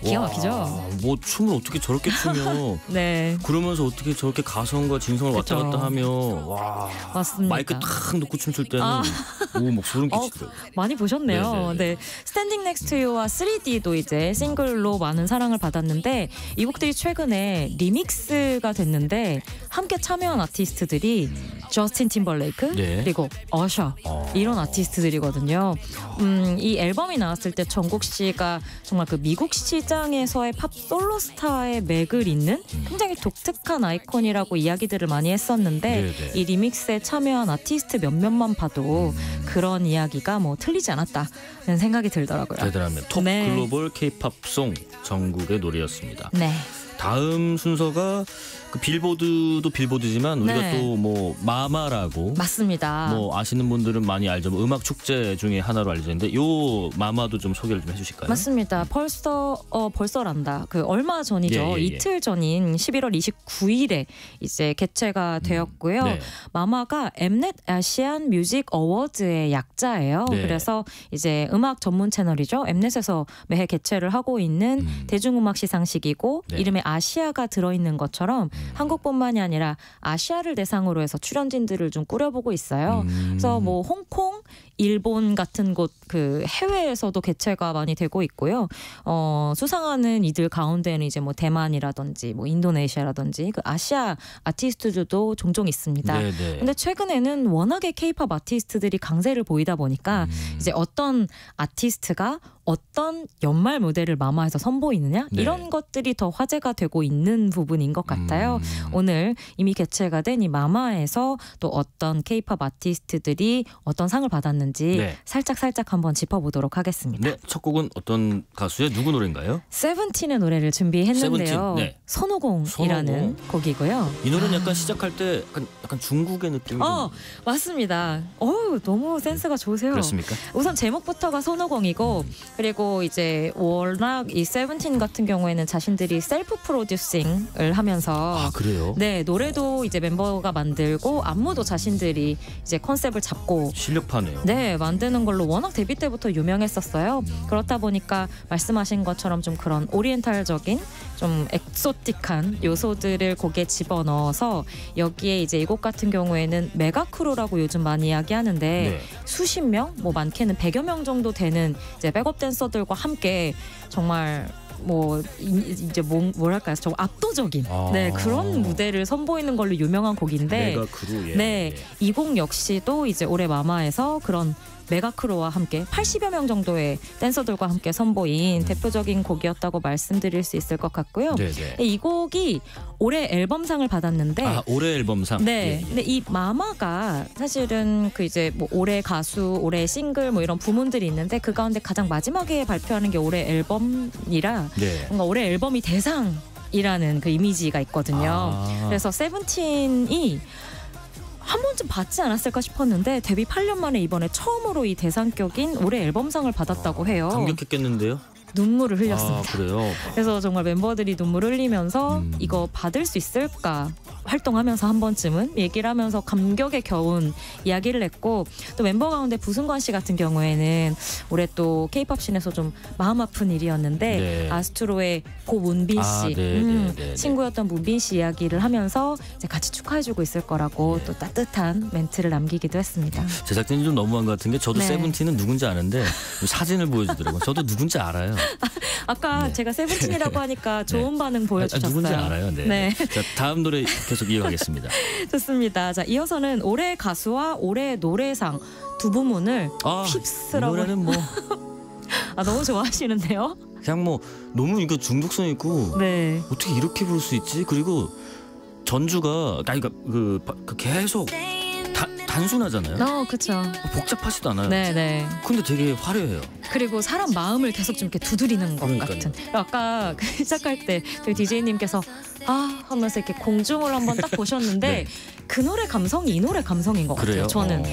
L: 기가 막히죠.
B: 뭐 춤을 어떻게 저렇게 추며
L: 네.
B: 그러면서 어떻게 저렇게 가성과 진성을 왔다
L: 그쵸.
B: 갔다 하며 와
L: 맞습니다.
B: 마이크 탁 놓고 춤출 때는 막 소름 끼치더라고요.
L: 많이 보셨네요.
B: 네네네.
L: 네, 스탠딩 넥스트 유와 3D도 이제 싱글로 많은 사랑을 받았는데 이 곡들이 최근에 리믹스가 됐는데 함께 참여한 아티스트들이 저스틴 팀벌레이크
B: 네.
L: 그리고 어셔 이런 아티스트들이거든요. 이 앨범이 나왔을 때 정국 씨가 정말 그 미국 시장에서의 팝 솔로 스타의 맥을 잇는 굉장히 독특한 아이콘이라고 이야기들을 많이 했었는데
B: 네네.
L: 이 리믹스에 참여한 아티스트 몇몇만 봐도 그런 이야기가 뭐 틀리지 않았다는 생각이 들더라고요.
B: 대단합니다. 톱
L: 네.
B: 글로벌 K-팝송 정국의 노래였습니다.
L: 네.
B: 다음 순서가 그 빌보드도 빌보드지만 우리가
L: 네.
B: 또 뭐 마마라고
L: 맞습니다.
B: 뭐 아시는 분들은 많이 알죠. 뭐 음악 축제 중에 하나로 알려져 있는데 요 마마도 좀 소개를 좀 해주실까요?
L: 맞습니다. 벌써란다. 그 얼마 전이죠.
B: 예, 예, 예.
L: 이틀 전인 11월 29일에 이제 개최가 되었고요.
B: 네.
L: 마마가 엠넷 아시안 뮤직 어워드의 약자예요.
B: 네.
L: 그래서 이제 음악 전문 채널이죠. 엠넷에서 매해 개최를 하고 있는 대중음악 시상식이고
B: 네.
L: 이름에 아시아가 들어있는 것처럼 한국뿐만이 아니라 아시아를 대상으로 해서 출연진들을 좀 꾸려보고 있어요. 그래서 뭐 홍콩, 일본 같은 곳 그 해외에서도 개최가 많이 되고 있고요. 수상하는 이들 가운데는 이제 뭐 대만이라든지 뭐 인도네시아라든지 그 아시아 아티스트들도 종종 있습니다.
B: 네네.
L: 근데 최근에는 워낙에 K-팝 아티스트들이 강세를 보이다 보니까 이제 어떤 아티스트가 어떤 연말 무대를 마마에서 선보이느냐
B: 네.
L: 이런 것들이 더 화제가 되고 있는 부분인 것 같아요. 오늘 이미 개최가 된 이 마마에서 또 어떤 K-팝 아티스트들이 어떤 상을 받았는지
B: 네.
L: 살짝 한번 짚어보도록 하겠습니다.
B: 네, 첫 곡은 어떤 가수의 누구 노래인가요?
L: 세븐틴의 노래를 준비했는데요.
B: 세븐틴, 네.
L: 선호공이라는
B: 선호공.
L: 곡이고요.
B: 이 노래는 약간 시작할 때 약간 중국의 느낌이 좀
L: 맞습니다. 너무 센스가 좋으세요.
B: 그렇습니까?
L: 우선 제목부터가 선호공이고 그리고 이제 워낙 이 세븐틴 같은 경우에는 자신들이 셀프 프로듀싱을 하면서
B: 그래요?
L: 네 노래도 이제 멤버가 만들고 안무도 자신들이 이제 컨셉을 잡고
B: 실력파네요.
L: 네 만드는 걸로 워낙 데뷔 때부터 유명했었어요. 그렇다 보니까 말씀하신 것처럼 좀 그런 오리엔탈적인 좀 엑소틱한 요소들을 곡에 집어넣어서 여기에 이제 이 곡 같은 경우에는 메가크루라고 요즘 많이 이야기하는데
B: 네.
L: 수십 명, 뭐 많게는 100여 명 정도 되는 이제 백업 댄서들과 함께 정말 뭐 이제 뭐랄까요, 좀 압도적인 네 그런 무대를 선보이는 걸로 유명한 곡인데
B: 메가크루, 예.
L: 네, 이 곡 역시도 이제 올해 마마에서 그런 메가크루와 함께 80여 명 정도의 댄서들과 함께 선보인 대표적인 곡이었다고 말씀드릴 수 있을 것 같고요.
B: 네네.
L: 이 곡이 올해 앨범상을 받았는데
B: 올해 앨범상.
L: 네.
B: 예.
L: 근데 이 마마가 사실은 그 이제 뭐 올해 가수, 올해 싱글 뭐 이런 부문들이 있는데 그 가운데 가장 마지막에 발표하는 게 올해 앨범이라
B: 네.
L: 뭔가 올해 앨범이 대상이라는 그 이미지가 있거든요. 그래서 세븐틴이 한 번쯤 받지 않았을까 싶었는데 데뷔 8년 만에 이번에 처음으로 이 대상격인 올해 앨범상을 받았다고 해요.
B: 감격했겠는데요?
L: 눈물을 흘렸습니다.
B: 아, 그래요?
L: 그래서 정말 멤버들이 눈물을 흘리면서 이거 받을 수 있을까 활동하면서 한 번쯤은 얘기를 하면서 감격에 겨운 이야기를 했고, 또 멤버 가운데 부승관 씨 같은 경우에는 올해 또 K-팝 씬에서 좀 마음 아픈 일이었는데
B: 네.
L: 아스트로의 고문빈 씨
B: 네.
L: 친구였던 문빈 씨 이야기를 하면서 이제 같이 축하해주고 있을 거라고 또 따뜻한 멘트를 남기기도 했습니다.
B: 제작진이 좀 너무한 것 같은 게 저도
L: 네.
B: 세븐틴은 누군지 아는데 사진을 보여주더라고요. 저도 누군지 알아요.
L: 아까
B: 네.
L: 제가 세븐틴이라고 하니까 좋은 반응 보여주셨어요.
B: 누군지 알아요. 네.
L: 네.
B: 자, 다음 노래 계속 이어가겠습니다.
L: 좋습니다. 자, 이어서는 올해 가수와 올해 노래상 두 부문을
B: 이
L: 휩쓸어
B: 노래는 뭐
L: 너무 좋아하시는데요?
B: 그냥 뭐 너무 이거 중독성 있고
L: 네.
B: 어떻게 이렇게 부를 수 있지? 그리고 전주가 그러니까 그 계속 단순하잖아요.
L: 그렇죠.
B: 복잡하지도 않아요.
L: 네.
B: 근데 되게 화려해요.
L: 그리고 사람 마음을 계속 좀 이렇게 두드리는 것
B: 그러니까요.
L: 같은. 아까 시작할 때 저희 DJ님께서 하면서 이렇게 공중을 한번 딱 보셨는데
B: 네.
L: 그 노래 감성이 이 노래 감성인 것
B: 그래요?
L: 같아요. 저는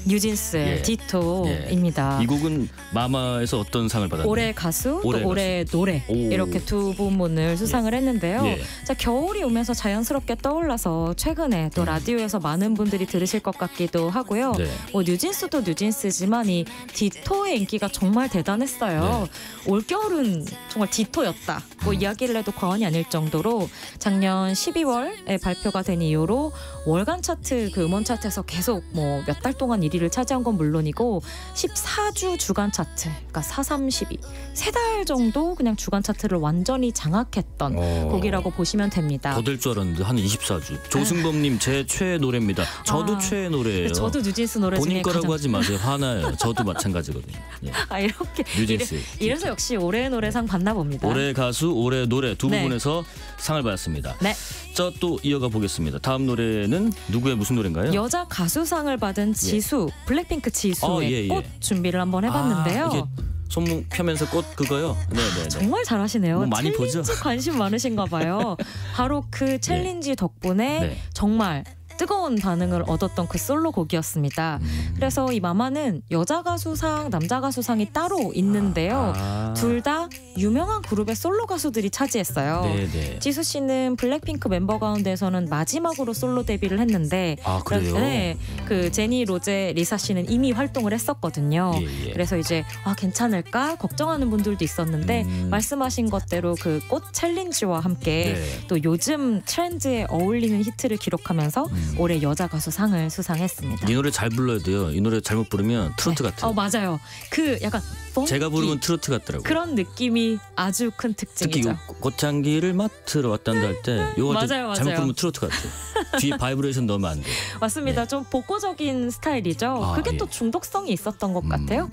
L: 뉴진스의
B: 예.
L: 디토입니다.
B: 이 곡은 마마에서 어떤 상을 받았나요?
L: 올해 가수,
B: 올해
L: 또 올해 노래
B: 오.
L: 이렇게 두 부문을 수상을 했는데요.
B: 예.
L: 자, 겨울이 오면서 자연스럽게 떠올라서 최근에 또 라디오에서 많은 분들이 들으실 것 같기도 하고요.
B: 네.
L: 뉴진스도 뉴진스지만 이 디토의 인기가 정말 대단했어요. 올겨울은 정말 디토였다. 이야기를 해도 과언이 아닐 정도로 작년 12월에 발표가 된 이후로 월간 차트 그 음원 차트에서 계속 몇 달 동안 1위를 차지한 건 물론이고 14주 주간 차트, 그러니까 4, 3, 12 3달 정도 그냥 주간 차트를 완전히 장악했던 곡이라고 보시면 됩니다.
B: 더 될 줄 알았는데 한 24주. 조승범님 제 최애 노래입니다. 저도 최애 노래예요.
L: 저도 뉴진스 노래 중에
B: 본인 거라고
L: 가장...
B: 하지 마세요. 화나요. 저도 마찬가지거든요. 예.
L: 이렇게
B: 뉴진스.
L: 이래서 역시 올해 노래상 받나 봅니다.
B: 올해 가수, 올해 노래 두
L: 네.
B: 부분에서 상을 받았습니다.
L: 네.
B: 자, 또 이어가 보겠습니다. 다음 노래는 누구의 무슨 노래인가요?
L: 여자 가수상을 받은 지수, 블랙핑크 지수의 꽃 준비를 한번 해봤는데요.
B: 이게 손목 펴면서 꽃 그거요? 네네.
L: 정말 잘하시네요.
B: 뭐 많이
L: 챌린지
B: 보죠.
L: 관심 많으신가 봐요. 바로 그 챌린지 덕분에 정말 뜨거운 반응을 얻었던 그 솔로곡이었습니다. 그래서 이 마마는 여자 가수상, 남자 가수상이 따로 있는데요. 둘 다 유명한 그룹의 솔로 가수들이 차지했어요.
B: 네네.
L: 지수 씨는 블랙핑크 멤버 가운데서는 마지막으로 솔로 데뷔를 했는데
B: 그래요?
L: 네, 그 제니, 로제, 리사 씨는 이미 활동을 했었거든요.
B: 예.
L: 그래서 이제 괜찮을까 걱정하는 분들도 있었는데 말씀하신 것대로 그 꽃 챌린지와 함께 또 요즘 트렌드에 어울리는 히트를 기록하면서 올해 여자 가수 상을 수상했습니다.
B: 이 노래 잘 불러야 돼요. 이 노래 잘못 부르면 트로트 같아요.
L: 맞아요. 그 약간 펑키
B: 제가 부르면 트로트 같더라고요.
L: 그런 느낌이 아주 큰 특징이죠.
B: 특히 요 꽃향기를 맡으러 왔단다 할 때 요거
L: 맞아요.
B: 잘못 부르면 트로트 같아요. 뒤에 바이브레이션 넣으면 안 돼요.
L: 맞습니다. 좀 복고적인 스타일이죠. 그게 또 중독성이 있었던 것 같아요.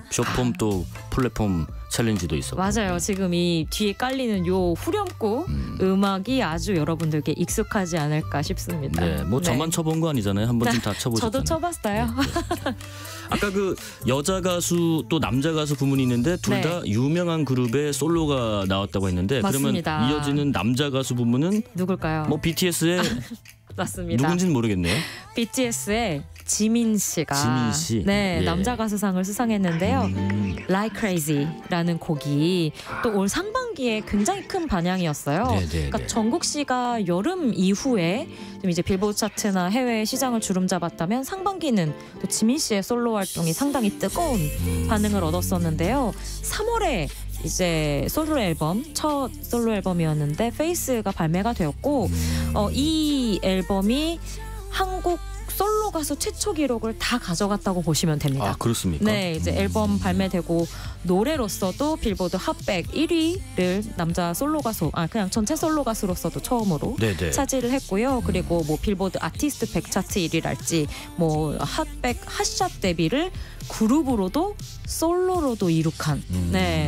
B: 쇼폼 또 플랫폼 챌린지도 있었고.
L: 맞아요. 지금 이 뒤에 깔리는 요 후렴구 음악이 아주 여러분들께 익숙하지 않을까 싶습니다.
B: 네, 뭐 저만 쳐본 거 아니잖아요. 한 번쯤 다 쳐보셨잖아요.
L: 저도 쳐봤어요.
B: 아까 그 여자 가수 또 남자 가수 부문이 있는데 둘 다 유명한 그룹의 솔로가 나왔다고 했는데
L: 맞습니다.
B: 그러면 이어지는 남자 가수 부문은
L: 누굴까요?
B: 뭐 BTS의
L: 맞습니다.
B: 누군지는 모르겠네요.
L: BTS의 지민 씨가
B: 지민 씨.
L: 네,
B: 예.
L: 남자 가수상을 수상했는데요. Like Crazy라는 곡이 또 올 상반기에 굉장히 큰 반향이었어요. 그러니까 정국 씨가 여름 이후에 좀 이제 빌보드 차트나 해외 시장을 주름잡았다면 상반기는 또 지민 씨의 솔로 활동이 상당히 뜨거운 반응을 얻었었는데요. 3월에 이제 솔로 앨범 첫 솔로 앨범이었는데 페이스가 발매가 되었고 이 앨범이 한국 솔로 가수 최초 기록을 다 가져갔다고 보시면 됩니다.
B: 그렇습니까?
L: 네, 이제 앨범 발매되고 노래로서도 빌보드 핫백 1위를 남자 솔로 가수, 그냥 전체 솔로 가수로서도 처음으로 차지를 했고요. 그리고 뭐 빌보드 아티스트 100 차트 1위랄지 뭐 핫백 핫샷 데뷔를 그룹으로도 솔로로도 이룩한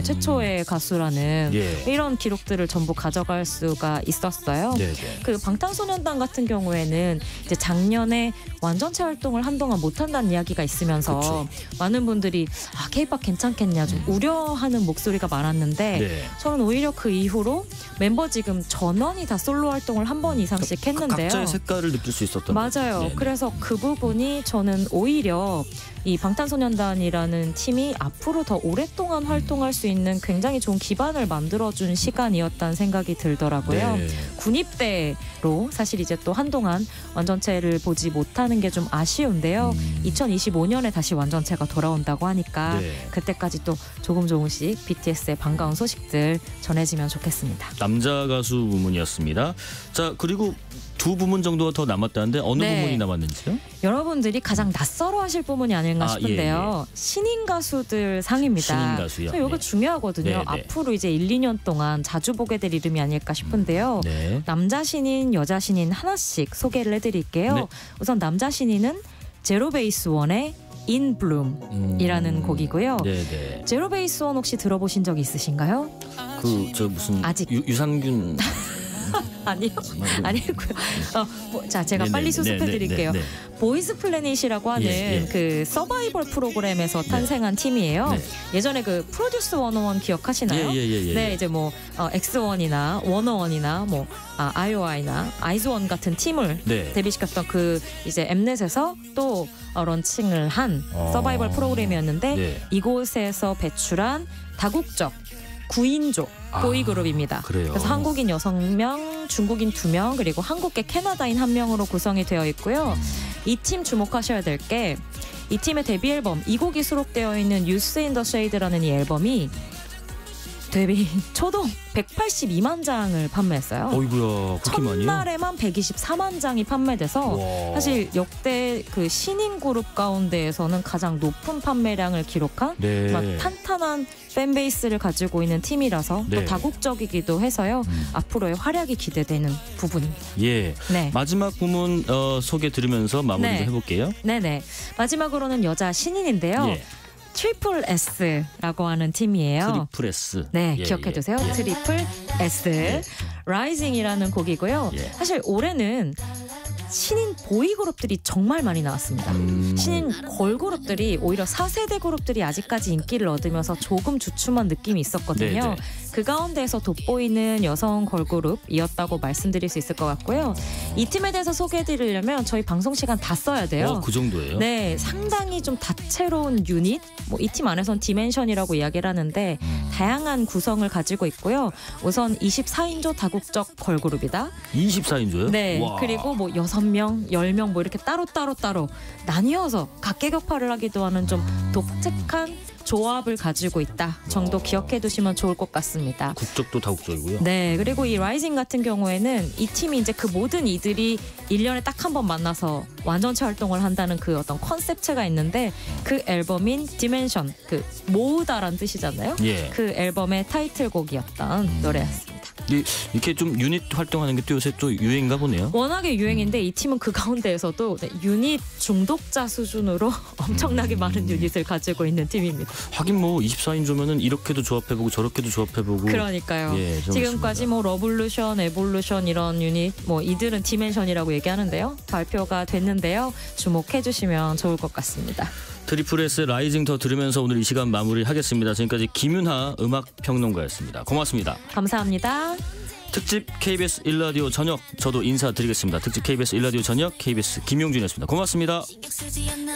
L: 최초의 가수라는 이런 기록들을 전부 가져갈 수가 있었어요. 그 방탄소년단 같은 경우에는 이제 작년에 완전 완전체 활동을 한동안 못한다는 이야기가 있으면서 많은 분들이 K-pop 괜찮겠냐 좀 우려하는 목소리가 많았는데
B: 네.
L: 저는 오히려 그 이후로 멤버 지금 전원이 다 솔로 활동을 한 번 이상씩 했는데요.
B: 각자의 색깔을 느낄 수 있었던
L: 맞아요.
B: 거죠.
L: 그래서 그 부분이 저는 오히려 이 방탄소년단이라는 팀이 앞으로 더 오랫동안 활동할 수 있는 굉장히 좋은 기반을 만들어준 시간이었다는 생각이 들더라고요.
B: 네.
L: 군입대로 사실 이제 또 한동안 완전체를 보지 못하는 게 좀 아쉬운데요. 2025년에 다시 완전체가 돌아온다고 하니까
B: 네.
L: 그때까지 또 조금씩 BTS의 반가운 소식들 전해지면 좋겠습니다.
B: 남자 가수 부문이었습니다. 자, 그리고 두 부문 정도가 더 남았다는데 어느
L: 네.
B: 부문이 남았는지요?
L: 여러분들이 가장 낯설어 하실 부분이 아닌가 싶은데요. 신인 가수들 상입니다.
B: 신인 가수요?
L: 이거
B: 네.
L: 중요하거든요.
B: 네, 네.
L: 앞으로 이제 1, 2년 동안 자주 보게 될 이름이 아닐까 싶은데요.
B: 네.
L: 남자 신인, 여자 신인 하나씩 소개를 해드릴게요.
B: 네.
L: 우선 남자 신인은 제로베이스원의 In Bloom이라는 곡이고요.
B: 네네.
L: 제로베이스원 혹시 들어보신 적 있으신가요?
B: 그 저 무슨
L: 아직.
B: 유산균
L: 아니고요. 자, 제가
B: 네네,
L: 빨리 수습해드릴게요.
B: 네네.
L: 보이즈 플래닛이라고 하는
B: 예.
L: 그 서바이벌 프로그램에서 탄생한 팀이에요.
B: 네.
L: 예전에 그 프로듀스 101 기억하시나요?
B: 예.
L: 네, 이제 뭐 X1이나 101이나 뭐 IOI나 아이즈원 같은 팀을
B: 네.
L: 데뷔시켰던 그 이제 엠넷에서 또 런칭을 한 서바이벌 프로그램이었는데
B: 네.
L: 이곳에서 배출한 다국적 9인조 보이그룹입니다.
B: 그래요.
L: 그래서 한국인 6명, 중국인 2명, 그리고 한국계 캐나다인 1명으로 구성이 되어 있고요. 이 팀 주목하셔야 될 게 이 팀의 데뷔 앨범 이 곡이 수록되어 있는 유스 인 더 쉐이드라는 이 앨범이 데뷔 초동 182만 장을 판매했어요.
B: 어이구야, 그렇게 많이요?
L: 첫날에만 124만 장이 판매돼서
B: 와.
L: 사실 역대 그 신인 그룹 가운데에서는 가장 높은 판매량을 기록한
B: 네.
L: 막 탄탄한 팬베이스를 가지고 있는 팀이라서
B: 네.
L: 또 다국적이기도 해서요. 앞으로의 활약이 기대되는 부분입니다.
B: 예.
L: 네.
B: 마지막 부문 소개 들으면서 마무리 좀 해볼게요.
L: 네네. 마지막으로는 여자 신인인데요.
B: 예.
L: 트리플 S라고 하는 팀이에요.
B: 트리플 S.
L: 네,
B: 예,
L: 기억해두세요.
B: 예.
L: 트리플 S 라이징이라는 곡이고요.
B: 예.
L: 사실 올해는 신인 보이 그룹들이 정말 많이 나왔습니다. 신인 걸그룹들이 오히려 4세대 그룹들이 아직까지 인기를 얻으면서 조금 주춤한 느낌이 있었거든요.
B: 네네.
L: 그 가운데에서 돋보이는 여성 걸그룹이었다고 말씀드릴 수 있을 것 같고요. 이 팀에 대해서 소개해드리려면 저희 방송 시간 다 써야 돼요.
B: 그 정도예요?
L: 네, 상당히 좀 다채로운 유닛, 뭐 이 팀 안에선 디멘션이라고 이야기를 하는데 다양한 구성을 가지고 있고요. 우선 24인조 다국적 걸그룹이다.
B: 24인조요?
L: 네,
B: 와.
L: 그리고 뭐 6명, 10명 뭐 이렇게 따로 나뉘어서 각계격파를 하기도 하는 좀 독특한 조합을 가지고 있다 정도 기억해 두시면 좋을 것 같습니다.
B: 국적도 다국적이고요.
L: 네, 그리고 이 라이징 같은 경우에는 이 팀이 이제 그 모든 이들이 1년에 딱 한 번 만나서 완전체 활동을 한다는 그 어떤 컨셉트가 있는데 그 앨범인 디멘션, 그 모으다란 뜻이잖아요.
B: 예.
L: 그 앨범의 타이틀곡이었던 노래였습니다.
B: 이렇게 좀 유닛 활동하는 게 또 요새 또 유행인가 보네요.
L: 워낙에 유행인데 이 팀은 그 가운데에서도 유닛 중독자 수준으로 엄청나게 많은 유닛을 가지고 있는 팀입니다.
B: 하긴 뭐 24인조면은 이렇게도 조합해보고 저렇게도 조합해보고.
L: 그러니까요.
B: 예, 좀
L: 지금까지 뭐 러블루션, 에볼루션 이런 유닛, 뭐 이들은 디멘션이라고 얘기하는데요. 발표가 됐는데요. 주목해 주시면 좋을 것 같습니다.
B: 트리플 S 라이징 더 들으면서 오늘 이 시간 마무리하겠습니다. 지금까지 김윤하 음악평론가였습니다. 고맙습니다.
L: 감사합니다.
B: 특집 KBS 1라디오 저녁 저도 인사드리겠습니다. 특집 KBS 1라디오 저녁 KBS 김용준이었습니다. 고맙습니다.
F: 신경 쓰지 않아